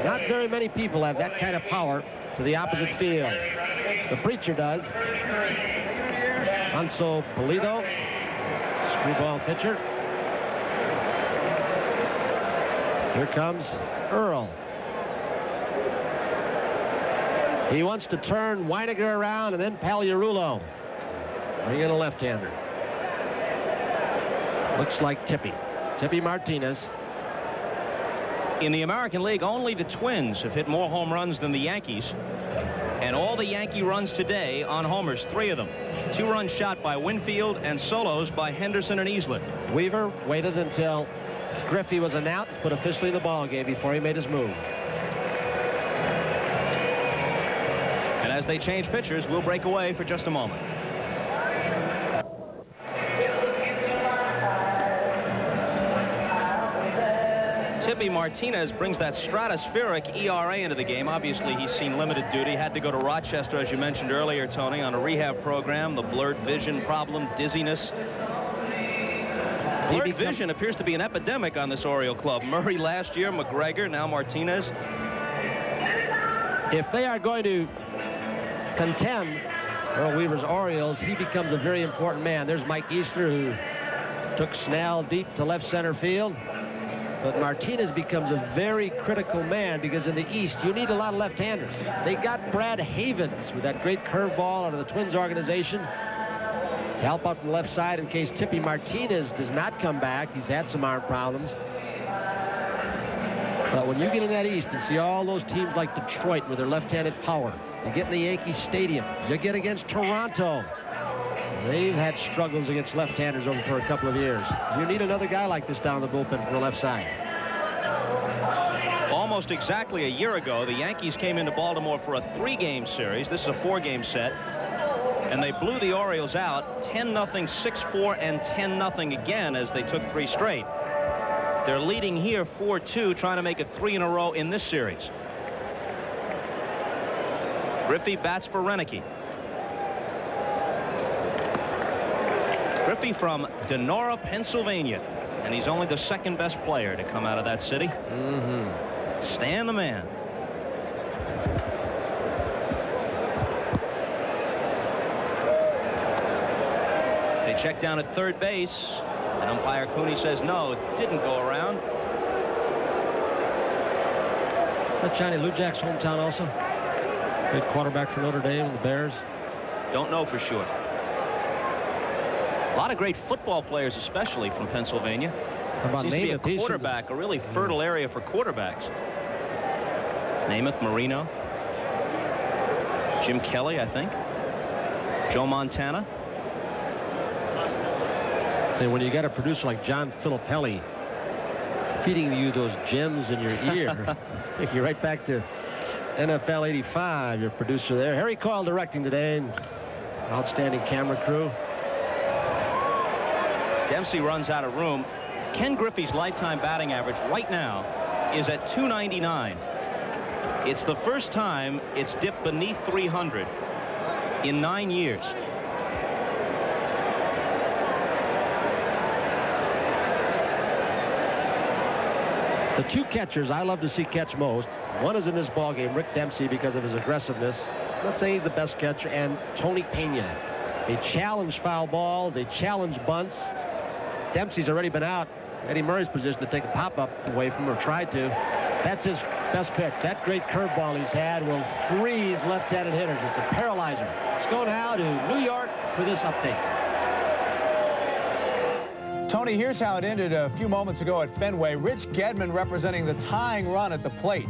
Not very many people have that kind of power to the opposite field. The preacher does. Hanso Pulido, screwball pitcher. Here comes Earl. He wants to turn Weiniger around and then Pagliarulo. Bring in a left-hander. Looks like Tippy Martinez. In the American League, only the Twins have hit more home runs than the Yankees. And all the Yankee runs today on homers, 3 of them. 2 runs shot by Winfield and solos by Henderson and Easlett. Weaver waited until Griffey was announced, put officially in the ball game before he made his move. And as they change pitchers, we'll break away for just a moment. Tippy Martinez brings that stratospheric ERA into the game. Obviously, he's seen limited duty. Had to go to Rochester, as you mentioned earlier, Tony, on a rehab program. The blurred vision problem, dizziness. Blurred vision appears to be an epidemic on this Oriole club. Murray last year, McGregor, now Martinez. If they are going to contend, Earl Weaver's Orioles, he becomes a very important man. There's Mike Easter, who took Snell deep to left center field. But Martinez becomes a very critical man because in the East, you need a lot of left-handers. They got Brad Havens with that great curveball out of the Twins organization to help out from the left side in case Tippy Martinez does not come back. He's had some arm problems. But when you get in that East and see all those teams like Detroit with their left-handed power, you get in the Yankee Stadium, you get against Toronto. They've had struggles against left-handers over for a couple of years. You need another guy like this down the bullpen from the left side. Almost exactly a year ago, the Yankees came into Baltimore for a 3-game series. This is a 4-game set. And they blew the Orioles out 10-0, 6-4, and 10-0 again as they took 3 straight. They're leading here 4-2, trying to make it 3 in a row in this series. Griffey bats for Renicky. Griffey from Donora, Pennsylvania, and he's only the 2nd best player to come out of that city. Stan the man. They check down at third base, and umpire Cooney says no, it didn't go around. Is that Johnny Lujak's hometown also? Good quarterback for Notre Dame and the Bears. Don't know for sure. A lot of great football players, especially from Pennsylvania. How about Seems Namath? to be a quarterback, a really fertile area for quarterbacks. Namath, Marino, Jim Kelly, I think, Joe Montana. Say, when you got a producer like John Filippelli feeding you those gems in your ear, take you right back to NFL '85. Your producer there, Harry Coyle, directing today. Outstanding camera crew. Dempsey runs out of room. Ken Griffey's lifetime batting average right now is at .299. It's the first time it's dipped beneath 300 in 9 years. The 2 catchers I love to see catch most, one is in this ballgame, Rick Dempsey, because of his aggressiveness. I'm not saying he's the best catcher, and Tony Pena. They challenge foul balls. They challenge bunts. Dempsey's already been out. Eddie Murray's position to take a pop-up away from him, or tried to. That's his best pitch. That great curveball he's had will freeze left-handed hitters. It's a paralyzer. Let's go now to New York for this update. Tony, here's how it ended a few moments ago at Fenway. Rich Gedman representing the tying run at the plate.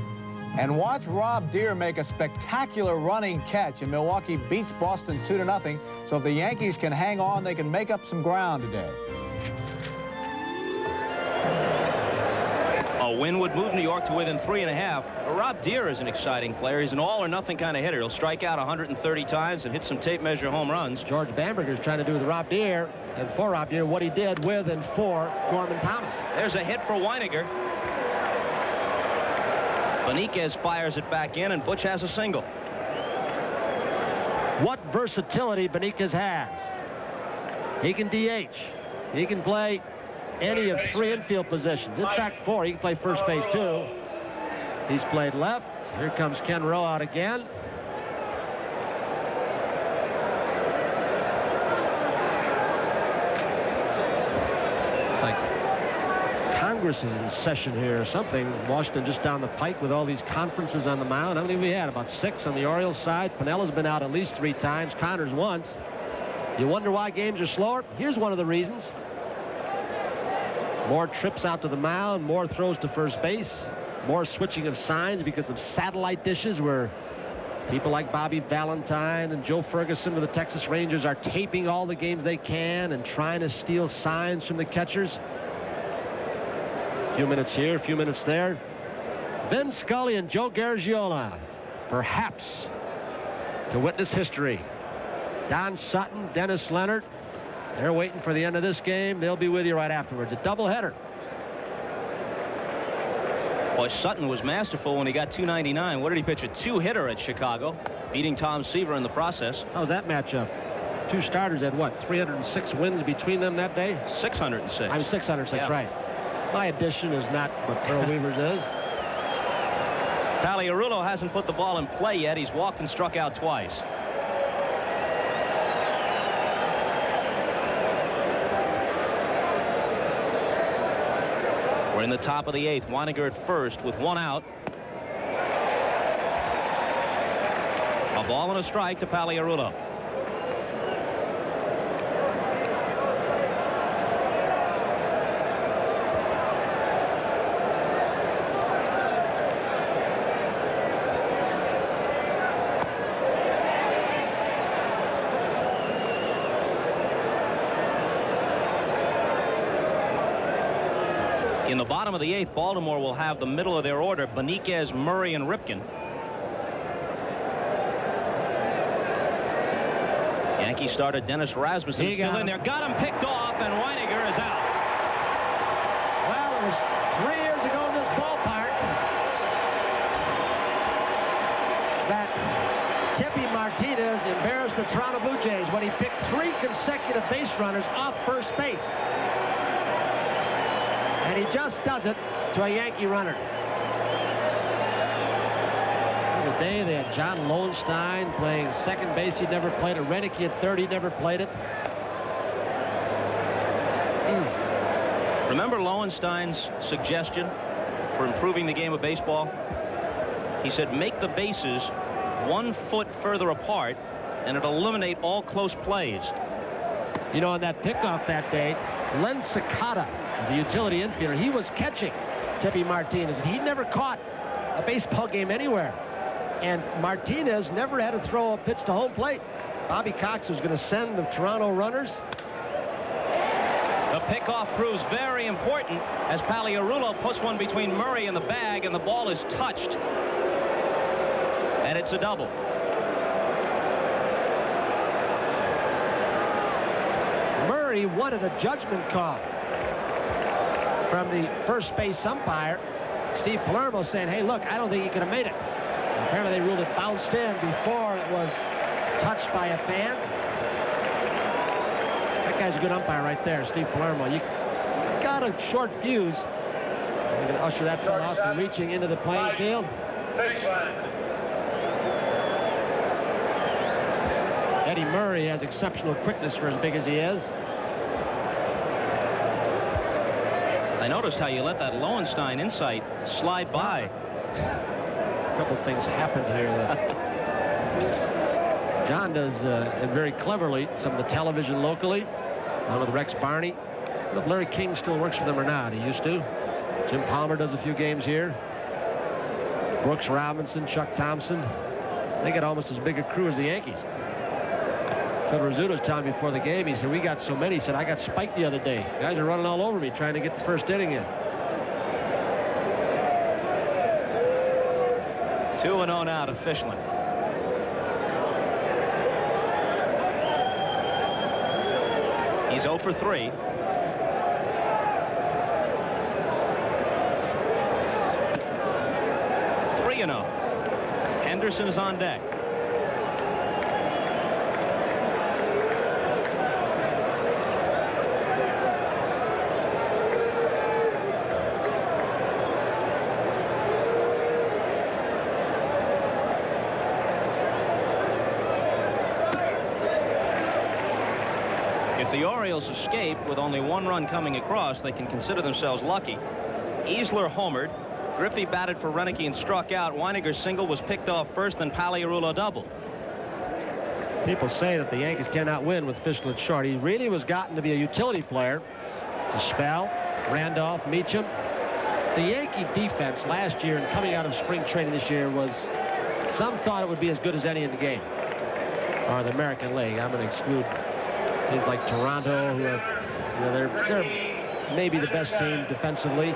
And watch Rob Deere make a spectacular running catch, and Milwaukee beats Boston 2-0. So if the Yankees can hang on, they can make up some ground today. A win would move New York to within 3.5. Rob Deere is an exciting player. He's an all-or-nothing kind of hitter. He'll strike out 130 times and hit some tape measure home runs. George Bamberger's trying to do with Rob Deere, and for Rob Deere, what he did with and for Gorman Thomas. There's a hit for Weiniger. Beniquez fires it back in, and Butch has a single. What versatility Beniquez has. He can DH. He can play any of 3 infield positions. In fact, 4. He can play first base, too. He's played left. Here comes Ken Rowe out again. It's like Congress is in session here or something. Washington just down the pike with all these conferences on the mound. How many have we had? About 6 on the Orioles side. Pinella's been out at least 3 times. Connors once. You wonder why games are slower? Here's one of the reasons. More trips out to the mound, more throws to first base, more switching of signs because of satellite dishes where people like Bobby Valentine and Joe Ferguson with the Texas Rangers are taping all the games they can and trying to steal signs from the catchers. A few minutes here, a few minutes there. Vin Scully and Joe Garagiola, perhaps to witness history. Don Sutton, Dennis Leonard. They're waiting for the end of this game. They'll be with you right afterwards. A doubleheader. Boy, Sutton was masterful when he got 299. What did he pitch? A 2-hitter at Chicago, beating Tom Seaver in the process. How was that matchup? 2 starters had what? 306 wins between them that day? 606. I'm 606, yeah. Right. My addition is not what Earl Weaver's is. Pagliarulo hasn't put the ball in play yet. He's walked and struck out twice. We're in the top of the 8th. Weiniger at first with 1 out. A ball and a strike to Pagliarulo. In the bottom of the 8th, Baltimore will have the middle of their order: Beniquez, Murray, and Ripken. Yankee starter Dennis Rasmussen still in there. Got him picked off, and Weiniger is out. Well, it was 3 years ago in this ballpark that Tippy Martinez embarrassed the Toronto Blue Jays when he picked 3 consecutive base runners off first base. And he just does it to a Yankee runner. There was a day they had John Lowenstein playing second base. He'd never played it. Renicky at third. He'd never played it. Remember Lowenstein's suggestion for improving the game of baseball? He said, make the bases 1 foot further apart, and it'll eliminate all close plays. You know, on that pickoff that day, Len Sakata, the utility infielder, he was catching Tippy Martinez, and he never caught a baseball game anywhere. And Martinez never had to throw a pitch to home plate. Bobby Cox was going to send the Toronto runners. The pickoff proves very important as Pagliarulo puts one between Murray and the bag, and the ball is touched. And it's a double. Murray wanted a judgment call from the first base umpire, Steve Palermo, saying, hey, look, I don't think he could have made it. And apparently they ruled it bounced in before it was touched by a fan. That guy's a good umpire right there, Steve Palermo. You got a short fuse. You're going to usher that ball off from reaching into the playing field. Eddie Murray has exceptional quickness for as big as he is. I noticed how you let that Lowenstein insight slide by. A couple of things happened here that John does very cleverly. Some of the television locally, down with Rex Barney. I don't know if Larry King still works for them or not. He used to. Jim Palmer does a few games here. Brooks Robinson, Chuck Thompson. They got almost as big a crew as the Yankees. Phil Rizzuto was telling me before the game, he said, we got so many. He said, I got spiked the other day. Guys are running all over me trying to get the first inning in. 2-0 now to Fishland. He's 0 for 3. Henderson is on deck. If the Orioles escape with only 1 run coming across, they can consider themselves lucky. Easler homered. Griffey batted for Renicky and struck out. Weiniger's single was picked off first, then Paliarulo doubled. People say that the Yankees cannot win with Fishland short. He really was gotten to be a utility player to Spell, Randolph, Meacham. The Yankee defense last year and coming out of spring training this year was, some thought it would be as good as any in the game, or the American League. I'm going to exclude teams like Toronto, who are, they're maybe the best team defensively.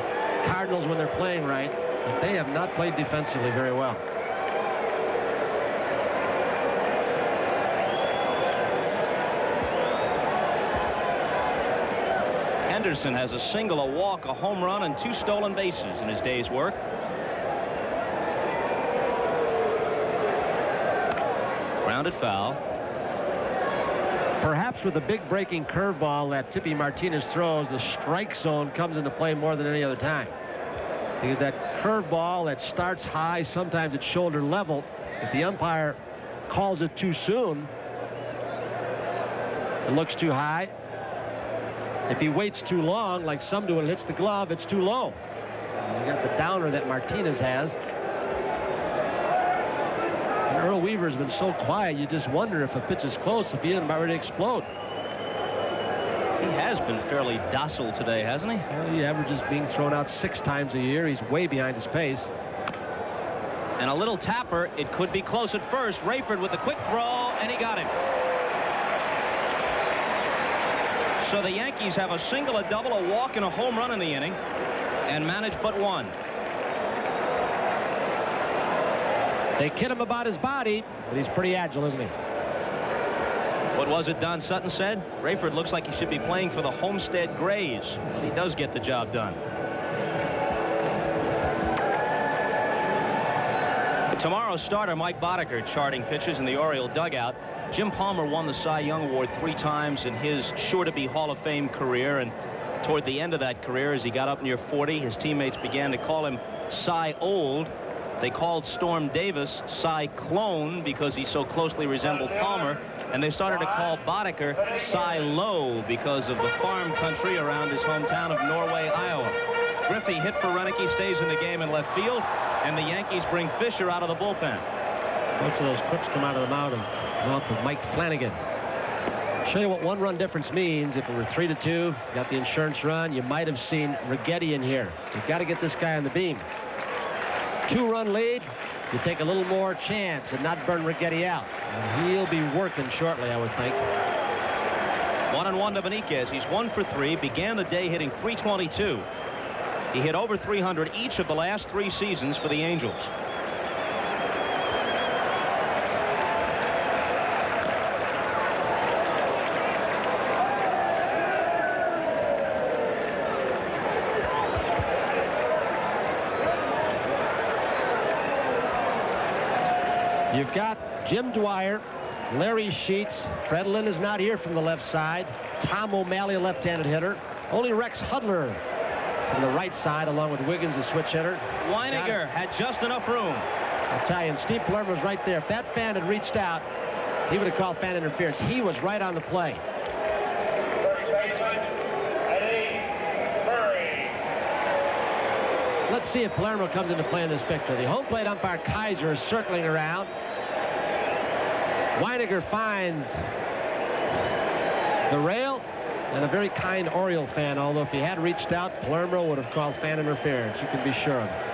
Cardinals when they're playing right, but they have not played defensively very well. Henderson has a single, a walk, a home run, and 2 stolen bases in his day's work. Grounded foul. Perhaps with the big breaking curveball that Tippy Martinez throws, the strike zone comes into play more than any other time. Because that curveball that starts high, sometimes it's shoulder level. If the umpire calls it too soon, it looks too high. If he waits too long, like some do, and hits the glove, it's too low. You got the downer that Martinez has. And Earl Weaver's been so quiet, you just wonder if a pitch is close, if he isn't about ready to explode. He has been fairly docile today, hasn't he? Well, he averages being thrown out 6 times a year. He's way behind his pace. And a little tapper. It could be close at first. Rayford with the quick throw, and he got him. So the Yankees have a single, a double, a walk, and a home run in the inning, and manage but 1. They kid him about his body, but he's pretty agile, isn't he? What was it Don Sutton said? Rayford looks like he should be playing for the Homestead Grays. He does get the job done. Tomorrow's starter, Mike Boddicker, charting pitches in the Oriole dugout. Jim Palmer won the Cy Young Award 3 times in his sure-to-be Hall of Fame career, and toward the end of that career, as he got up near 40, his teammates began to call him Cy Old. They called Storm Davis Cy Clone because he so closely resembled Palmer, and they started to call Boddicker Cy Low because of the farm country around his hometown of Norway, Iowa. Griffey hit for Renicky, stays in the game in left field, and the Yankees bring Fisher out of the bullpen. Most of those quips come out of the mouth of Mike Flanagan. Show you what 1-run difference means. If it were 3-2, got the insurance run, you might have seen Righetti in here. You've got to get this guy on the beam. 2-run lead, you take a little more chance and not burn Righetti out. And he'll be working shortly, I would think. 1-1 to Benitez. He's 1 for 3. Began the day hitting .322. He hit over .300 each of the last 3 seasons for the Angels. You've got Jim Dwyer, Larry Sheets. Fred Lynn is not here from the left side. Tom O'Malley, a left-handed hitter. Only Rex Hudler from the right side, along with Wiggins, the switch hitter. Weiniger had just enough room. I'll tell you, and Steve Palermo was right there. If that fan had reached out, He would have called fan interference. He was right on the play. First baseman, Eddie Murray. Let's see if Palermo comes into play in this picture. The home plate umpire Kaiser is circling around. Weiniger finds the rail, and a very kind Oriole fan, although if he had reached out, Palermo would have called fan interference. You can be sure of it.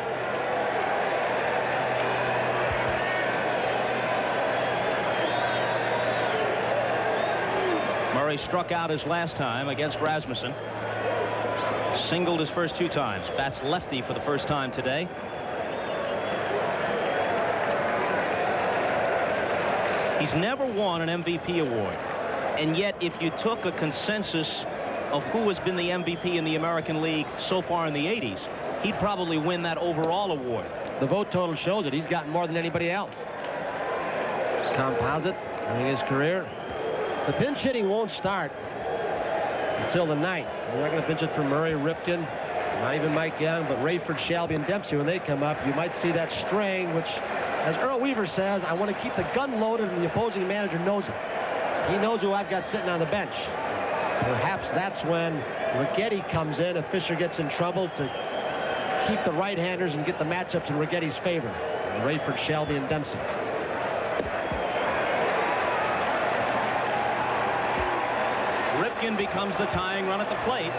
Murray struck out his last time against Rasmussen. Singled his first 2 times. Bats lefty for the first time today. He's never won an MVP award. And yet, if you took a consensus of who has been the MVP in the American League so far in the 80s, he'd probably win that overall award. The vote total shows it. He's gotten more than anybody else. Composite during his career. The pinch hitting won't start until the 9th. We're not going to pinch it for Murray, Ripken, not even Mike Young, but Rayford, Shelby, and Dempsey. When they come up, you might see that string, which, as Earl Weaver says, I want to keep the gun loaded, and the opposing manager knows it. He knows who I've got sitting on the bench. Perhaps that's when Righetti comes in if Fisher gets in trouble, to keep the right-handers and get the matchups in Righetti's favor. Rayford, Shelby, and Dempsey. Ripken becomes the tying run at the plate.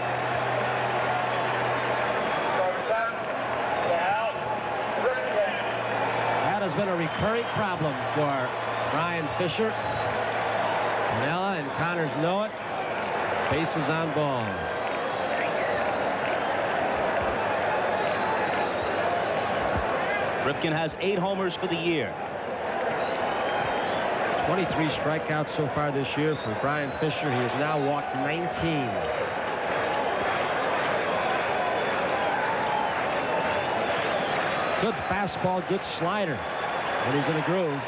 That has been a recurring problem for Brian Fisher. Pinella and Connors know it. Bases on balls. Ripken has 8 homers for the year. 23 strikeouts so far this year for Brian Fisher. He has now walked 19. Good fastball, good slider when he's in a groove.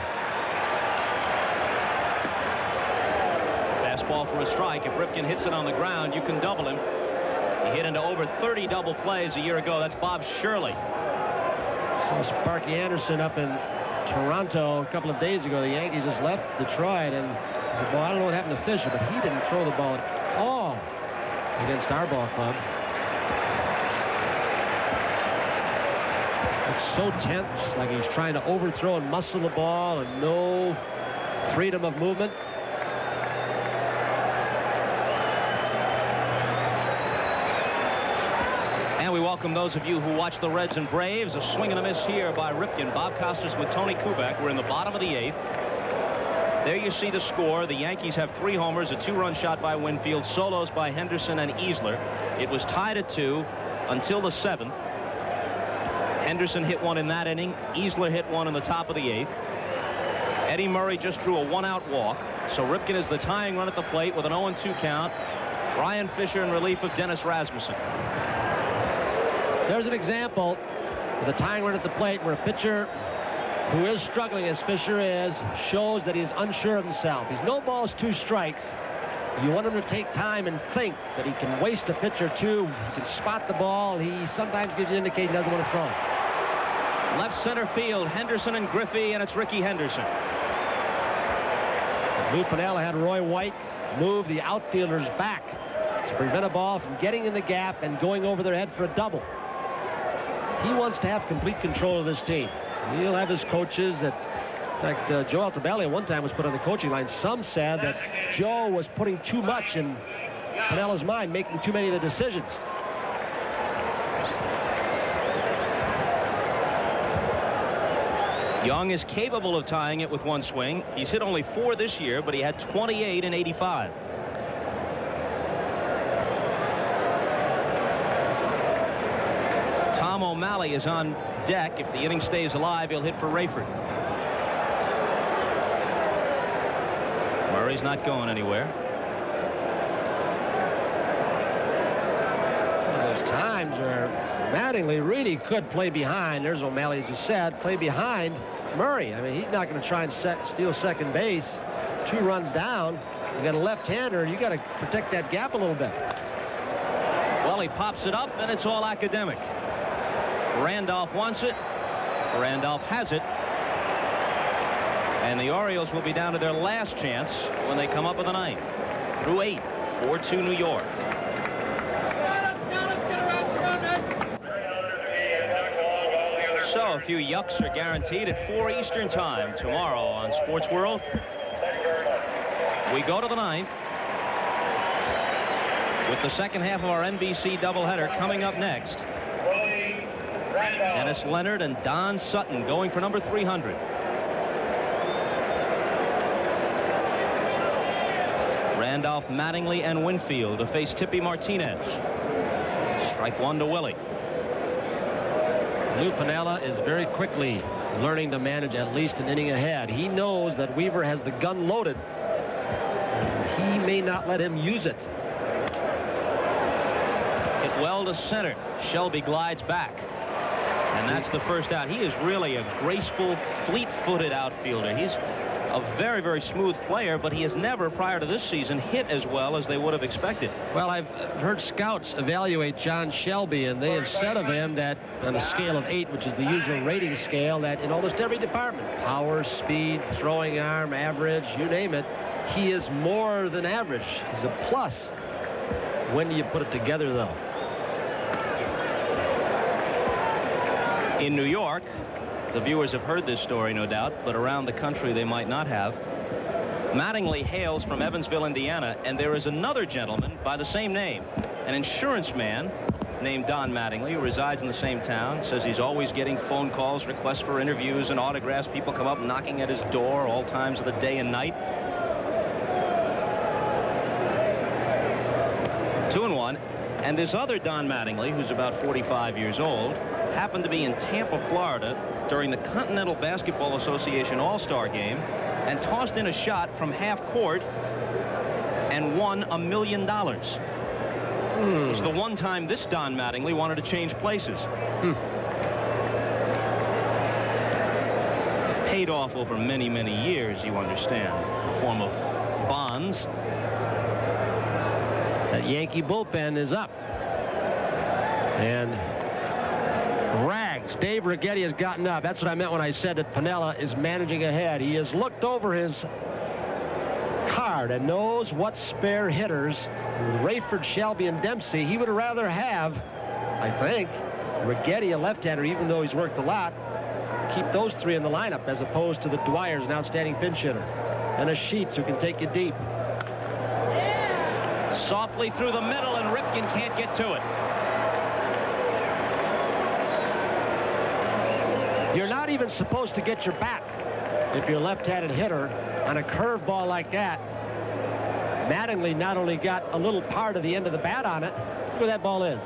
Fastball for a strike. If Ripken hits it on the ground, you can double him. He hit into over 30 double plays a year ago. That's Bob Shirley. Saw Sparky Anderson up in Toronto a couple of days ago. The Yankees just left Detroit, and he said, well, I don't know what happened to Fisher, but he didn't throw the ball at all against our ball club. Looks so tense, like he's trying to overthrow and muscle the ball, and no freedom of movement. And we welcome those of you who watch the Reds and Braves. A swing and a miss here by Ripken. Bob Costas with Tony Kubek. We're in the bottom of the 8th. There you see the score. The Yankees have 3 homers, a 2-run shot by Winfield, solos by Henderson and Easler. It was tied at 2 until the 7th. Henderson hit 1 in that inning. Easler hit 1 in the top of the 8th. Eddie Murray just drew a 1-out walk. So Ripken is the tying run at the plate with an 0-2 count. Brian Fisher in relief of Dennis Rasmussen. There's an example with a tying run at the plate where a pitcher who is struggling, as Fisher is, shows that he's unsure of himself. He's no balls, 2 strikes. You want him to take time and think that he can waste a pitch or 2. He can spot the ball. He sometimes gives you an indication he doesn't want to throw it. Left center field, Henderson and Griffey, and it's Ricky Henderson. Lou Piniella had Roy White move the outfielders back to prevent a ball from getting in the gap and going over their head for a double. He wants to have complete control of this team. He'll have his coaches that, in fact, Joe Altobelli at one time was put on the coaching line. Some said that Joe was putting too much in Pinella's mind, making too many of the decisions. Young is capable of tying it with 1 swing. He's hit only 4 this year, but he had 28 in '85. Tom O'Malley is on deck. If the inning stays alive, he'll hit for Rayford. Murray's not going anywhere. One of those times where Mattingly really could play behind. There's O'Malley, as you said, play behind Murray. I mean, he's not going to try and steal second base. 2 runs down. You got a left-hander. You got to protect that gap a little bit. Well, he pops it up, and it's all academic. Randolph wants it. Randolph has it. And the Orioles will be down to their last chance when they come up with the ninth. Through 8, 4-2 New York. So a few yucks are guaranteed at 4 Eastern time tomorrow on Sports World. We go to the ninth with the second half of our NBC doubleheader coming up next. Dennis Leonard and Don Sutton going for number 300. Randolph, Mattingly, and Winfield to face Tippy Martinez. Strike one to Willie. Lou Piniella is very quickly learning to manage at least an inning ahead. He knows that Weaver has the gun loaded. He may not let him use it. Hit well to center. Shelby glides back. And that's the first out. He is really a graceful, fleet-footed outfielder. He's a very, very smooth player, but he has never, prior to this season, hit as well as they would have expected. Well, I've heard scouts evaluate John Shelby, and they have said of him that on a scale of 8, which is the usual rating scale, that in almost every department, power, speed, throwing arm, average, you name it, he is more than average. He's a plus. When do you put it together, though? In New York, the viewers have heard this story, no doubt, but around the country they might not have. Mattingly hails from Evansville, Indiana, and there is another gentleman by the same name, an insurance man named Don Mattingly, who resides in the same town, says he's always getting phone calls, requests for interviews and autographs. People come up knocking at his door all times of the day and night. 2-1. And this other Don Mattingly, who's about 45 years old, happened to be in Tampa, Florida during the Continental Basketball Association All-Star Game and tossed in a shot from half court and won $1 million. It was the one time this Don Mattingly wanted to change places. Paid off over many, many years, you understand, in the form of bonds. That Yankee bullpen is up. And Rags, Dave Righetti has gotten up. That's what I meant when I said that Piniella is managing ahead. He has looked over his card and knows what spare hitters, with Rayford, Shelby, and Dempsey, he would rather have, I think, Righetti, a left-hander, even though he's worked a lot, keep those three in the lineup as opposed to the Dwyer's, an outstanding pinch hitter, and a Sheets who can take you deep. Softly through the middle, and Ripken can't get to it. You're not even supposed to get your back if you're a left-handed hitter on a curveball like that. Mattingly not only got a little part of the end of the bat on it. Look where that ball is.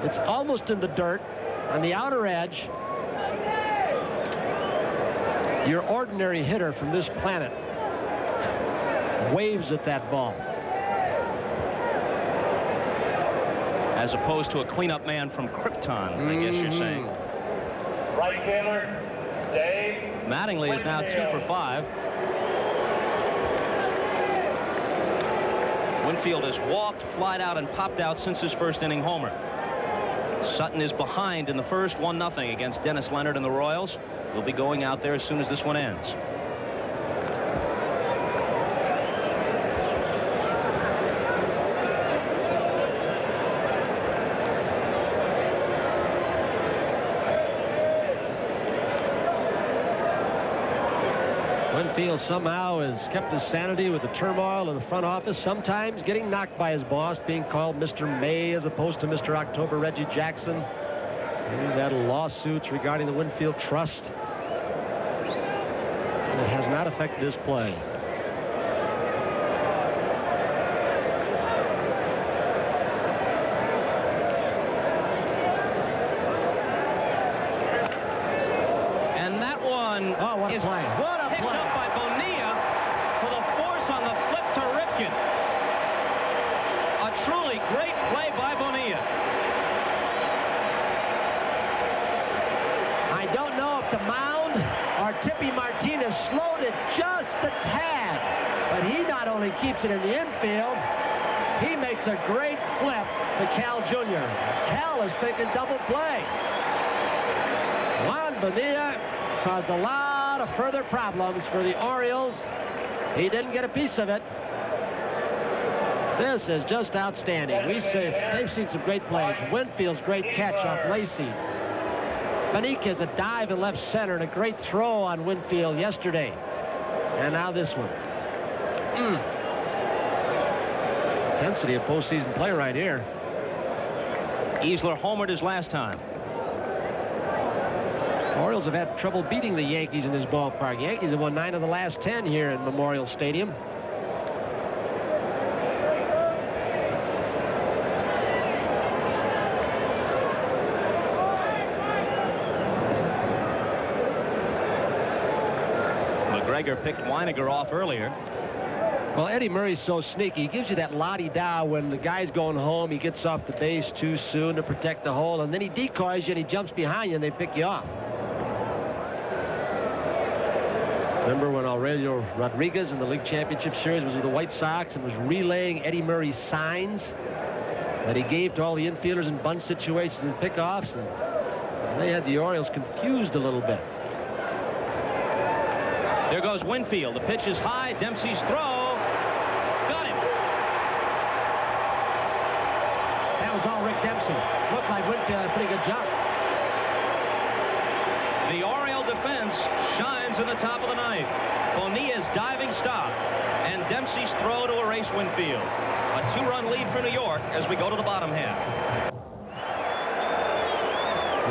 It's almost in the dirt on the outer edge. Your ordinary hitter from this planet waves at that ball. As opposed to a cleanup man from Krypton, I guess you're saying. Right fielder, Dave. Mattingly is now 2 for 5. Winfield has walked, flied out, and popped out since his first inning homer. Sutton is behind in the first, 1-0 against Dennis Leonard and the Royals. He'll be going out there as soon as this one ends. Winfield somehow has kept his sanity with the turmoil in the front office, sometimes getting knocked by his boss, being called Mr. May as opposed to Mr. October, Reggie Jackson. He's had lawsuits regarding the Winfield Trust. And it has not affected his play. And that one is what a picked play. up by Bonilla for the force on the flip to Ripken. A truly great play by Bonilla. I don't know if the mound or Tippy Martinez slowed it just a tad, but he not only keeps it in the infield, he makes a great flip to Cal Jr. Cal is thinking double play. Juan Bonilla caused a lot lot of further problems for the Orioles. He didn't get a piece of it. This is just outstanding. They've seen some great plays. Winfield's great catch off Lacey. Benitez a dive in left center and a great throw on Winfield yesterday. And now this one. Intensity of postseason play right here. Easler homered his last time. Orioles have had trouble beating the Yankees in this ballpark. Yankees have won 9 of the last 10 here in Memorial Stadium. McGregor picked Weiniger off earlier. Well, Eddie Murray's so sneaky. He gives you that la-di-da when the guy's going home. He gets off the base too soon to protect the hole, and then he decoys you and he jumps behind you and they pick you off. Remember when Aurelio Rodriguez in the League Championship Series was with the White Sox and was relaying Eddie Murray's signs that he gave to all the infielders in bunt situations and pickoffs, and they had the Orioles confused a little bit. There goes Winfield. The pitch is high. Dempsey's throw. Got him. That was all Rick Dempsey. Looked like Winfield had a pretty good jump. The Oriole defense shines in the top of the ninth. Bonilla's diving stop and Dempsey's throw to erase Winfield. A 2-run lead for New York as we go to the bottom half.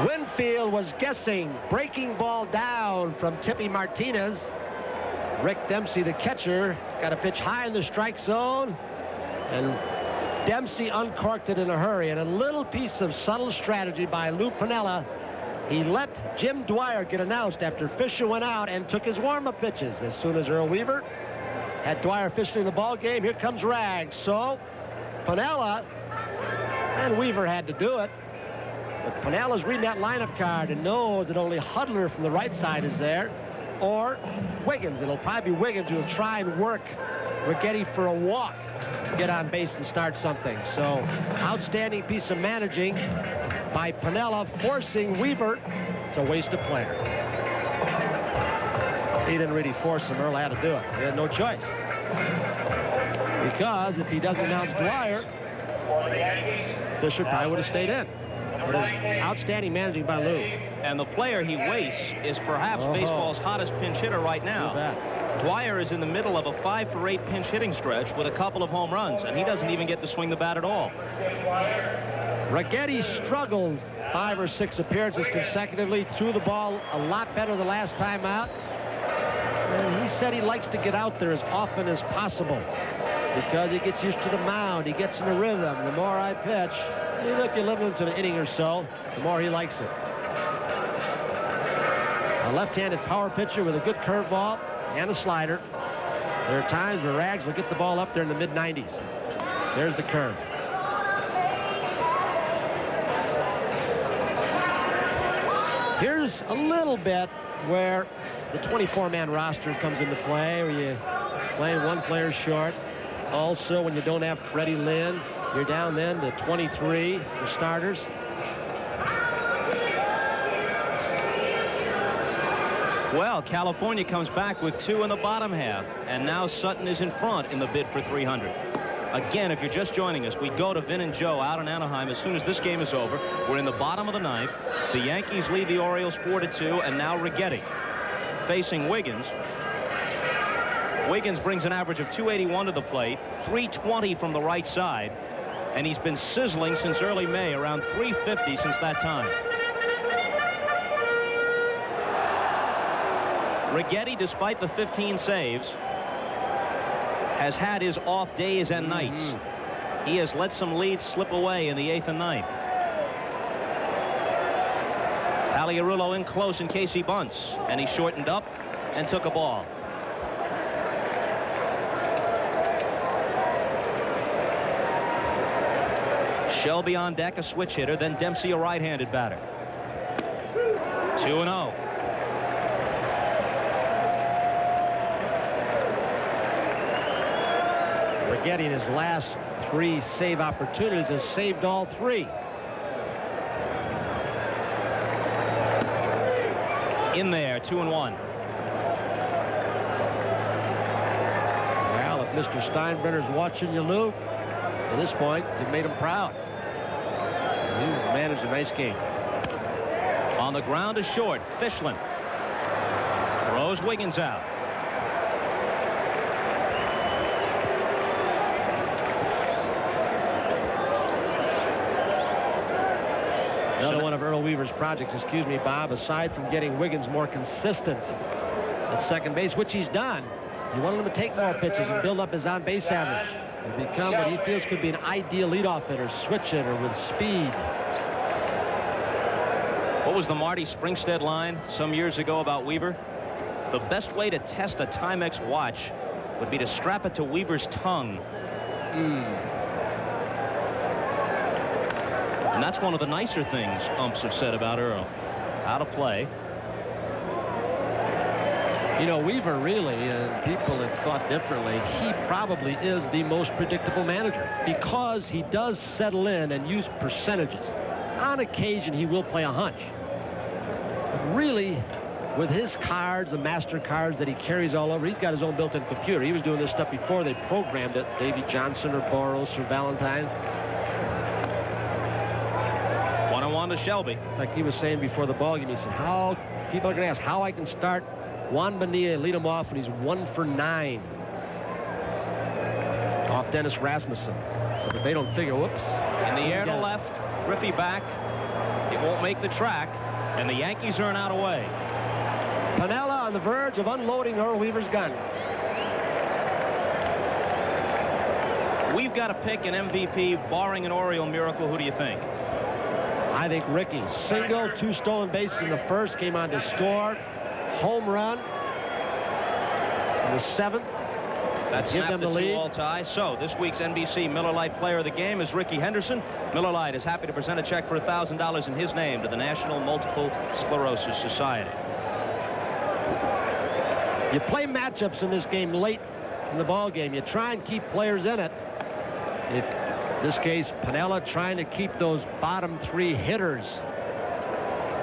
Winfield was guessing. Breaking ball down from Tippy Martinez. Rick Dempsey, the catcher, got a pitch high in the strike zone, and Dempsey uncorked it in a hurry. And a little piece of subtle strategy by Lou Piniella. He let Jim Dwyer get announced after Fisher went out and took his warm-up pitches. As soon as Earl Weaver had Dwyer officially in the ball game, here comes Rags. So Piniella and Weaver had to do it. But Pinella's reading that lineup card and knows that only Hudler from the right side is there, or Wiggins. It'll probably be Wiggins who will try and work Righetti for a walk, get on base and start something. So outstanding piece of managing by Piniella, forcing Weaver to waste a player. He didn't really force him. Earl had to do it. He had no choice. Because if he doesn't announce Dwyer, Fisher probably would have stayed in. But it's outstanding managing by Lou. And the player he wastes is perhaps baseball's hottest pinch hitter right now. Dwyer is in the middle of a 5-for-8 pinch hitting stretch with a couple of home runs, and he doesn't even get to swing the bat at all. Righetti struggled 5 or 6 appearances consecutively, threw the ball a lot better the last time out. And he said he likes to get out there as often as possible because he gets used to the mound. He gets in a rhythm. The more I pitch, even if you limit him to an inning or so, the more he likes it. A left-handed power pitcher with a good curveball and a slider. There are times where Rags will get the ball up there in the mid-90s. There's the curve. Here's a little bit where the 24-man roster comes into play, where you're playing one player short. Also, when you don't have Freddie Lynn, you're down then to 23 for starters. Well, California comes back with 2 in the bottom half, and now Sutton is in front in the bid for 300. Again, if you're just joining us, we go to Vin and Joe out in Anaheim as soon as this game is over. We're in the bottom of the ninth. The Yankees lead the Orioles 4-2, and now Righetti facing Wiggins. Wiggins brings an average of 281 to the plate, 320 from the right side, and he's been sizzling since early May, around 350 since that time. Righetti, despite the 15 saves, has had his off days and nights. He has let some leads slip away in the 8th and 9th. Paliarulo in close in case he bunts, and he shortened up and took a ball. Shelby on deck, a switch hitter, then Dempsey, a right-handed batter. 2-0. Righetti in his last 3 save opportunities has saved all 3. In there, 2-1. Mr. Steinbrenner's watching you, Lou. At this point, you've made him proud. You managed a nice game. On the ground is short. Fischlin throws Wiggins out. Another one of Earl Weaver's projects, excuse me, Bob, aside from getting Wiggins more consistent at second base, which he's done, he wanted him to take more pitches and build up his on-base average and become what he feels could be an ideal leadoff hitter, switch hitter with speed. What was the Marty Springstead line some years ago about Weaver? The best way to test a Timex watch would be to strap it to Weaver's tongue. And that's one of the nicer things umps have said about Earl. Out of play. You know, Weaver really, and people have thought differently, he probably is the most predictable manager because he does settle in and use percentages. On occasion, he will play a hunch. But really, with his cards, the master cards that he carries all over, he's got his own built-in computer. He was doing this stuff before they programmed it. Davey Johnson or Boros or Valentine. 1-1 to Shelby. Like he was saying before the ball game, he said, how people are going to ask how I can start Juan Bonilla and lead him off when he's 1 for 9 off Dennis Rasmussen, so that they don't figure, whoops. In the air to left, Griffey back. It won't make the track, and the Yankees are an out away. Piniella on the verge of unloading Earl Weaver's gun. We've got to pick an MVP, barring an Oriole miracle. Who do you think? I think Ricky. Single, 2 stolen bases in the first, came on to score. Home run in the 7th. That snapped the 2-all tie. So this week's NBC Miller Lite Player of the Game is Ricky Henderson. Miller Lite is happy to present a check for $1,000 in his name to the National Multiple Sclerosis Society. You play matchups in this game late in the ball game. You try and keep players in it. In this case, Piniella trying to keep those bottom 3 hitters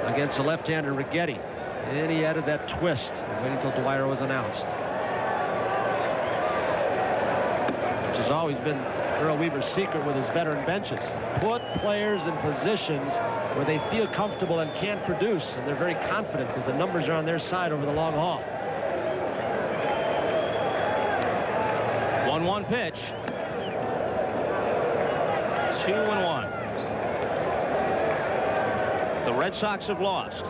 against the left-hander Righetti. And he added that twist, waiting until Dwyer was announced. Which has always been Earl Weaver's secret with his veteran benches. Put players in positions where they feel comfortable and can produce, and they're very confident because the numbers are on their side over the long haul. 1-1 pitch. 2-1. The Red Sox have lost.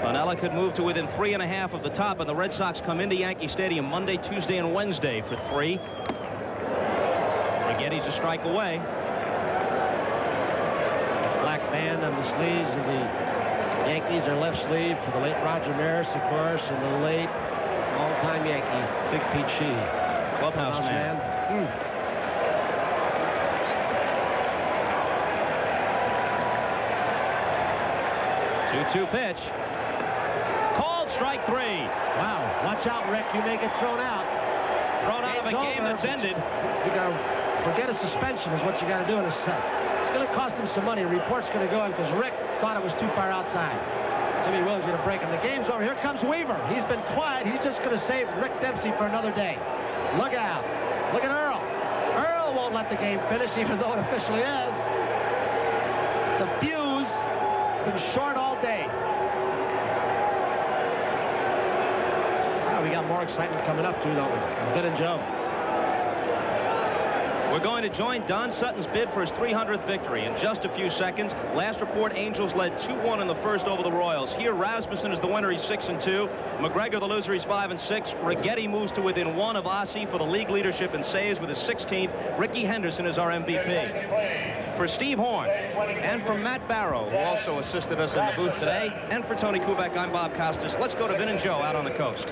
Piniella could move to within 3.5 of the top, and the Red Sox come into Yankee Stadium Monday, Tuesday, and Wednesday for 3. Righetti's a strike away. Black band on the sleeves of the Yankees, their left sleeve for the late Roger Maris, of course, and the late all-time Yankee, Big Pete Sheehy. Clubhouse man. 2-2 pitch. Called strike 3. Wow. Watch out, Rick. You may get thrown out. Thrown out of a game that's ended. You got to forget a suspension is what you got to do in a set. It's going to cost him some money. A report's going to go in because Rick thought it was too far outside. Jimmy Williams going to break him. The game's over. Here comes Weaver. He's been quiet. He's just going to save Rick Dempsey for another day. Look out. Look at Earl. Earl won't let the game finish, even though it officially is. The fuse has been short all day. We got more excitement coming up, too, don't we? Vin and Joe. We're going to join Don Sutton's bid for his 300th victory in just a few seconds. Last report, Angels led 2-1 in the first over the Royals. Here, Rasmussen is the winner. He's 6-2. McGregor, the loser, he's 5-6. Righetti moves to within 1 of Ossie for the league leadership in saves with his 16th. Ricky Henderson is our MVP. For Steve Horn and for Matt Barrow, who also assisted us in the booth today, and for Tony Kubek, I'm Bob Costas. Let's go to Vin and Joe out on the coast.